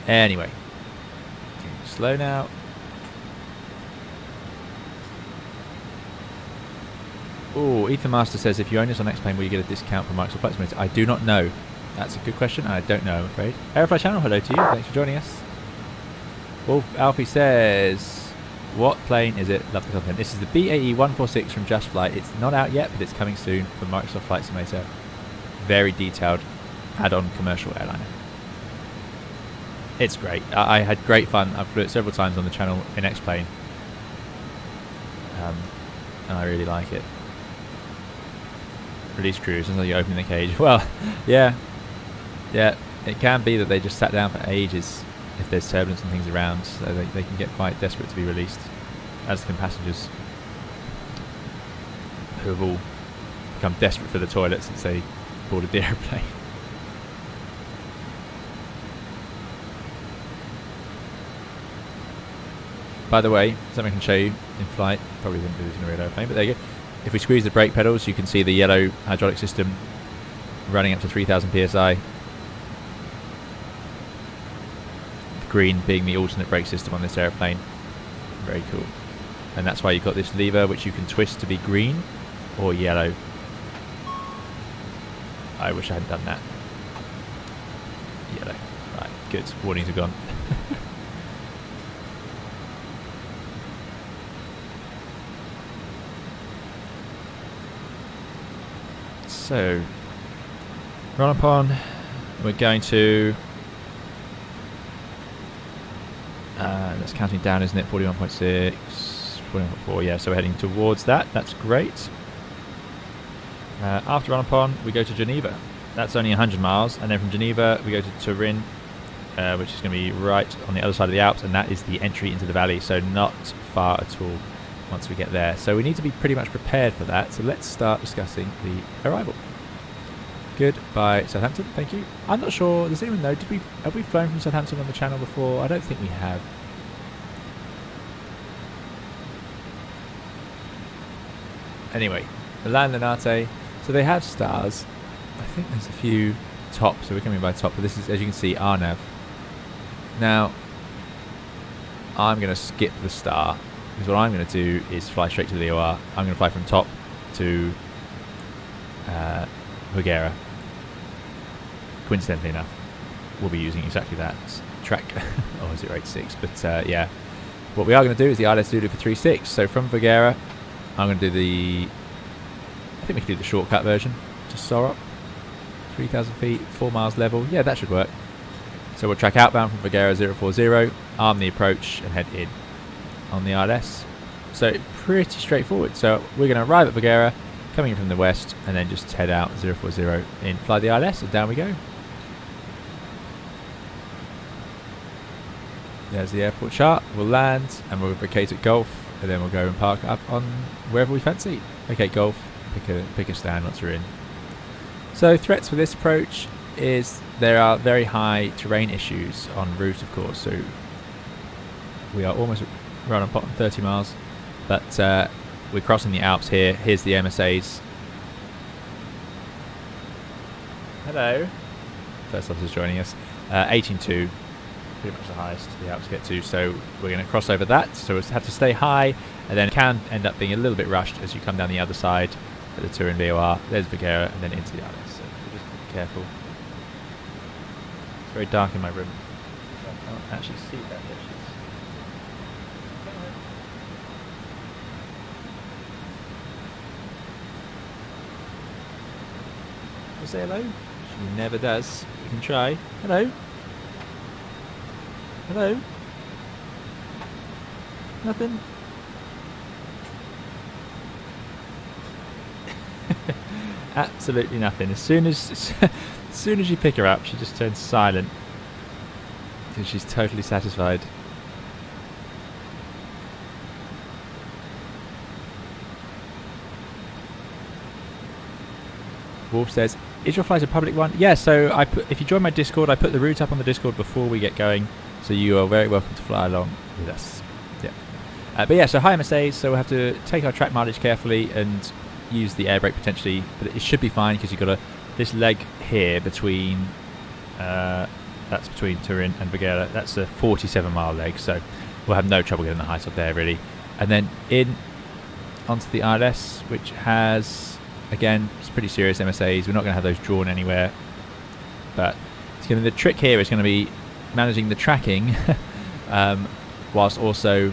Anyway. Slow now. Oh, Ethan Master says, if you own this on X-Plane, will you get a discount from Microsoft Flight Simulator? I do not know. That's a good question. I don't know, I'm afraid. Aerofly Channel, hello to you. Thanks for joining us. Wolf Alfie says, what plane is it? Love the content. This is the BAe 146 from JustFlight. It's not out yet, but it's coming soon from Microsoft Flight Simulator. Very detailed add-on commercial airliner. It's great. I had great fun. I flew it several times on the channel in X-Plane. And I really like it. Release crews until you open the cage. Well, yeah, it can be that they just sat down for ages if there's turbulence and things around, so they can get quite desperate to be released, as can passengers who have all become desperate for the toilet since they boarded the airplane. By the way, something I can show you in flight. Probably wouldn't do this in a real airplane, but there you go. If we squeeze the brake pedals, you can see the yellow hydraulic system running up to 3000 psi. The green being the alternate brake system on this airplane. Very cool. And that's why you've got this lever which you can twist to be green or yellow. I wish I hadn't done that. Yellow. Right, good. Warnings are gone. So, run upon. We're going to. That's counting down, isn't it? 41.6, 41.4. Yeah, so we're heading towards that. That's great. After run upon, we go to Geneva. That's only 100 miles, and then from Geneva we go to Turin, which is going to be right on the other side of the Alps, and that is the entry into the valley. So not far at all once we get there. So we need to be pretty much prepared for that. So let's start discussing the arrival. Goodbye, Southampton. Thank you. I'm not sure. Does anyone know? Have we flown from Southampton on the channel before? I don't think we have. Anyway, Milan Linate. So they have stars. I think there's a few top. So we're coming by top. But this is, as you can see, RNAV. Now, I'm going to skip the star. Because what I'm going to do is fly straight to the VOR. I'm going to fly from top to Voghera. Coincidentally enough, we'll be using exactly that track, or 086. But yeah, what we are going to do is the ILS Zulu for 3.6. So from Voghera, I'm going to do the. I think we can do the shortcut version to Sorop. 3,000 feet, 4 miles level. Yeah, that should work. So we'll track outbound from Voghera 040, arm the approach, and head in on the ILS. So pretty straightforward. So we're going to arrive at Voghera, coming in from the west, and then just head out 040 in, fly the ILS, and down we go. There's the airport chart. We'll land, and we'll vacate at Golf, and then we'll go and park up on wherever we fancy. Okay, Golf, pick a stand once we're in. So threats for this approach is there are very high terrain issues en route, of course. So we are almost right on 30 miles, but we're crossing the Alps here. Here's the MSAs. Hello. First officer's joining us. 18.2, pretty much the highest the Alps get to. So we're going to cross over that. So we'll have to stay high, and then it can end up being a little bit rushed as you come down the other side at the Turin VOR. There's Voghera, and then into the ILS. So just be careful. It's very dark in my room. I can't actually see that. Say hello. She never does. We can try. Hello. Hello. Nothing. Absolutely nothing. As soon as you pick her up, she just turns silent because she's totally satisfied. Wolf says, is your flight a public one? Yeah, so if you join my Discord, I put the route up on the Discord before we get going, so you are very welcome to fly along with us. Yeah. But yeah, so high MSAs, so we'll have to take our track mileage carefully and use the air brake potentially, but it should be fine because you've got this leg here between, that's between Turin and Voghera. That's a 47-mile leg, so we'll have no trouble getting the height up there really. And then in onto the ILS, which has, again, it's pretty serious MSAs. We're not going to have those drawn anywhere, but it's going to, the trick here is going to be managing the tracking whilst also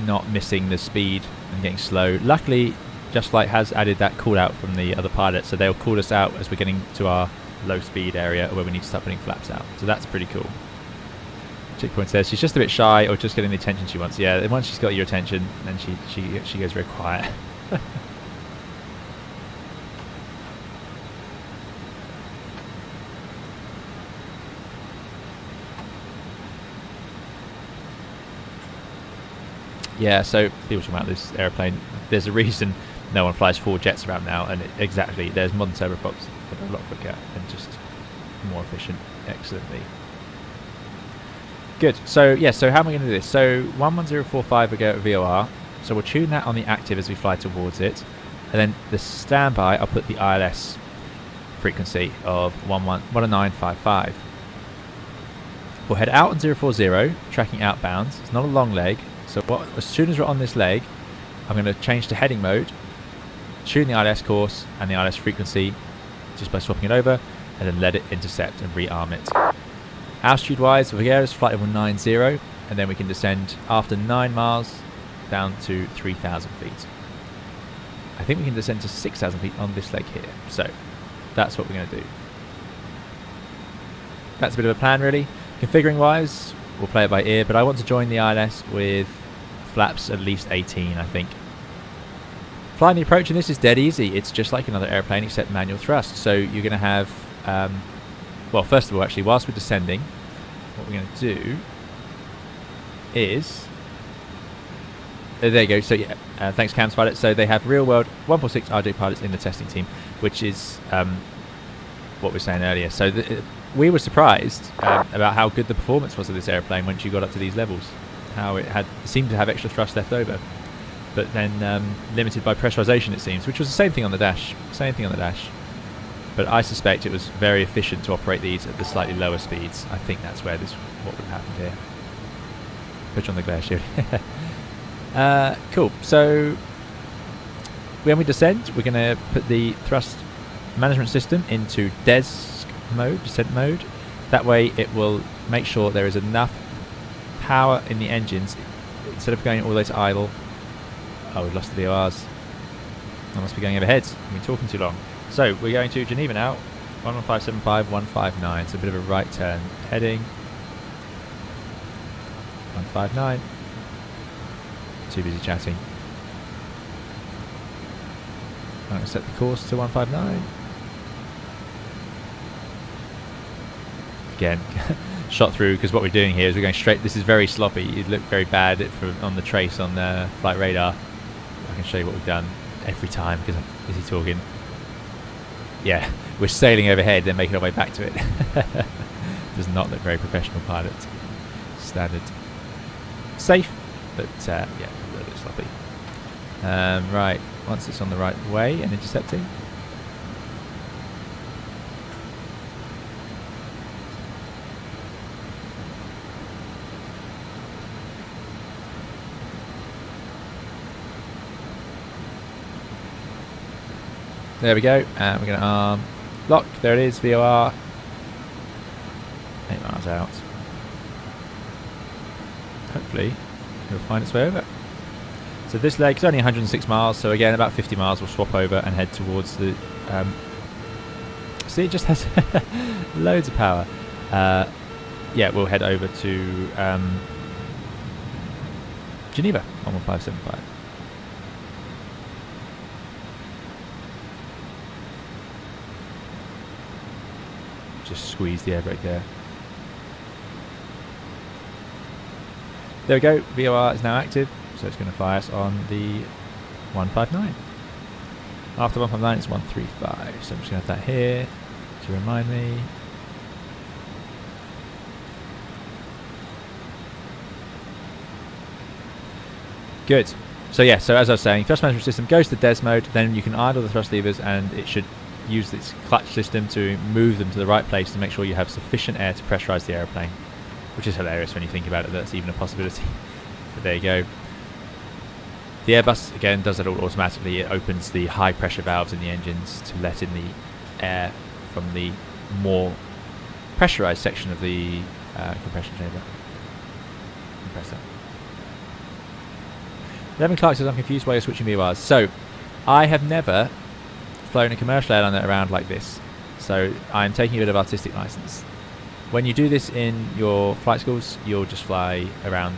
not missing the speed and getting slow. Luckily, JustFlight has added that call out from the other pilots, so they'll call us out as we're getting to our low speed area where we need to start putting flaps out. So that's pretty cool. Checkpoint says she's just a bit shy or just getting the attention she wants. Yeah, once she's got your attention, then she goes very quiet. Yeah, so people talking about this airplane. There's a reason no one flies 4 jets around now, and exactly, there's modern turboprops that are a lot quicker and just more efficient. Excellently. Good. So yeah, so how am I going to do this? So 11045 we go at VOR, so we'll tune that on the active as we fly towards it, and then the standby, I'll put the ILS frequency of 11955. We'll head out on 040, tracking outbound. It's not a long leg, so as soon as we're on this leg, I'm going to change to heading mode, tune the ILS course and the ILS frequency just by swapping it over, and then let it intercept and rearm it. Altitude wise, we'll go to flight level 90, and then we can descend after 9 miles down to 3,000 feet. I think we can descend to 6,000 feet on this leg here, so that's what we're going to do. That's a bit of a plan really. Configuring wise, we'll play it by ear, but I want to join the ILS with flaps at least 18, I think. Flying the approach in this is dead easy. It's just like another airplane except manual thrust. So you're going to have, well, first of all, actually, whilst we're descending, what we're going to do is, there you go. So yeah, thanks CAMS pilot. So they have real world 146 RJ pilots in the testing team, which is what we were saying earlier. So we were surprised about how good the performance was of this airplane once you got up to these levels. How it seemed to have extra thrust left over, but then limited by pressurization, it seems, which was the same thing on the dash. But I suspect it was very efficient to operate these at the slightly lower speeds. I think that's where what would have happened here. Put on the glare shield. Cool. So when we descend, we're going to put the thrust management system into descent mode. That way it will make sure there is enough power in the engines instead of going all the way to idle. Oh, we've lost the VORs. I must be going overhead. I've been talking too long. So we're going to Geneva now. 11575, 159. It's a bit of a right turn. Heading 159. Too busy chatting. I'm going to set the course to 159. Again, shot through, because what we're doing here is we're going straight. This is very sloppy. It looked very bad on the trace on the flight radar. I can show you what we've done every time because I'm busy talking. Yeah, we're sailing overhead, then making our way back to it. Does not look very professional pilot. Standard. Safe, but yeah, a little bit sloppy. Right, once it's on the right way and intercepting. There we go, and we're going to arm lock. There it is, VOR 8 miles out. Hopefully it'll find its way over. So this leg is only 106 miles, so again about 50 miles we'll swap over and head towards the see, it just has loads of power. Yeah, we'll head over to Geneva 11575. Just squeeze the air brake there. There we go, VOR is now active, so it's going to fly us on the 159. After 159 it's 135, so I'm just going to have that here to remind me. Good. So yeah, so as I was saying, thrust management system goes to des mode, then you can idle the thrust levers and it should use its clutch system to move them to the right place to make sure you have sufficient air to pressurize the airplane, which is hilarious when you think about it, that's even a possibility. But there you go. The Airbus again does that all automatically. It opens the high pressure valves in the engines to let in the air from the more pressurized section of the compression chamber. Compressor. Levin Clark says, I'm confused why you're switching VORs. So I have never flown a commercial airliner around like this, so I'm taking a bit of artistic license. When you do this in your flight schools, you'll just fly around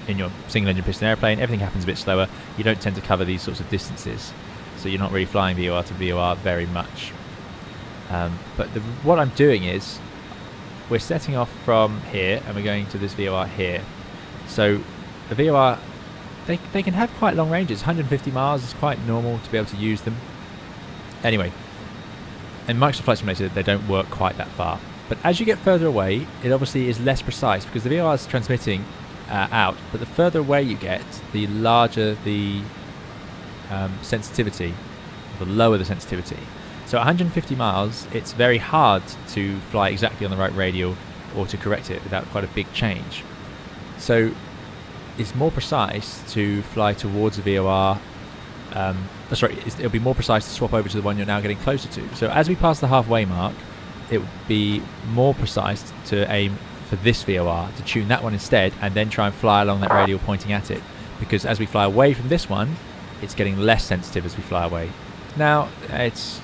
in your single engine piston airplane. Everything happens a bit slower. You don't tend to cover these sorts of distances, so you're not really flying VOR to VOR very much. But what I'm doing is we're setting off from here and we're going to this VOR here. So the VOR they can have quite long ranges. 150 miles is quite normal to be able to use them. Anyway, in Microsoft Flight Simulator, they don't work quite that far. But as you get further away, it obviously is less precise because the VOR is transmitting out. But the further away you get, the larger the sensitivity, the lower the sensitivity. So at 150 miles, it's very hard to fly exactly on the right radial or to correct it without quite a big change. So it's more precise to fly towards the VOR. It'll be more precise to swap over to the one you're now getting closer to. So as we pass the halfway mark, it would be more precise to aim for this VOR, to tune that one instead, and then try and fly along that radial pointing at it. Because as we fly away from this one, it's getting less sensitive as we fly away. Now, it's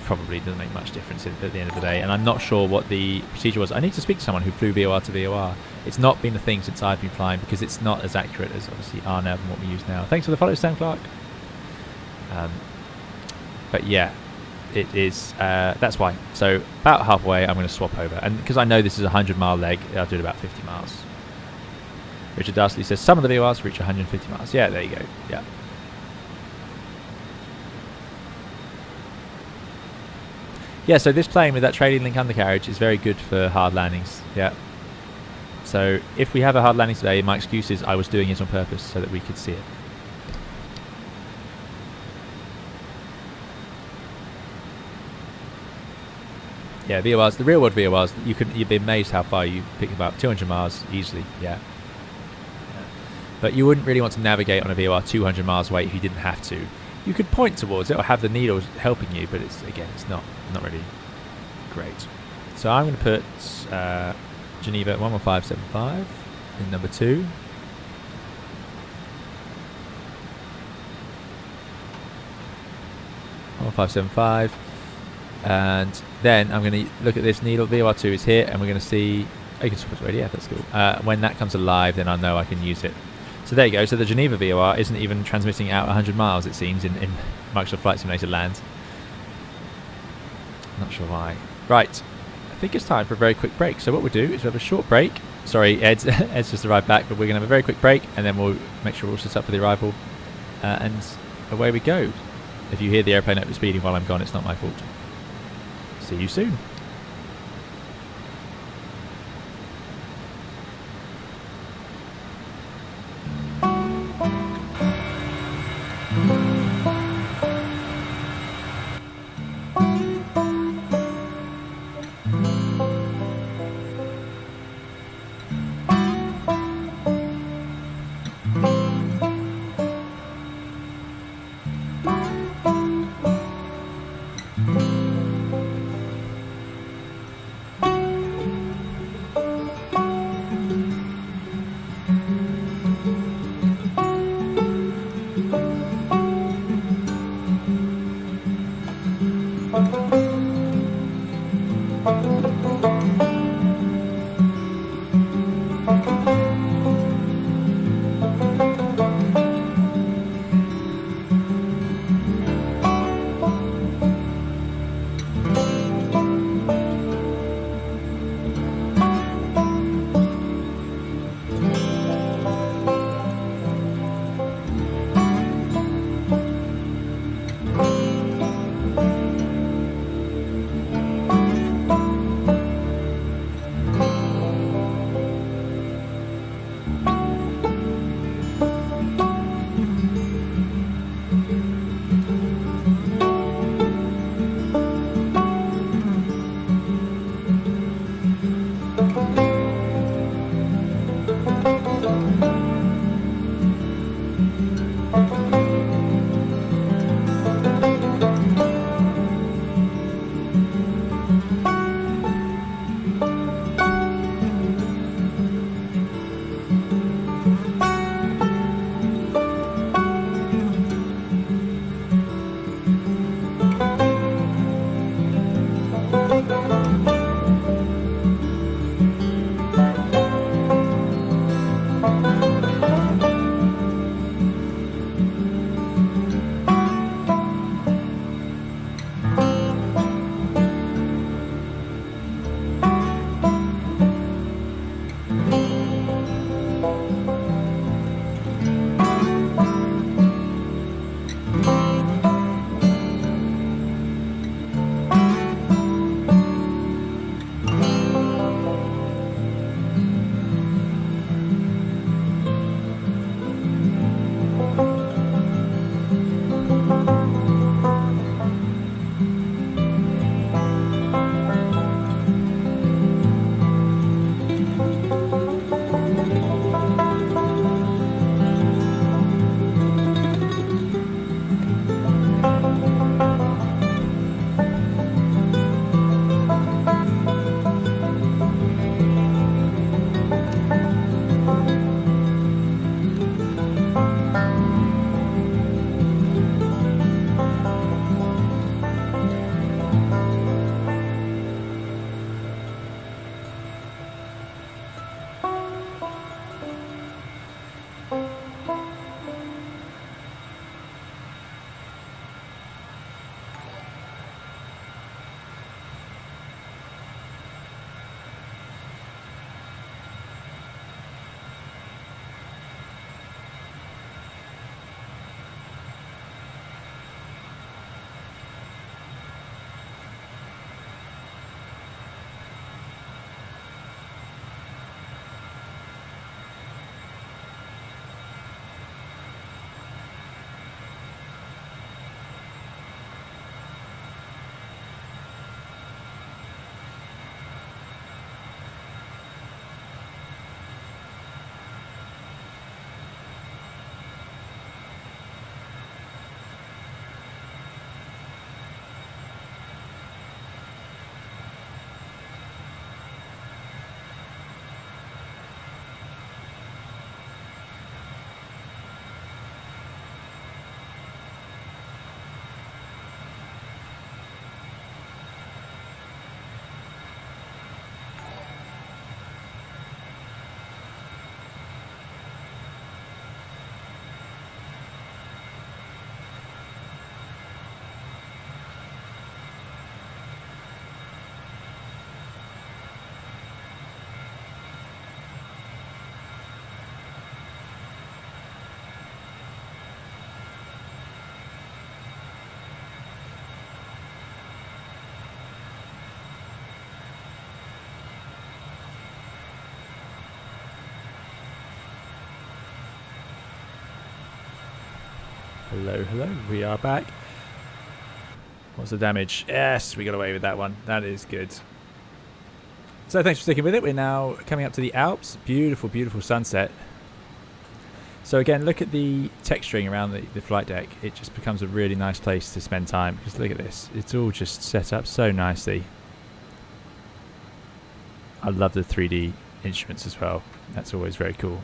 probably doesn't make much difference at the end of the day, and I'm not sure what the procedure was. I need to speak to someone who flew VOR to VOR. It's not been a thing since I've been flying because it's not as accurate as obviously RNAV and what we use now. Thanks for the follow, Sam Clark. But yeah, it is. That's why. So about halfway, I'm going to swap over, and because I know this is a 100-mile leg, I'll do it about 50 miles. Richard Darsley says some of the VORs reach 150 miles. Yeah, there you go. Yeah. Yeah, so this plane with that trailing link undercarriage is very good for hard landings. Yeah. So if we have a hard landing today, my excuse is I was doing it on purpose so that we could see it. Yeah, VORs, the real world VORs, you'd be amazed how far you pick about 200 miles easily. Yeah. But you wouldn't really want to navigate on a VOR 200 miles away if you didn't have to. You could point towards it or have the needles helping you, but it's not really great. So I'm going to put Geneva 11575 in number 2. .11575, and then I'm going to look at this needle. VOR2 is here, and we're going to see. Oh, you can swap it already. Yeah, that's cool. When that comes alive, then I know I can use it. So there you go. So the Geneva VOR isn't even transmitting out 100 miles, it seems, in Microsoft Flight Simulator land. Not sure why. Right. I think it's time for a very quick break. So what we'll do is we'll have a short break. Sorry, Ed's just arrived back, but we're going to have a very quick break, and then we'll make sure we're all set up for the arrival. And away we go. If you hear the airplane over speeding while I'm gone, it's not my fault. See you soon. Hello, hello. We are back. What's the damage? Yes, we got away with that one. That is good. So thanks for sticking with it. We're now coming up to the Alps. Beautiful, beautiful sunset. So again, look at the texturing around the flight deck. It just becomes a really nice place to spend time. Because look at this. It's all just set up so nicely. I love the 3D instruments as well. That's always very cool.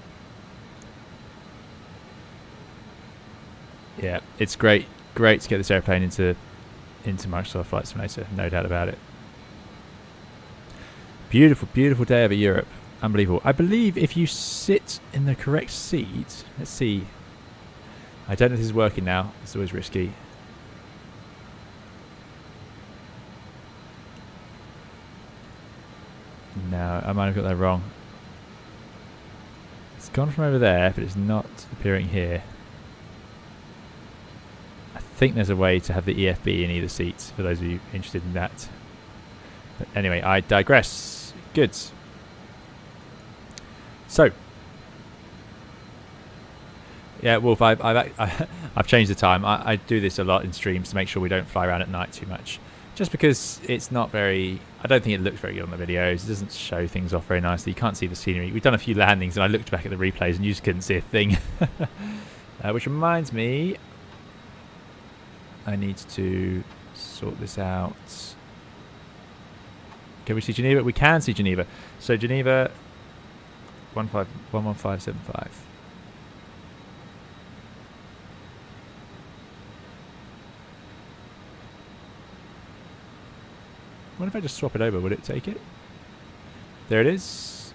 Yeah, it's great to get this airplane into Microsoft Flight Simulator, no doubt about it. Beautiful, beautiful day over Europe. Unbelievable. I believe if you sit in the correct seat, let's see. I don't know if this is working now. It's always risky. No, I might have got that wrong. It's gone from over there, but it's not appearing here. I think there's a way to have the EFB in either seat, for those of you interested in that. But anyway, I digress. Good. So, yeah, Wolf, I've changed the time. I do this a lot in streams to make sure we don't fly around at night too much. Just because it's not very... I don't think it looks very good on the videos. It doesn't show things off very nicely. You can't see the scenery. We've done a few landings, and I looked back at the replays, and you just couldn't see a thing. Which reminds me... I need to sort this out. Can we see Geneva? We can see Geneva. So Geneva... 11575. What if I just swap it over? Would it take it? There it is.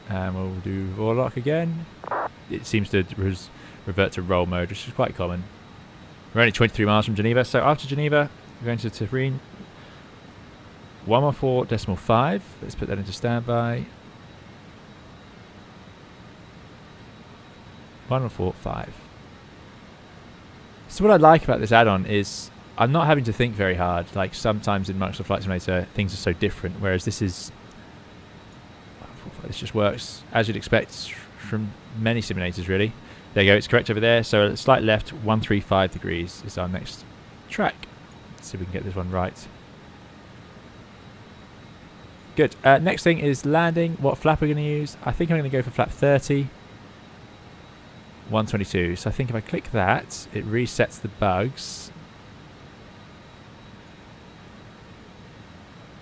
And we'll do Vorlock again. It seems to revert to roll mode, which is quite common. We're only 23 miles from Geneva. So after Geneva, we're going to Turin. 114.5. Let's put that into standby. 114.5. So what I like about this add-on is I'm not having to think very hard. Like sometimes in Microsoft Flight Simulator, things are so different. Whereas this just works as you'd expect from many simulators, really. There you go. It's correct over there. So slight left, 135 degrees is our next track. Let's see if we can get this one right. Good. Next thing is landing. What flap we're going to use? I think I'm going to go for flap 30. 122. So I think if I click that, it resets the bugs.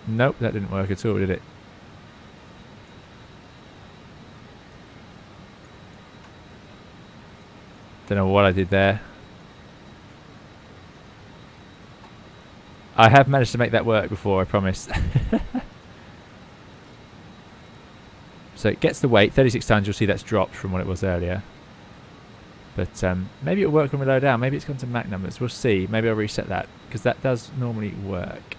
Nope, that didn't work at all, did it? Don't know what I did there. I have managed to make that work before, I promise. So it gets the weight, 36 tons. You'll see that's dropped from what it was earlier. But maybe it'll work when we lower down. Maybe it's gone to Mach numbers. We'll see. Maybe I'll reset that, because that does normally work.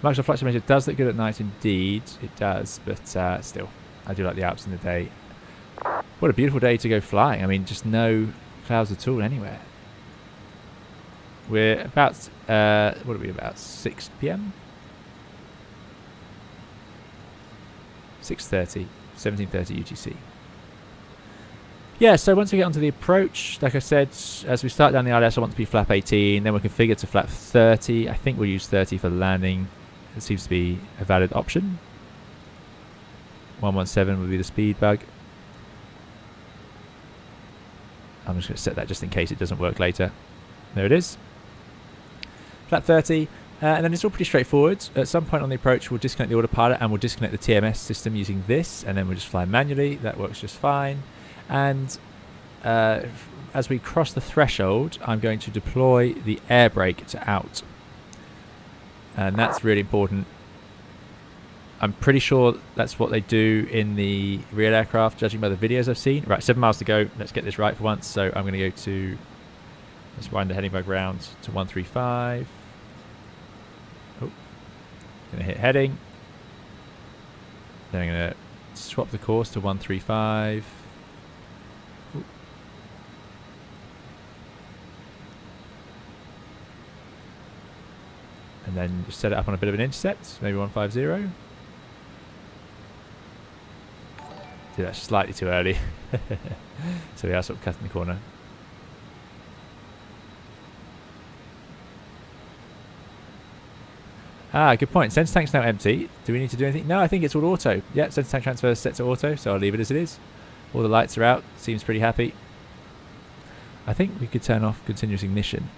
Microsoft Flight Simulator does look good at night indeed. It does, but still, I do like the Alps in the day. What a beautiful day to go flying. I mean, just no clouds at all anywhere. We're about, what are we, about 6 p.m? 6:30, 17:30 UTC. Yeah, so once we get onto the approach, like I said, as we start down the ILS, I want to be flap 18, then we'll configure to flap 30. I think we'll use 30 for landing. It seems to be a valid option. 117 will be the speed bug. I'm just going to set that just in case it doesn't work later. There it is. Flap 30. And then it's all pretty straightforward. At some point on the approach, we'll disconnect the autopilot and we'll disconnect the TMS system using this, and then we'll just fly manually. That works just fine. And as we cross the threshold, I'm going to deploy the air brake to out. And that's really important. I'm pretty sure that's what they do in the real aircraft, judging by the videos I've seen. Right, 7 miles to go. Let's get this right for once. So I'm going to go to, let's wind the heading bug round to 135. Oh, going to hit heading. Then I'm going to swap the course to 135. Ooh. And then just set it up on a bit of an intercept, maybe 150. Dude, that's slightly too early. So we are sort of cutting the corner. Good point. Sensor tank's now empty. Do we need to do anything? No, I think it's all auto. Yeah, sensor tank transfer is set to auto, so I'll leave it as it is. All the lights are out. Seems pretty happy. I think we could turn off continuous ignition.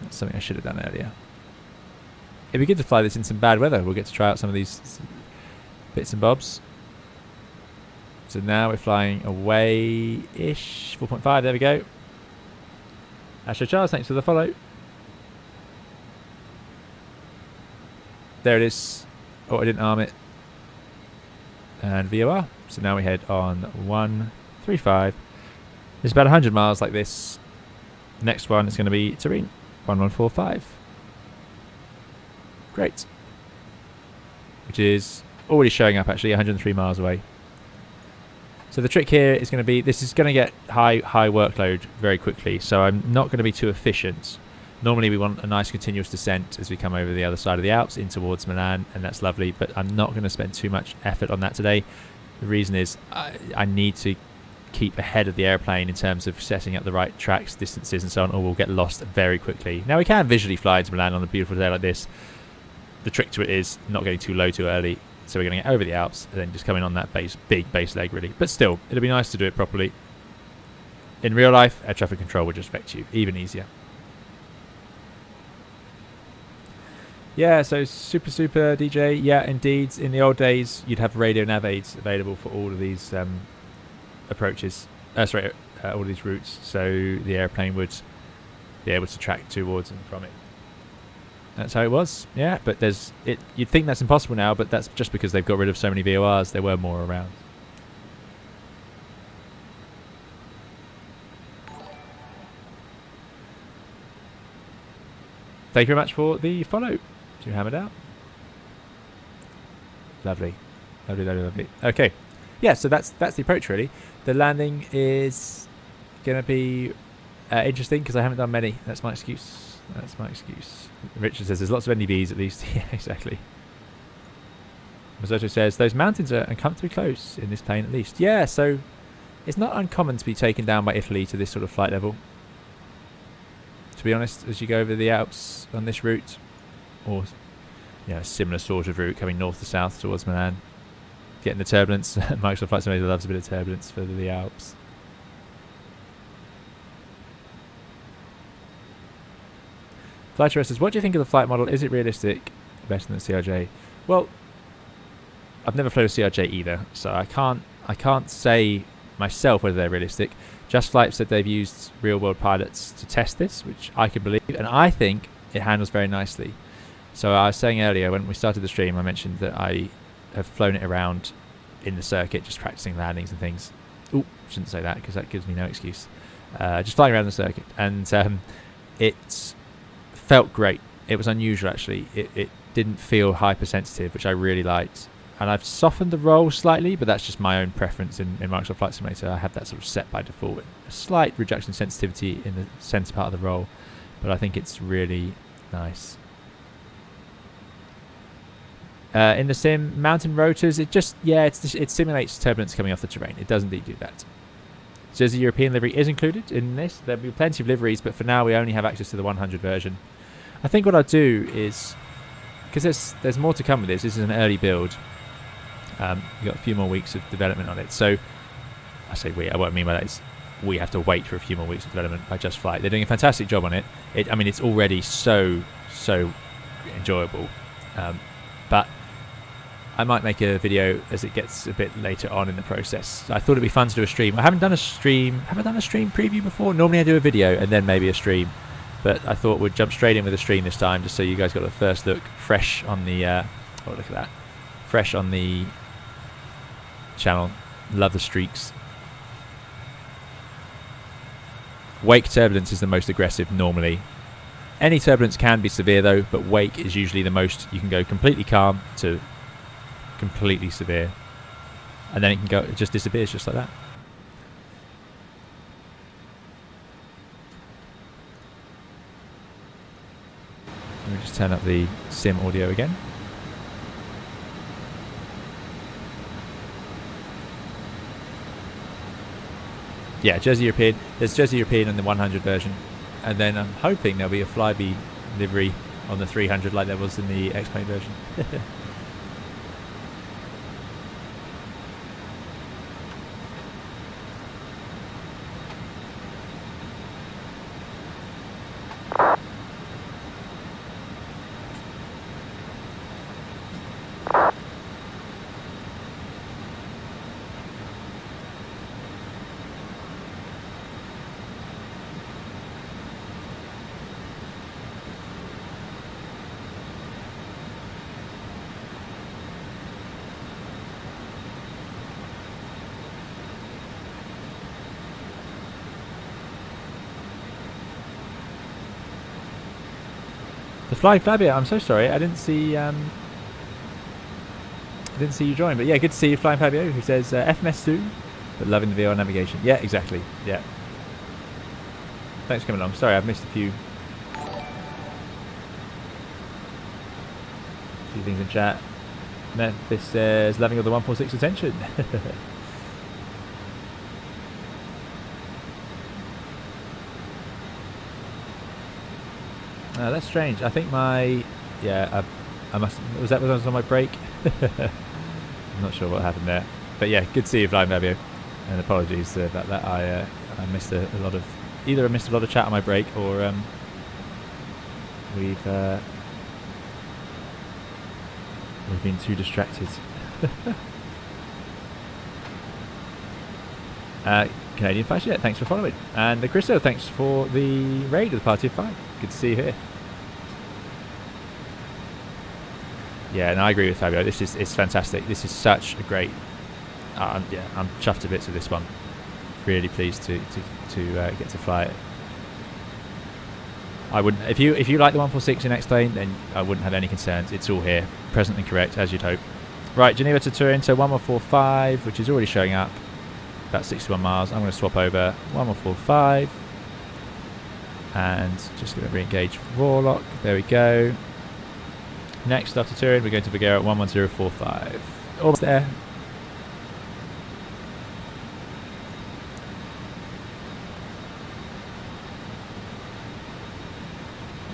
That's something I should have done earlier. It'd be good to fly this in some bad weather. We'll get to try out some of these bits and bobs. So now we're flying away-ish. 4.5, there we go. Astro Charles, thanks for the follow. There it is. Oh, I didn't arm it. And VOR. So now we head on 135. It's about 100 miles like this. Next one is going to be Turin. 1145. Great. Which is already showing up actually 103 miles away. So the trick here is going to be, this is going to get high workload very quickly, so I'm not going to be too efficient. Normally we want a nice continuous descent as we come over the other side of the Alps in towards Milan, and that's lovely, but I'm not going to spend too much effort on that today. The reason is I need to keep ahead of the airplane in terms of setting up the right tracks, distances and so on, or we'll get lost very quickly. Now we can visually fly into Milan on a beautiful day like this. The trick to it is not getting too low too early. So we're going to get over the Alps and then just come in on that big base leg really. But still, it'll be nice to do it properly. In real life, air traffic control would just affect you even easier. Yeah, so super DJ. Yeah, indeed. In the old days, you'd have radio nav aids available for all of these approaches. All of these routes. So the airplane would be able to track towards and from it. That's how it was, yeah. But you'd think that's impossible now, but that's just because they've got rid of so many VORs. There were more around. Thank you very much for the follow. To hammered out. Lovely. Okay, yeah. So that's the approach really. The landing is gonna be interesting because I haven't done many. That's my excuse. Richard says there's lots of NDVs at least. Yeah, exactly. Mazoto says those mountains are uncomfortably close in this plane at least. Yeah, so it's not uncommon to be taken down by Italy to this sort of flight level. To be honest, as you go over the Alps on this route, or a similar sort of route coming north to south towards Milan, getting the turbulence. Microsoft Flight Simulator loves a bit of turbulence for the Alps. Flighter says, what do you think of the flight model? Is it realistic? Better than the CRJ? Well, I've never flown a CRJ either, so I can't say myself whether they're realistic. JustFlight said they've used real-world pilots to test this, which I can believe, and I think it handles very nicely. So I was saying earlier, when we started the stream, I mentioned that I have flown it around in the circuit, just practicing landings and things. Ooh, shouldn't say that because that gives me no excuse. Just flying around the circuit, and it felt great. It was unusual actually. It didn't feel hypersensitive, which I really liked. And I've softened the roll slightly, but that's just my own preference in Microsoft Flight Simulator. I have that sort of set by default. A slight reduction in sensitivity in the center part of the roll, but I think it's really nice. In the sim, mountain rotors, it simulates turbulence coming off the terrain. It does indeed do that. Jersey European livery is included in this. There'll be plenty of liveries, but for now we only have access to the 100 version. I think what I'll do is, because there's more to come with this. This is an early build. You've got a few more weeks of development on it. So I say we. What I mean by that is we have to wait for a few more weeks of development by JustFlight. They're doing a fantastic job on it. It's already so enjoyable. But I might make a video as it gets a bit later on in the process. I thought it'd be fun to do a stream. I haven't done a stream preview before. Normally I do a video and then maybe a stream, but I thought we'd jump straight in with a stream this time, just so you guys got the first look, fresh on the oh, look at that, fresh on the channel. Love the streaks. Wake turbulence is the most aggressive normally. Any turbulence can be severe though, but wake is usually the most. You can go completely calm to completely severe, and then it just disappears just like that. Let me just turn up the sim audio again. Yeah, Jersey European. There's Jersey European in the 100 version, and then I'm hoping there'll be a Flybe livery on the 300 like there was in the X-Plane version. The Flying Fabio, I'm so sorry, I didn't see you join, but yeah, good to see you, Flying Fabio, who says FMS soon, but loving the VR navigation. Yeah, exactly. Yeah. Thanks for coming along. Sorry, I've missed a few things in chat. Memphis says loving all the 146 attention. That's strange. I think I must. Was that when I was on my break? I'm not sure what happened there. But yeah, good to see you, Flying Fabio. And apologies about that. I missed a lot of. Either I missed a lot of chat on my break, or we've been too distracted. Canadian Flash, yeah, thanks for following. And the Christo, thanks for the raid of the Party of 5. Good to see you here. Yeah, and I agree with Fabio. It's fantastic. This is such a great. Yeah, I'm chuffed to bits with this one. Really pleased to get to fly it. I wouldn't if you like the 146 in X-Plane, then I wouldn't have any concerns. It's all here, present and correct as you'd hope. Right, Geneva to Turin, so 1145, which is already showing up. About 61 miles. I'm going to swap over 1145 and just going to re-engage Warlock. There we go. Next after Turin, we're going to Vigera at 11045. Almost there.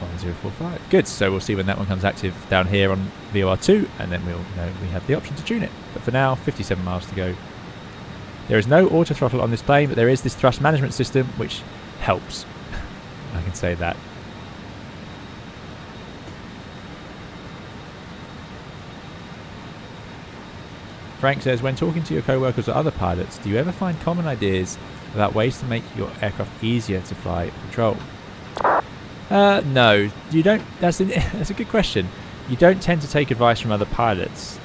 1045. Good. So we'll see when that one comes active down here on VOR2, and then we'll know we have the option to tune it. But for now, 57 miles to go. There is no auto throttle on this plane, but there is this thrust management system which helps. I can say that. Frank says, when talking to your co-workers or other pilots, do you ever find common ideas about ways to make your aircraft easier to fly or control? No, you don't. That's a good question. You don't tend to take advice from other pilots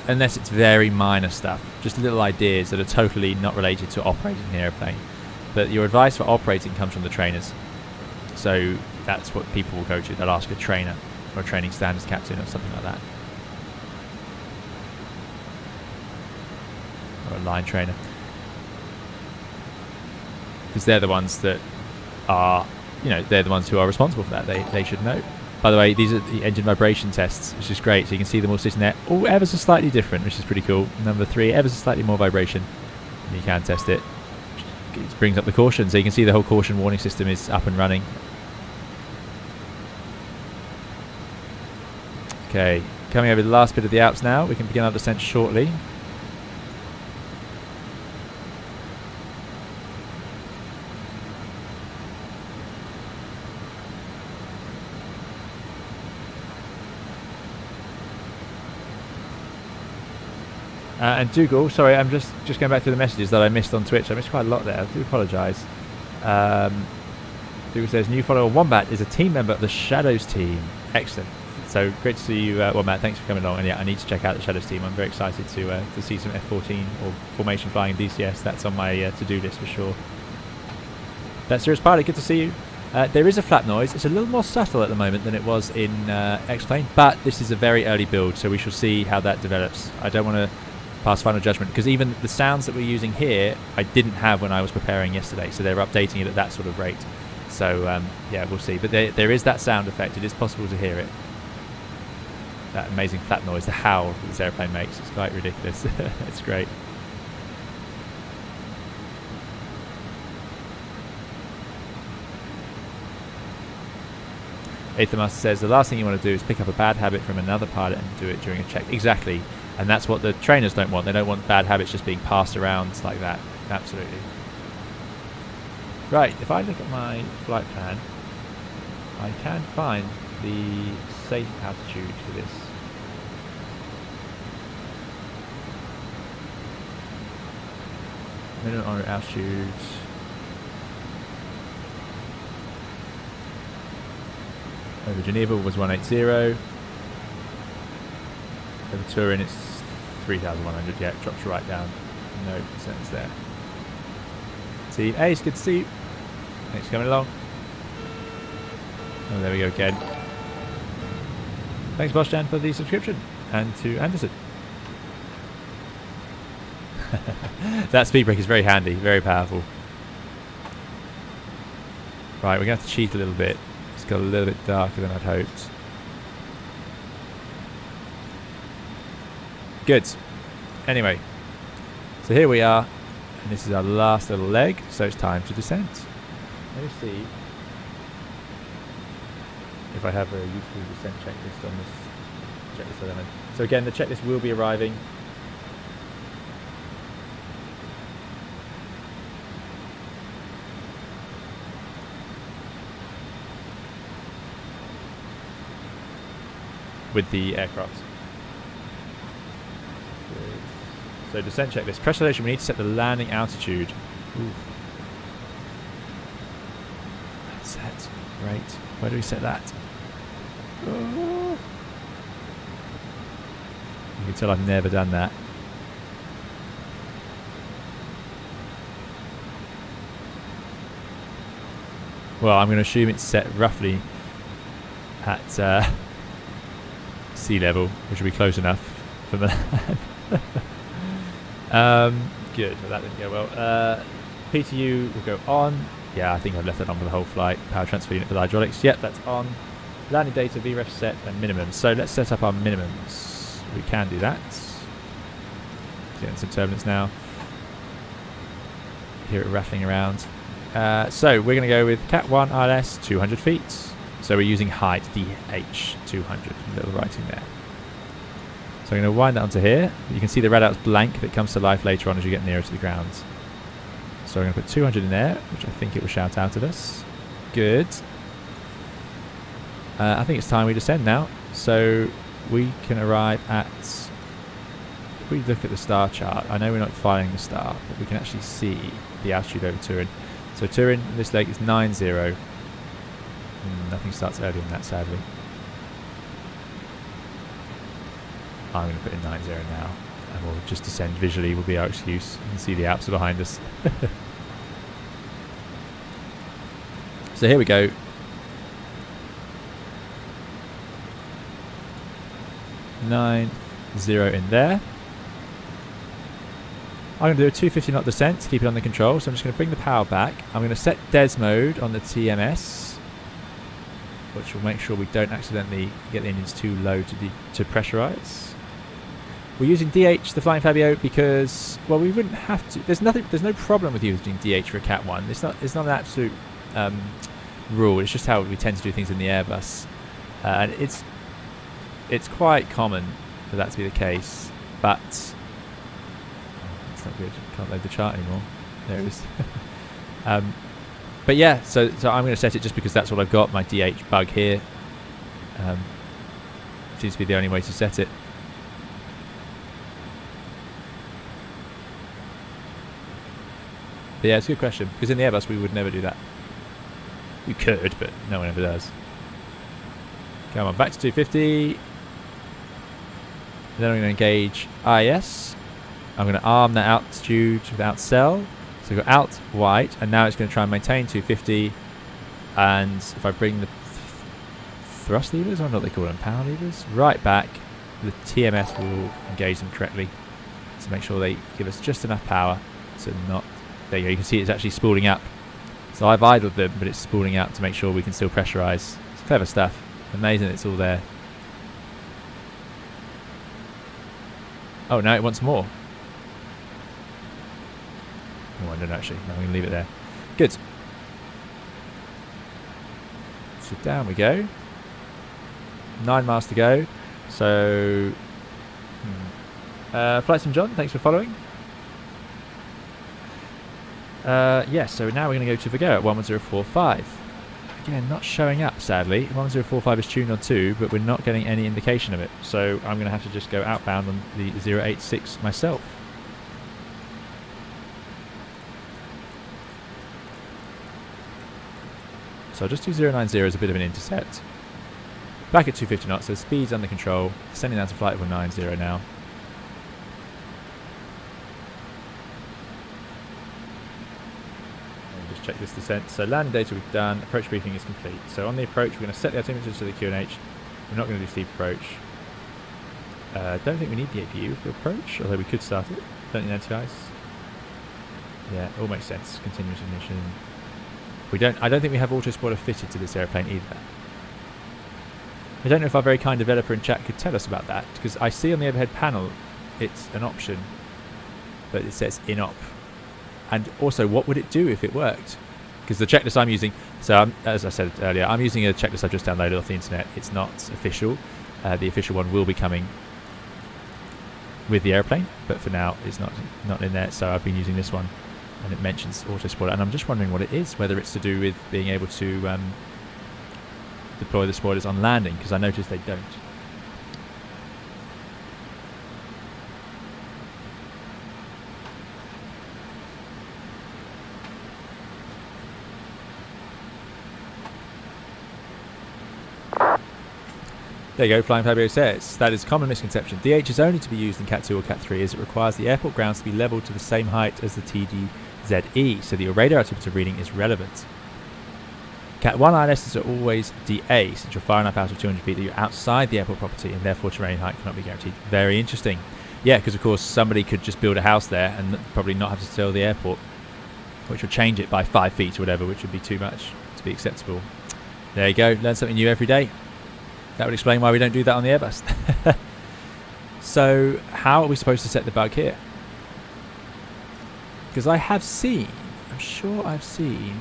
unless it's very minor stuff, just little ideas that are totally not related to operating the airplane. But your advice for operating comes from the trainers. So that's what people will go to. They'll ask a trainer or a training standards captain or something like that. Or a line trainer. Because they're the ones that are, they're the ones who are responsible for that. They should know. By the way, these are the engine vibration tests, which is great. So you can see them all sitting there. All ever so slightly different, which is pretty cool. Number 3, ever so slightly more vibration. And you can test it. It brings up the caution. So you can see the whole caution warning system is up and running. Okay, coming over the last bit of the Alps now. We can begin our descent shortly. And Dougal, sorry, I'm just going back to the messages that I missed on Twitch. I missed quite a lot there. I do apologise. Dougal says, new follower Wombat is a team member of the Shadows team. Excellent. So great to see you, Wombat. Thanks for coming along. And yeah, I need to check out the Shadows team. I'm very excited to see some F-14 or formation flying in DCS. That's on my to-do list for sure. That's Serious Pilot. Good to see you. There is a flap noise. It's a little more subtle at the moment than it was in X-Plane, but this is a very early build, so we shall see how that develops. I don't want to pass final judgment because even the sounds that we're using here I didn't have when I was preparing yesterday, so they're updating it at that sort of rate. So yeah, we'll see. But there is that sound effect. It is possible to hear it. That amazing flap noise, the howl that this airplane makes. It's quite ridiculous. It's great. Ethan Master says the last thing you want to do is pick up a bad habit from another pilot and do it during a check. Exactly. And that's what the trainers don't want. They don't want bad habits just being passed around like that. Absolutely. Right, if I look at my flight plan, I can find the safe altitude for this. Minimum en route altitude. Over Geneva was 180. Over Turin it's 3,100. Yeah, it drops right down. No sense there. Team A, it's good to see you. Thanks for coming along. Oh, there we go again. Thanks, Boschan, for the subscription. And to Anderson. That speed brake is very handy, very powerful. Right, we're going to have to cheat a little bit. It's got a little bit darker than I'd hoped. Good. Anyway, so here we are, and this is our last little leg, so it's time to descend. Let me see if I have a useful descent checklist on this checklist element. So again, the checklist will be arriving. With the aircraft. So descent checklist. Pressurization, we need to set the landing altitude. Ooh. That's set. Great. Where do we set that? Oh. You can tell I've never done that. Well, I'm going to assume it's set roughly at sea level, which will be close enough for Milan. Good, well, that didn't go well. PTU will go on. Yeah, I think I've left that on for the whole flight. Power transfer unit for the hydraulics. Yep, that's on. Landing data, VREF set, and minimums. So let's set up our minimums. We can do that. Getting some turbulence now. Hear it rattling around. So we're going to go with Cat 1 ILS 200 feet. So we're using height DH 200. Little writing there. So I'm going to wind that onto here. You can see the red out's blank that comes to life later on as you get nearer to the ground. So I'm going to put 200 in there, which I think it will shout out at us. Good. I think it's time we descend now. So we can arrive at... If we look at the star chart, I know we're not filing the star, but we can actually see the altitude over Turin. So Turin, this leg is 90. Nothing starts earlier than that, sadly. I'm going to put in 90 now, and we'll just descend visually will be our excuse. You can see the Alps are behind us. So here we go. Nine, 0 in there. I'm going to do a 250 knot descent to keep it under control, so I'm just going to bring the power back. I'm going to set DES mode on the TMS, which will make sure we don't accidentally get the engines too low to pressurize. We're using DH, the Flying Fabio, because, well, we wouldn't have to. There's no problem with using DH for a Cat 1. It's not an absolute rule. It's just how we tend to do things in the Airbus, and it's quite common for that to be the case. But it's not good. Can't load the chart anymore. There it is. But yeah, so I'm going to set it just because that's what I've got. My DH bug here seems to be the only way to set it. But yeah, it's a good question, because in the Airbus we would never do that. We could, but no one ever does. Come on, back to 250. And then I'm going to engage IS. I'm going to arm that altitude without cell. So we've got out, white, and now it's going to try and maintain 250. And if I bring the thrust levers, I don't know what they call them, power levers, right back, the TMS will engage them correctly to make sure they give us just enough power to not... There you go, you can see it's actually spooling up. So I've idled them, but it's spooling up to make sure we can still pressurize. It's clever stuff. Amazing it's all there. Oh, now it wants more. Oh, I don't know actually. No, I'm going to leave it there. Good. So down we go. 9 miles to go. So, Flight Sim John, thanks for following. Yeah, so now we're going to go to Vigo at 11045. Again, not showing up, sadly. 11045 is tuned on 2, but we're not getting any indication of it. So I'm going to have to just go outbound on the 086 myself. So I'll just do 090 as a bit of an intercept. Back at 250 knots, so speed's under control. Sending down to flight level 90 now. Just check this descent. So landing data we've done. Approach briefing is complete. So on the approach, we're going to set the altimeter to the QNH. We're not going to do steep approach. Don't think we need the APU for approach, although we could start it. Don't need anti-ice. Yeah, all makes sense. Continuous ignition. I don't think we have autospoiler fitted to this airplane either. I don't know if our very kind developer in chat could tell us about that, because I see on the overhead panel it's an option, but it says in-op. And also, what would it do if it worked? Because the checklist I'm using, so as I said earlier, I'm using a checklist I've just downloaded off the internet. It's not official. The official one will be coming with the airplane, but for now it's not in there, so I've been using this one. And it mentions autospoiler, and I'm just wondering what it is, whether it's to do with being able to deploy the spoilers on landing, because I noticed they don't. There you go, Flying Fabio says, that is a common misconception. DH is only to be used in Cat 2 or Cat 3 as it requires the airport grounds to be leveled to the same height as the TDZE, so that your radar altimeter reading is relevant. Cat 1 ILSs are always DA, since you're far enough out of 200 feet that you're outside the airport property and therefore terrain height cannot be guaranteed. Very interesting. Yeah, because of course somebody could just build a house there and probably not have to tell the airport, which would change it by 5 feet or whatever, which would be too much to be acceptable. There you go, learn something new every day. That would explain why we don't do that on the Airbus. So how are we supposed to set the bug here? Because I have seen, I'm sure I've seen.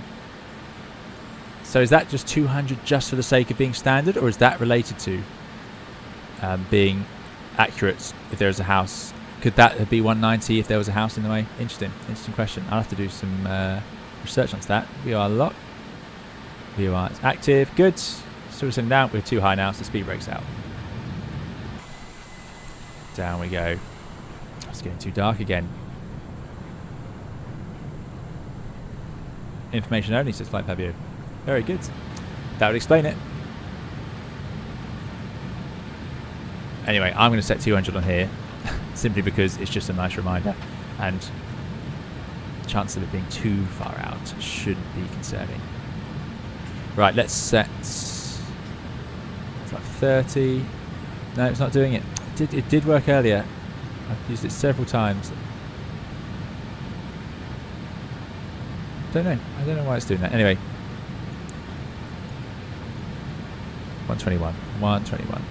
So is that just 200 just for the sake of being standard, or is that related to being accurate if there's a house? Could that be 190 if there was a house in the way? Interesting question. I'll have to do some research on that. VR lock. VR is active. Good. So we're sitting down. We're too high now, so speed breaks out. Down we go. It's getting too dark again. Information only, says Flight Fabio. Very good. That would explain it. Anyway, I'm going to set 200 on here, simply because it's just a nice reminder, and the chance of it being too far out shouldn't be concerning. Right, let's set. It's like 30. No, it's not doing it. It did work earlier. I've used it several times. I don't know why it's doing that. Anyway. 121. 121.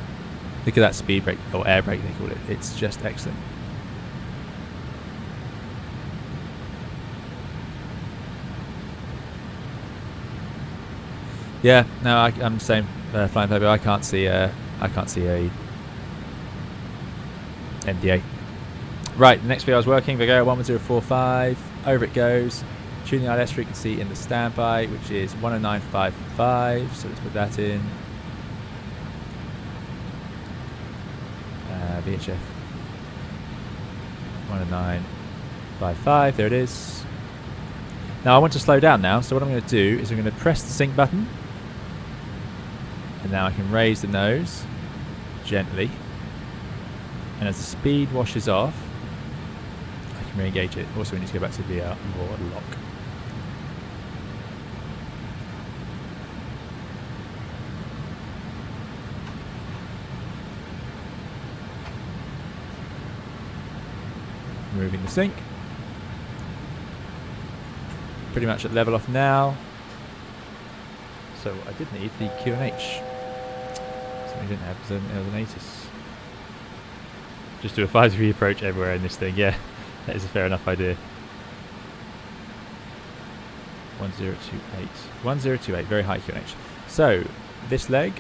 Look at that speed brake, or air brake they call it. It's just excellent. Yeah, no, I'm the same. Flying Fabio. I can't see a MDA. Right, the next video I was working. Vigo 11045. Over it goes. Tuning ILS frequency in the standby, which is 109.55. So let's put that in. VHF 109.55. There it is. Now I want to slow down now. So what I'm going to do is I'm going to press the sync button. And now I can raise the nose gently, and as the speed washes off, I can re-engage it. Also, we need to go back to the VR lock. Removing the sync. Pretty much at level off now. So I did need the QNH. Something I didn't have because there was an ATIS. Just do a 5-degree approach everywhere in this thing. Yeah, that is a fair enough idea. 1028. 1028, very high QNH. So this leg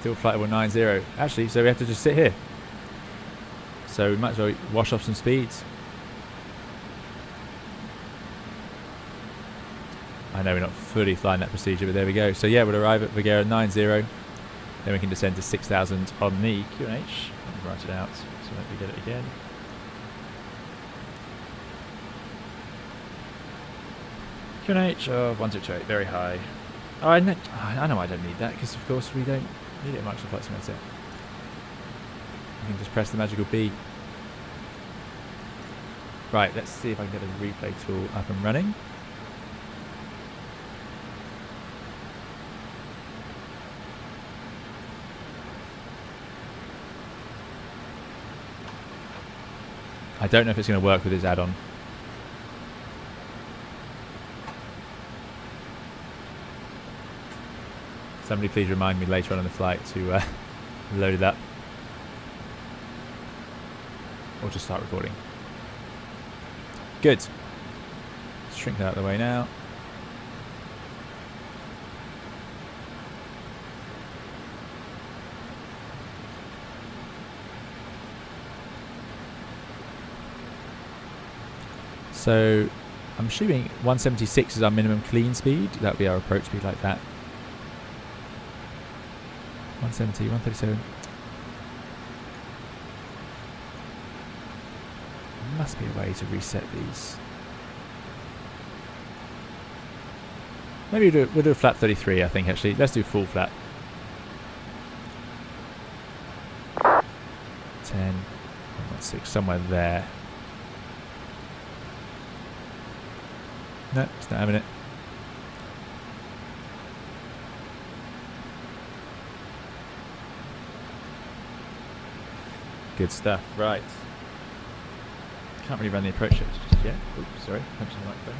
Still flight level 90. Actually, so we have to just sit here. So we might as well wash off some speeds. I know we're not fully flying that procedure, but there we go. So yeah, we'll arrive at Vigera 90. Then we can descend to 6,000 on the QNH. Let me write it out so let me get it again. QNH of 1228, very high. Oh, I know I don't need that because of course we don't need it much for Flight Simulator. You can just press the magical B. Right, let's see if I can get the replay tool up and running. I don't know if it's going to work with this add-on. Somebody please remind me later on in the flight to load it up. Or just start recording. Good. Let's shrink that out of the way now. So I'm assuming 176 is our minimum clean speed. That would be our approach speed like that. 170, 137. There must be a way to reset these. Maybe we'll do a flat 33, I think, actually. Let's do full flat. 10, 1.6, somewhere there. No, it's not having it. Good stuff. Right. Can't really run the approach checks just yet. Oops, sorry. Punching the microphone.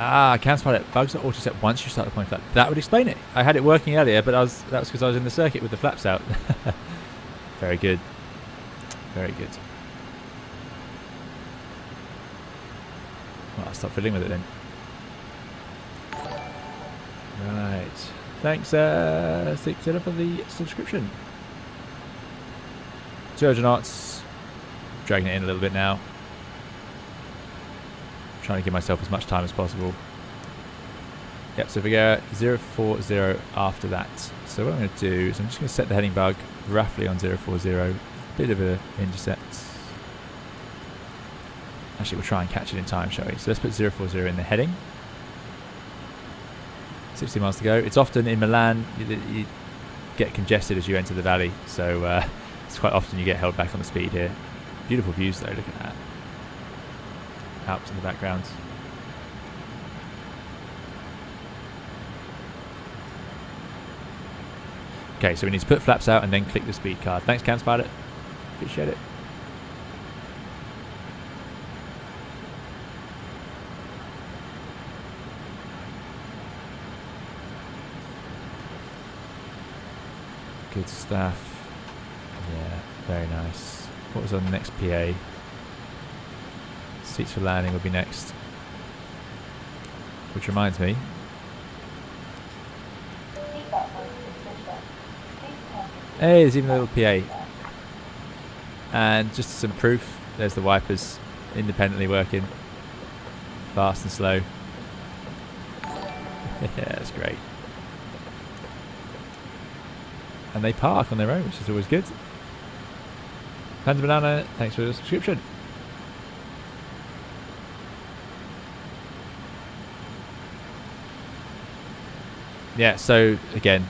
Ah, cancel pilot. Bugs are auto set once you start the point flap. That would explain it. I had it working earlier, but that was because I was in the circuit with the flaps out. Very good. Very good. Well, I'll stop fiddling with it then. Right. Thanks, Sixilla, for the subscription. 200 knots. Dragging it in a little bit now. Trying to give myself as much time as possible. Yep, so we go 040 after that. So what I'm going to do is I'm just going to set the heading bug roughly on 040. Bit of an intercept. Actually, we'll try and catch it in time, shall we? So let's put 040 in the heading. 60 miles to go. It's often in Milan, you get congested as you enter the valley. So it's quite often you get held back on the speed here. Beautiful views though, look at that. Alps in the background. Okay, so we need to put flaps out and then click the speed card. Thanks, Cam Pilot. Appreciate it. Good stuff. Yeah, very nice. What was on the next PA? Seats for landing will be next. Which reminds me. Hey, there's even a little PA. And just some proof, there's the wipers independently working. Fast and slow. Yeah, that's great. And they park on their own, which is always good. Panda Banana, thanks for the subscription. Yeah, so again,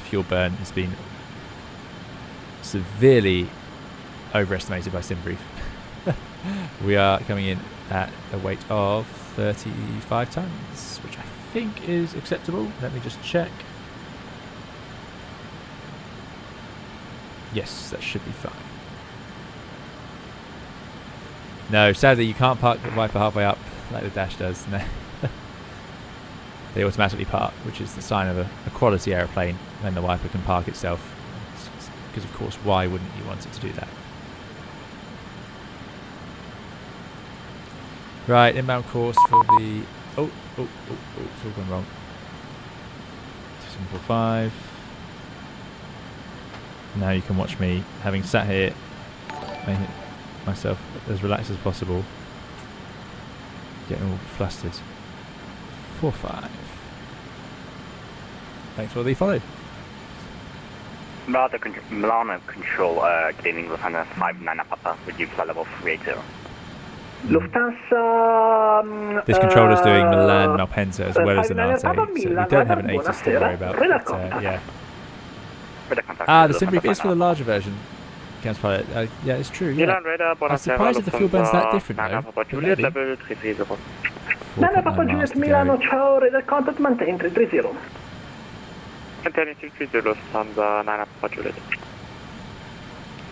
fuel burn has been severely overestimated by SimBrief. We are coming in at a weight of 35 tons, which I think is acceptable. Let me just check. Yes, that should be fine. No, sadly you can't park the wiper halfway up like the Dash does. No. They automatically park, which is the sign of a quality aeroplane when the wiper can park itself. Because of course, why wouldn't you want it to do that? Right, inbound course for the... Oh, it's all gone wrong. 2745. Now you can watch me, having sat here, making myself as relaxed as possible. Getting all flustered. 45. Thanks for the follow. Milan control, gaining Lufthansa 59 Papa, with you flight level 380. Lufthansa... This controller's doing Milan Malpensa as well as an Arte, so we don't have an 80 to worry about. But, yeah. The sim brief is for the larger version. Camps pilot. Yeah, it's true. Yeah. I'm surprised if the fuel burns that different though. Maybe. Nana Papa Juliet Milano, ciao, radar contact, maintain 330. Maintain 330, Lufthansa 9 Papa Juliet.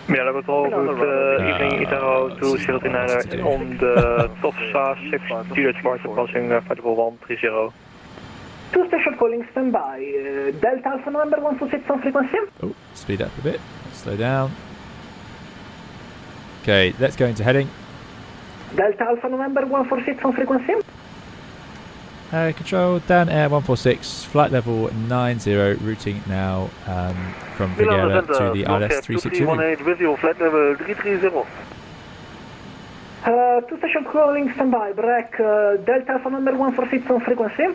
Milan Control, good evening, Italo to 039 on the Tofsa 6 Juliet Sparta crossing flight level 130. 2 station calling standby, Delta Alpha November 146 on frequency. Oh, speed up a bit, slow down. Okay, let's go into heading. Delta Alpha November 146 on frequency. Control, Dan Air 146, flight level 90, routing now from Vigera to the RS 360. 318 with you, flight level 330. 2 station calling standby, break, Delta Alpha November 146 on frequency.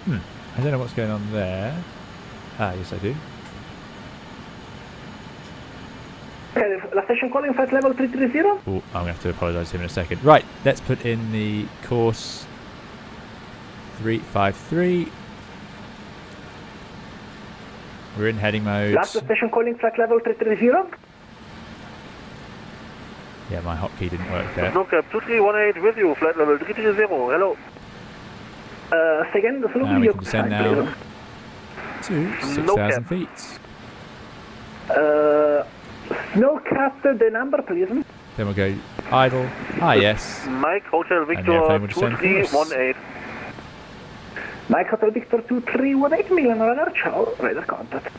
I don't know what's going on there. Yes I do. Okay, last station calling flight level 330. Oh, I'm going to have to apologise to him in a second. Right, let's put in the course 353. We're in heading mode. Last station calling flight level 330. Yeah, my hotkey didn't work there. Snowcap 2318 with you, flight level 330, hello. Second, the Now we can descend now to 6,000 feet. Snowcap, the number please. Then we'll go idle. Yes. Mike Hotel And the Victor airplane will descend for us. 2318. Mike Hotel Victor 2318, Milan radar, ciao, radar contact.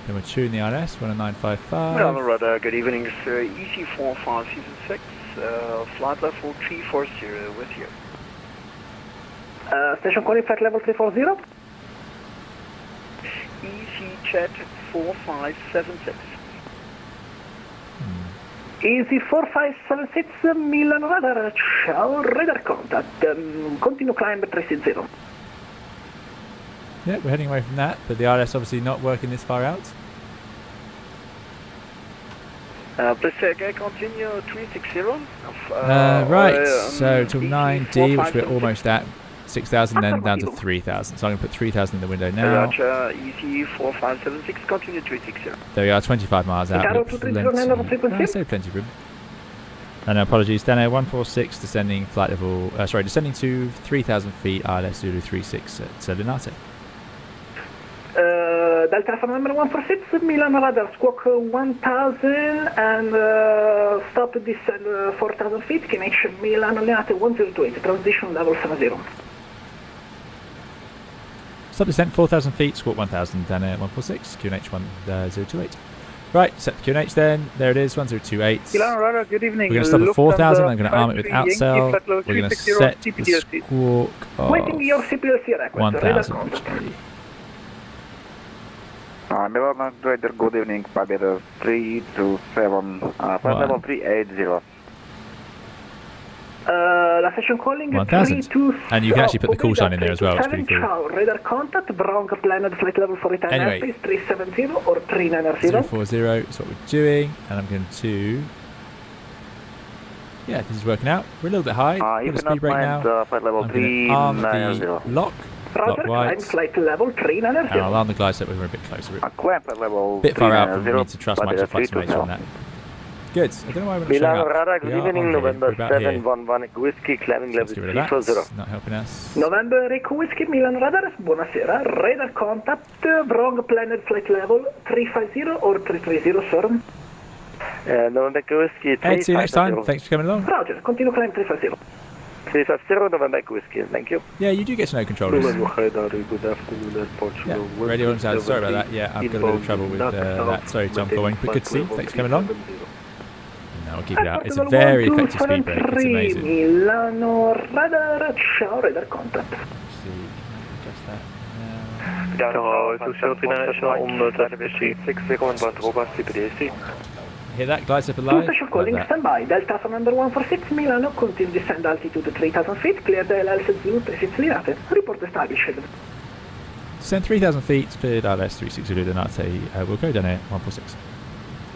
Then we'll tune the RS 10955. Milan radar, good evening, sir. EC4576, flight level 340 with you. Station calling flight level 340. EC chat 4576. Easy 4576, Milan radar, ciao, radar contact. Continue climb 360. Yeah, we're heading away from that, but the RS obviously not working this far out. Please continue 360. Right, so till 9D, which we're almost at. 6,000, then down to 3,000. So I'm going to put 3,000 in the window now. Roger, EC4576, continue 360. There we are, 25 miles out. I say plenty of room. And apologies, Dan Air 146 descending flight level, descending to 3,000 feet, ILS Zulu 36 at Linate. Delta Alpha November 146, Milan radar, squawk 1000 and stop descend 4,000 feet, KNH Milan Linate 1028, transition level 70. Stop descent 4,000 feet, squawk 1,000, Dan Air 146, QNH 1028. Right, set the QNH then. There it is, 1028. Milan radar, good evening. We're going to stop at 4,000. I'm going to arm it with outsail. We're going to set the squawk Waiting your CPLC request. 1,000. Milan Trader, good evening, Pabir 327, flight level 380. Last station calling 1,000. And you can actually put the call sign in there as well, it's pretty cool. Radar contact, Bronco planned flight level for return Anyway, airspace 370 or 390. 040 is what we're doing, and I'm going to... Yeah, this is working out. We're a little bit high. We're If going to speed you brake not now. mind, flight level I'm going to arm the 390. lock. Roger, Block climb white. flight level 390. And I'll arm the glide so we're a bit closer. We're Climb flight level a bit far out, but we 390, need to trust my Pabir flight simulator on that. Good. I don't know why we're not showing Milan up. radar, We good are evening, on here. We're November about here. 711, whiskey, climbing Let's level get rid of 340. that. Not helping us. November Echo Whiskey, Milan radar, buonasera. Radar contact, Bronco planned flight level 350 or 330, sir. November whiskey, Ed, see you next time. 350. Thanks for coming along. Roger, continue climb 350. 350, November whiskey, thank you. Yeah, you do get to know controllers. Good afternoon, Yeah, radio on sound. Sorry about that. Yeah, I've got a bit of trouble with that. Sorry, Tom Corwin. But good to see you. Thanks for coming along. No, I'll keep it out. It's a very effective speed brake. It's amazing. Milano radar, ciao, radar contact. Just that. Ciao, 203 Hear that? Glide slip alive? Station calling, standby. Delta from number 146 Milano, continue descend altitude 3000 feet, clear the LS 036 Linate. Report established. Descend 3,000 feet, cleared ILS 360 Linate. We'll go down here, 146.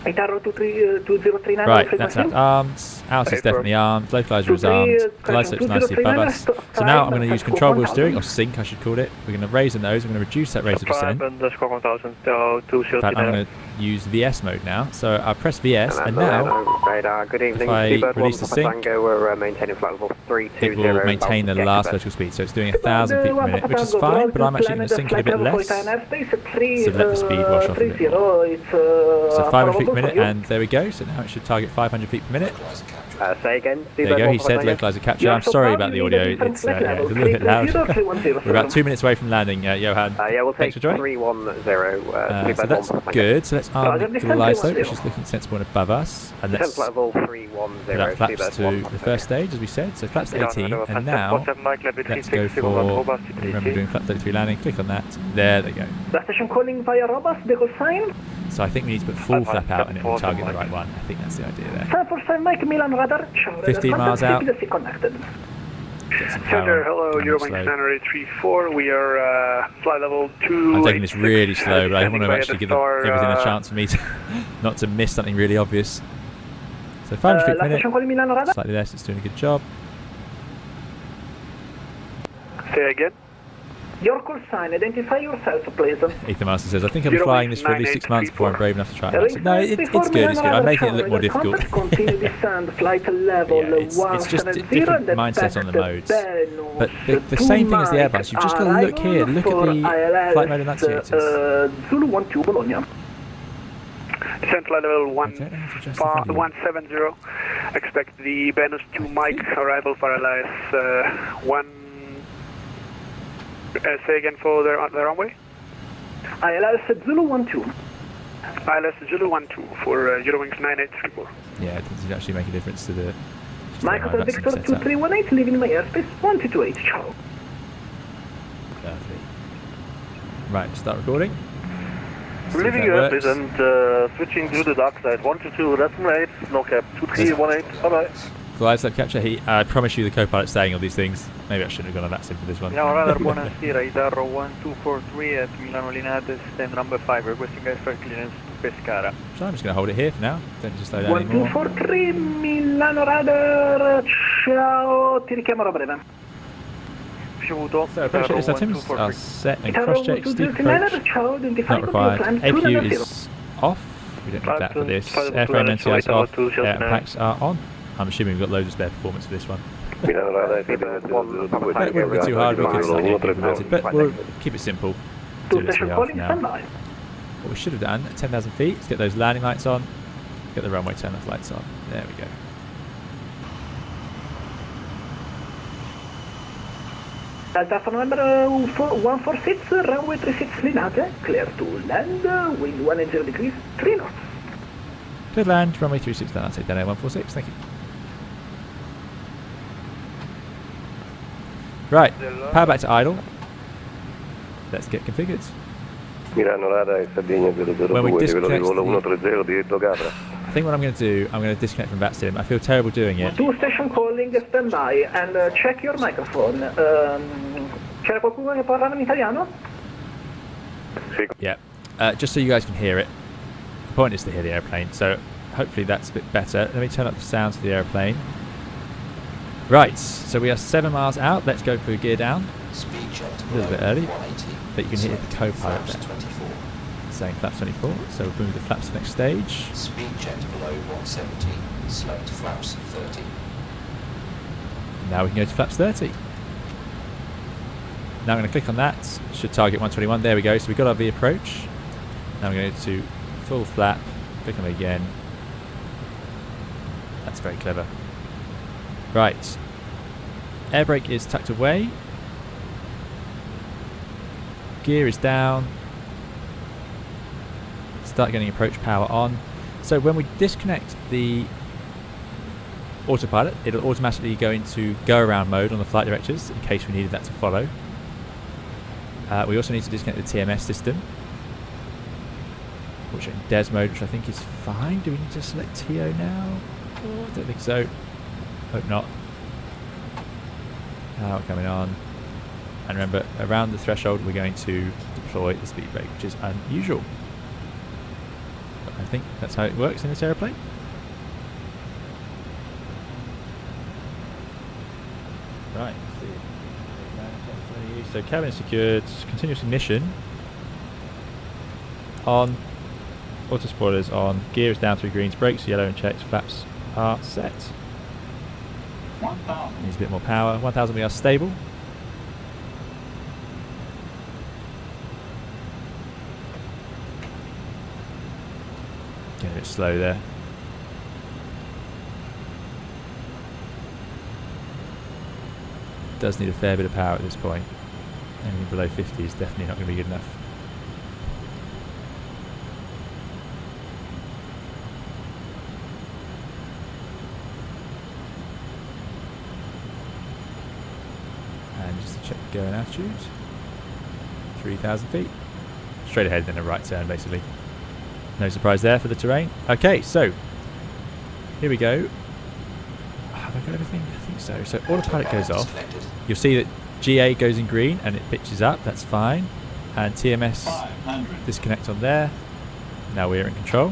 Itaro 2039. Right, that's out. Arms. Alice is definitely armed. Localizer is armed. Glide slip's nicely above us. So now I'm going to use control wheel steering, or sync I should call it. We're going to raise the nose. I'm going to reduce that rate of descent. In fact, I'm going to use VS mode now. So I press VS, and now Radar, good evening. if I release the sync, We're maintaining flight level 320. it will maintain the last vertical speed. So it's doing 1,000 feet per minute, which is fine, but I'm actually going to sync it a bit less. So let the speed wash off a bit more. So 500 feet per minute, and there we go. So now it should target 500 feet per minute. Say again. There you go, he said localizer capture. I'm sorry about the audio, it's a little bit loud. We're about 2 minutes away from landing, Johan. Yeah, we'll take Thanks for joining. 310. So that's good. So let's arm the glide slope, which is looking sensible and above us. And let's level put 310. out flaps to the first stage, as we said. So flaps to 18, and now let's go for, remember doing flap 33 landing, click on that. There they go. Last station calling via robust, the call sign. So I think we need to put full flap out and it will target the right one. I think that's the idea there. 747 Mike, Milan radar, ciao. 15 miles out. Connected. Get some Center, power. hello, Slow. Eurowings 934. We are flight level 2. I'm taking this really slow, but I want to actually give everything a chance for me to not to miss something really obvious. So 500 feet per Last station calling Milan radar. minute, slightly less, it's doing a good job. Say again. Your call sign, identify yourself, please. Ethan Master says, I think I'll be flying this for at least 6 months before I'm brave enough to try it. I said, no, it's good, it's good. I'm making it look more difficult. Continue descend, flight level Yeah, it's just a different mindset on the modes. But the same thing as the Airbus, you've just got to look here, look at the flight mode enunciators. Zulu 12 Bologna. Descent flight level I don't know how to adjust the volume. 170. Expect the Venus 2 Mike arrival for LS 1. Say again for the runway. ILS Zulu 12. ILS Zulu 12 for Eurowings 9834. Yeah, it doesn't actually make a difference to the... just Mike the Hotel Airbus Victor setup. 2318, leaving my airspace 128, ciao. Lovely. Right, start recording. See if Leaving that your works. airspace and switching to the dark side. 122, that's right. No cap. 2318. Bye bye. Glide slope capture. I promise you the co-pilot's saying all these things. Maybe I shouldn't have gone on that sim for this one. Milano radar, buonasera, Itaro 1243 at Milano Linate, stand number 5, requesting airfare clearance to Pescara. So I'm just going to hold it here for now. Don't just slow down anymore. 1243 Milano radar, ciao, ti richiamerò a breve. Ricevuto. So approach checks are set and Itaro cross checks. Steep 239, approach ciao, identify not required. climb APU 290. is off. We don't need that for this. Pilot Airframe pilot, NCI is Tower off. 209. Air packs are on. I'm assuming we've got loads of spare performance for this one. It wouldn't be too hard. We could start getting implemented, but we'll keep it simple. Do it as we Station are for calling, now. standby. What we should have done at 10,000 feet is get those landing lights on, get the runway turn-off lights on. There we go. Delta for number 146, runway 36 Linate, clear to land, wind 180 degrees, 3 knots. Good land, runway 36, then I'll take down 146, thank you. Right, power back to idle. Let's get configured. Milano radar, Sardinia 002, When we livello di disconnect volo the- 130, diritto Capra. I think what I'm going to do, I'm going to disconnect from VATSIM. I feel terrible doing it. Two station calling, standby, and check your microphone. C'era qualcuno che parlava in italiano? Yeah, just so you guys can hear it. The point is to hear the airplane, so hopefully that's a bit better. Let me turn up the sounds of the airplane. Right, so we are 7 miles out. Let's go for gear down. Speed check A little bit early, 180. but you can hear the co-pilot Flaps there 24. saying flaps 24. So we'll move the flaps to the next stage. Speed check below 170. Select flaps 30. And now we can go to flaps 30. Now I'm going to click on that. Should target 121. There we go. So we've got our V approach. Now I'm going to full flap. Click on it again. That's very clever. Right. Air brake is tucked away. Gear is down. Start getting approach power on. So when we disconnect the autopilot, it'll automatically go into go around mode on the flight directors in case we needed that to follow. We also need to disconnect the TMS system, which in DES mode, which I think is fine. Do we need to select TO now? Oh, I don't think so. Hope not. Power coming on. And remember, around the threshold we're going to deploy the speed brake, which is unusual. But I think that's how it works in this aeroplane. Right, so cabin is secured, continuous ignition on, auto spoilers on, gear is down 3 greens, brakes yellow and checked, flaps are set. 1,000. Needs a bit more power. 1,000 we are stable. Getting a bit slow there. Does need a fair bit of power at this point. Anything below 50 is definitely not going to be good enough. And just to check the going altitude, 3,000 feet. Straight ahead, then a right turn basically. No surprise there for the terrain. Okay, so here we go. Have I got everything? I think so. So autopilot goes off. You'll see that GA goes in green and it pitches up. That's fine. And TMS disconnect on there. Now we're in control.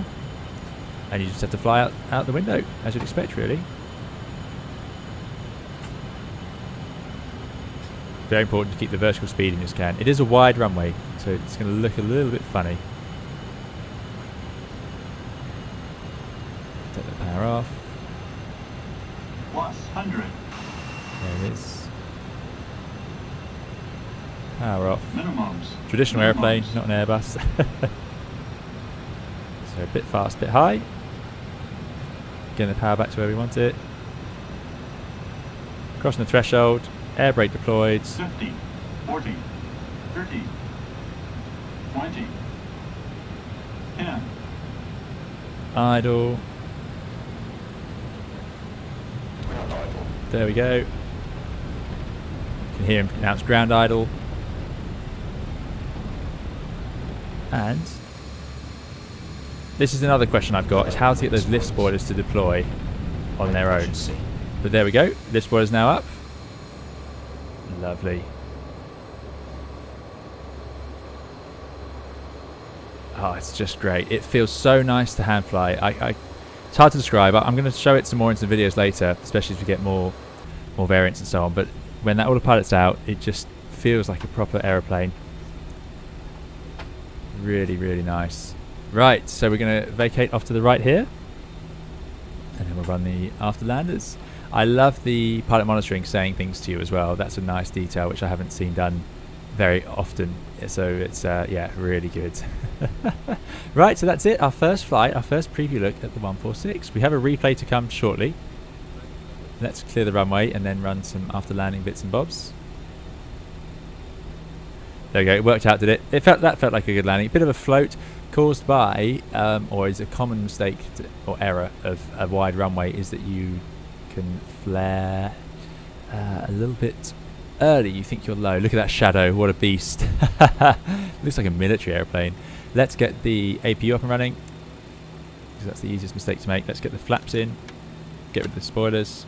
And you just have to fly out the window, as you'd expect, really. Very important to keep the vertical speed in your scan. It is a wide runway, so it's going to look a little bit funny. Take the power off. Plus 100. There it is. Power off. Minimums. Traditional airplane, not an Airbus. So a bit fast, bit high. Getting the power back to where we want it. Crossing the threshold. Air brake deployed. 50, 40, 30, 20, 10. Idle. There we go. You can hear him announce ground idle. And this is another question I've got, is how to get those lift spoilers to deploy on their own. But there we go. Lift spoilers now up. Lovely. Oh, it's just great. It feels so nice to hand fly. It's hard to describe. I'm going to show it some more in some videos later, especially as we get more variants and so on. But when that autopilot's out, it just feels like a proper aeroplane. Really, really nice. Right, so we're going to vacate off to the right here. And then we'll run the afterlanders. I love the pilot monitoring saying things to you as well. That's a nice detail which I haven't seen done very often. So it's, yeah, really good. Right, so that's it. Our first flight, our first preview look at the 146. We have a replay to come shortly. Let's clear the runway and then run some after landing bits and bobs. There we go, it worked out, did it? That felt like a good landing. A bit of a float caused by, or is a common mistake or error of a wide runway, is that you can flare a little bit early. You think you're low. Look at that shadow, what a beast. Looks like a military airplane. Let's get the APU up and running, because that's the easiest mistake to make. Let's get the flaps in, get rid of the spoilers.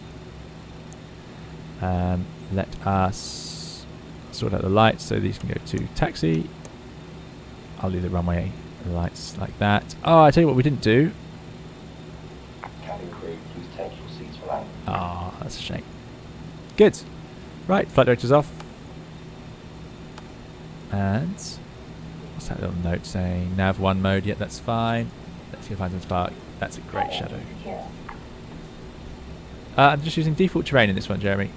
Let us sort out the lights so these can go to taxi. I'll leave the runway lights like that. Oh, I tell you what we didn't do. Cabin crew, please take your seats for landing. Oh, that's a shame. Good. Right, flight director's off. And what's that little note saying? Nav 1 mode. Yep, that's fine. Let's go find some spark. That's a great shadow. I'm just using default terrain in this one, Jeremy.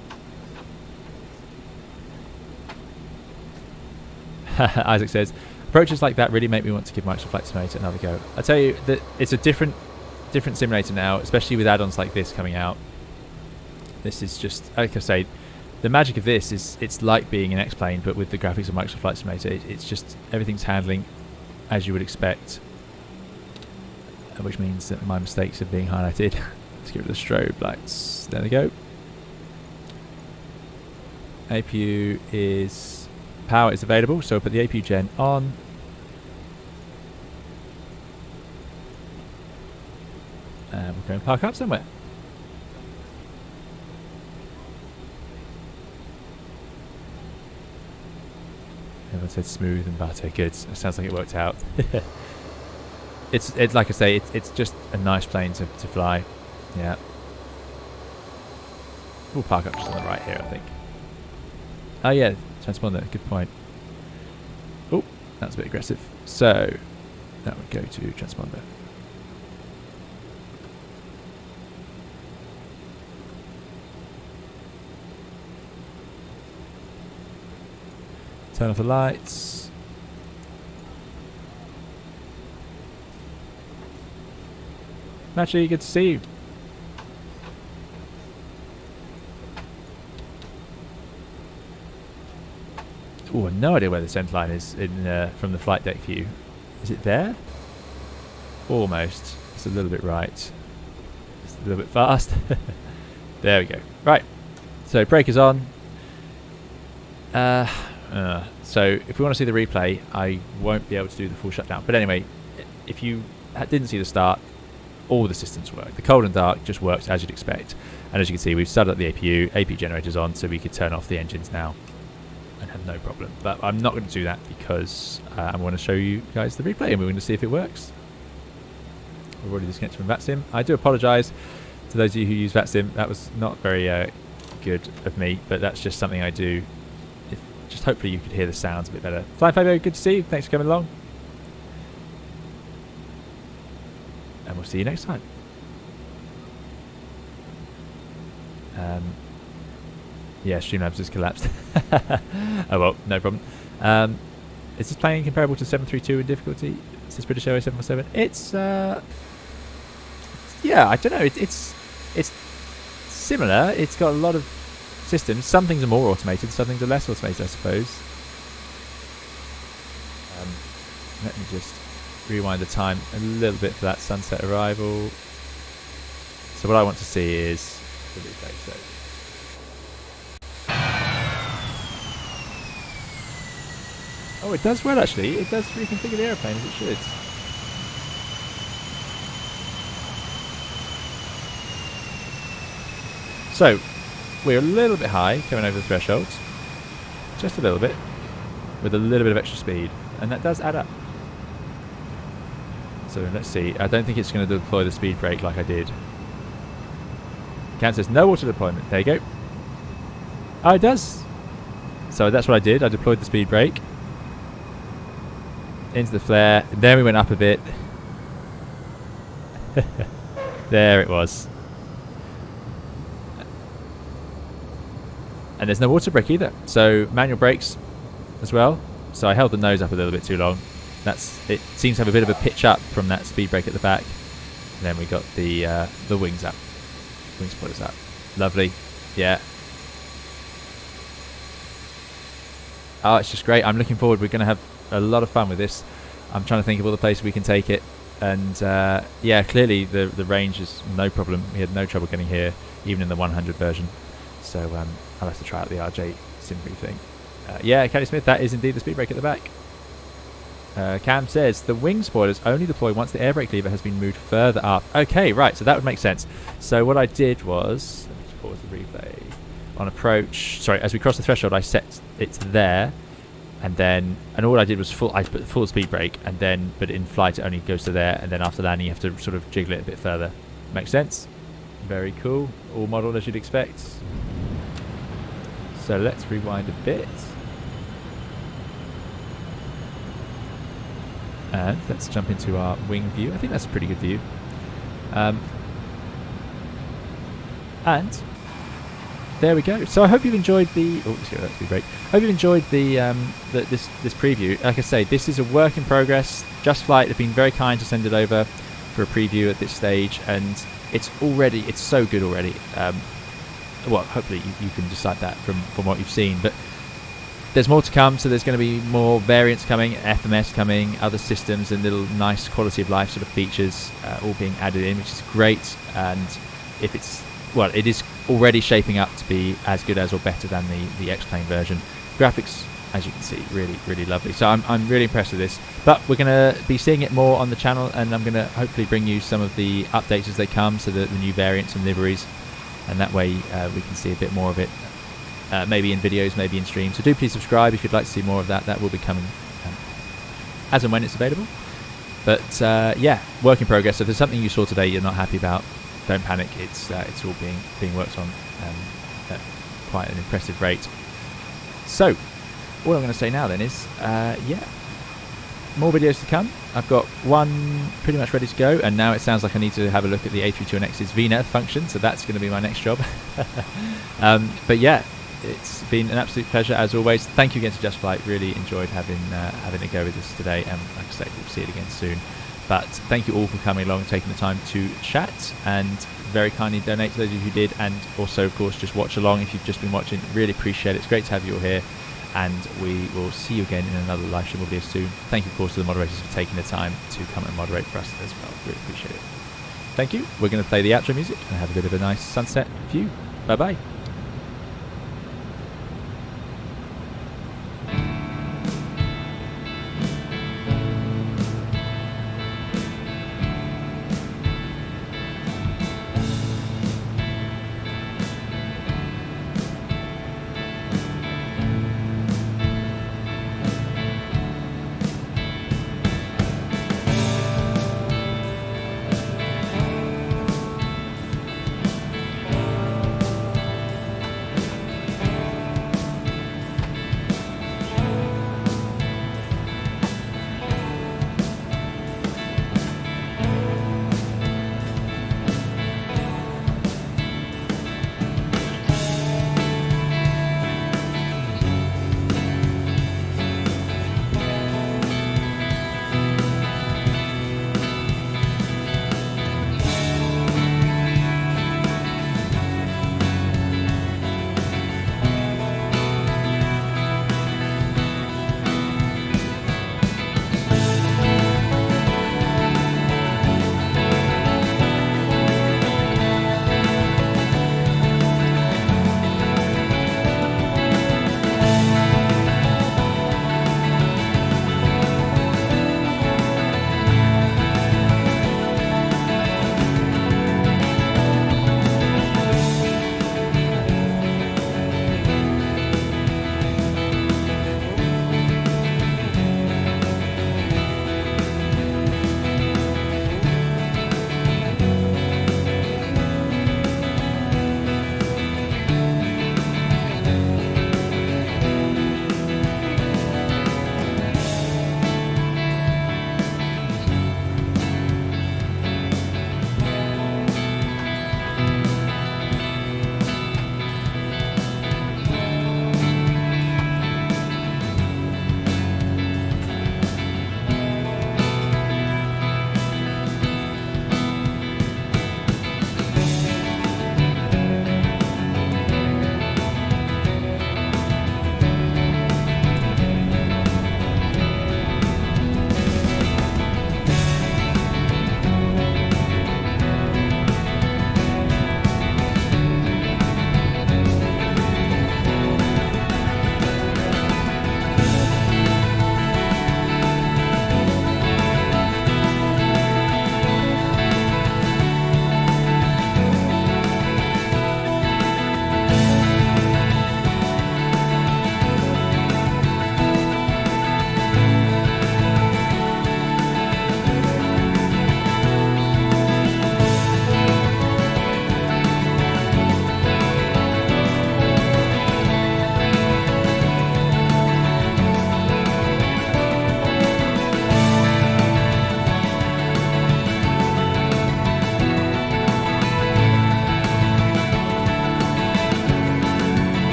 Isaac says, approaches like that really make me want to give Microsoft Flight Simulator another go. I tell you that it's a different simulator now, especially with add-ons like this coming out. This is just, like I say, the magic of this is it's like being an X-Plane, but with the graphics of Microsoft Flight Simulator. It's just everything's handling as you would expect, which means that my mistakes are being highlighted. Let's get rid of the strobe lights. There we go. APU is... Power is available, so we'll put the APU gen on. And we'll go and park up somewhere. Everyone said smooth and butter. Good. It sounds like it worked out. It's like I say, it's just a nice plane to fly. Yeah. We'll park up just on the right here, I think. Oh yeah, transponder. Good point. Oh, that's a bit aggressive. So that would go to transponder. Turn off the lights. Naturally, good to see you. Oh, no idea where the centre line is from the flight deck view. Is it there? Almost. It's a little bit right. It's a little bit fast. There we go. Right. So brake is on. So if we want to see the replay, I won't be able to do the full shutdown. But anyway, if you didn't see the start, all the systems work. The cold and dark just works as you'd expect. And as you can see, we've started up the APU generator's on, so we could turn off the engines now and have no problem. But I'm not going to do that because I want to show you guys the replay and we're going to see if it works. We've already disconnected from VATSIM. I do apologise to those of you who use VATSIM. That was not very good of me, but that's just something I do. Just hopefully you could hear the sounds a bit better. Flying Fabio, good to see you. Thanks for coming along. And we'll see you next time. Yeah, Streamlabs has collapsed. Oh well, no problem. Is this plane comparable to 732 in difficulty? Is this British Airways 747? It's yeah, I don't know. It's similar. It's got a lot of systems. Some things are more automated, some things are less automated, I suppose. Let me just rewind the time a little bit for that sunset arrival. So what I want to see is the replay. So oh, it does well actually. It does reconfigure the airplane as it should. So we're a little bit high coming over the threshold, just a little bit, with a little bit of extra speed, and that does add up. So let's see. I don't think it's going to deploy the speed brake like I did. Cam says no auto deployment. There you go. Oh, it does. So that's what I did. I deployed the speed brake into the flare. Then we went up a bit. There it was. And there's no auto brake either. So manual brakes as well. So I held the nose up a little bit too long. It seems to have a bit of a pitch up from that speed brake at the back. And then we got the wings up. Wing spoilers up. Lovely. Yeah. Oh, it's just great. I'm looking forward. We're going to have a lot of fun with this. I'm trying to think of all the places we can take it. And yeah, clearly the range is no problem. We had no trouble getting here, even in the 100 version. So I'll have to try out the RJ Simpree thing. Yeah, Kelly Smith, that is indeed the speed brake at the back. Cam says the wing spoilers only deploy once the air brake lever has been moved further up. Okay, right, so that would make sense. So what I did was, let me just pause the replay. On approach, sorry, as we crossed the threshold, I set it there, and all I did was I put the full speed brake, and then, but in flight it only goes to there, and then after landing you have to sort of jiggle it a bit further. Makes sense. Very cool. All model as you'd expect. So let's rewind a bit. And let's jump into our wing view. I think that's a pretty good view. And there we go. So I hope you've enjoyed the. Oh, let's go. That'd be great. I hope you've enjoyed this preview. Like I say, this is a work in progress. JustFlight have been very kind to send it over for a preview at this stage, and it's so good already. Well, hopefully you can decide that from what you've seen, but there's more to come. So there's going to be more variants coming, FMS coming, other systems and little nice quality of life sort of features all being added in, which is great. And if it's, well, it is already shaping up to be as good as or better than the X-Plane version. Graphics, as you can see, really lovely. So I'm really impressed with this. But we're going to be seeing it more on the channel, and I'm going to hopefully bring you some of the updates as they come, so the new variants and liveries, and that way we can see a bit more of it, maybe in videos, maybe in streams. So do please subscribe if you'd like to see more of that. That will be coming as and when it's available. But yeah, work in progress. So if there's something you saw today you're not happy about, don't panic. It's all being worked on at quite an impressive rate. So all I'm going to say now then is, yeah, more videos to come. I've got one pretty much ready to go, and now it sounds like I need to have a look at the A320next's VNAV function, so that's going to be my next job. But yeah, it's been an absolute pleasure as always. Thank you again to JustFlight. Really enjoyed having a go with this today, and like I say, we'll see it again soon. But thank you all for coming along, taking the time to chat, and very kindly donate to those of you who did, and also of course just watch along if you've just been watching. Really appreciate it. It's great to have you all here, and we will see you again in another live stream video soon. Thank you of course to the moderators for taking the time to come and moderate for us as well. Really appreciate it. Thank you. We're going to play the outro music and have a bit of a nice sunset view. Bye bye.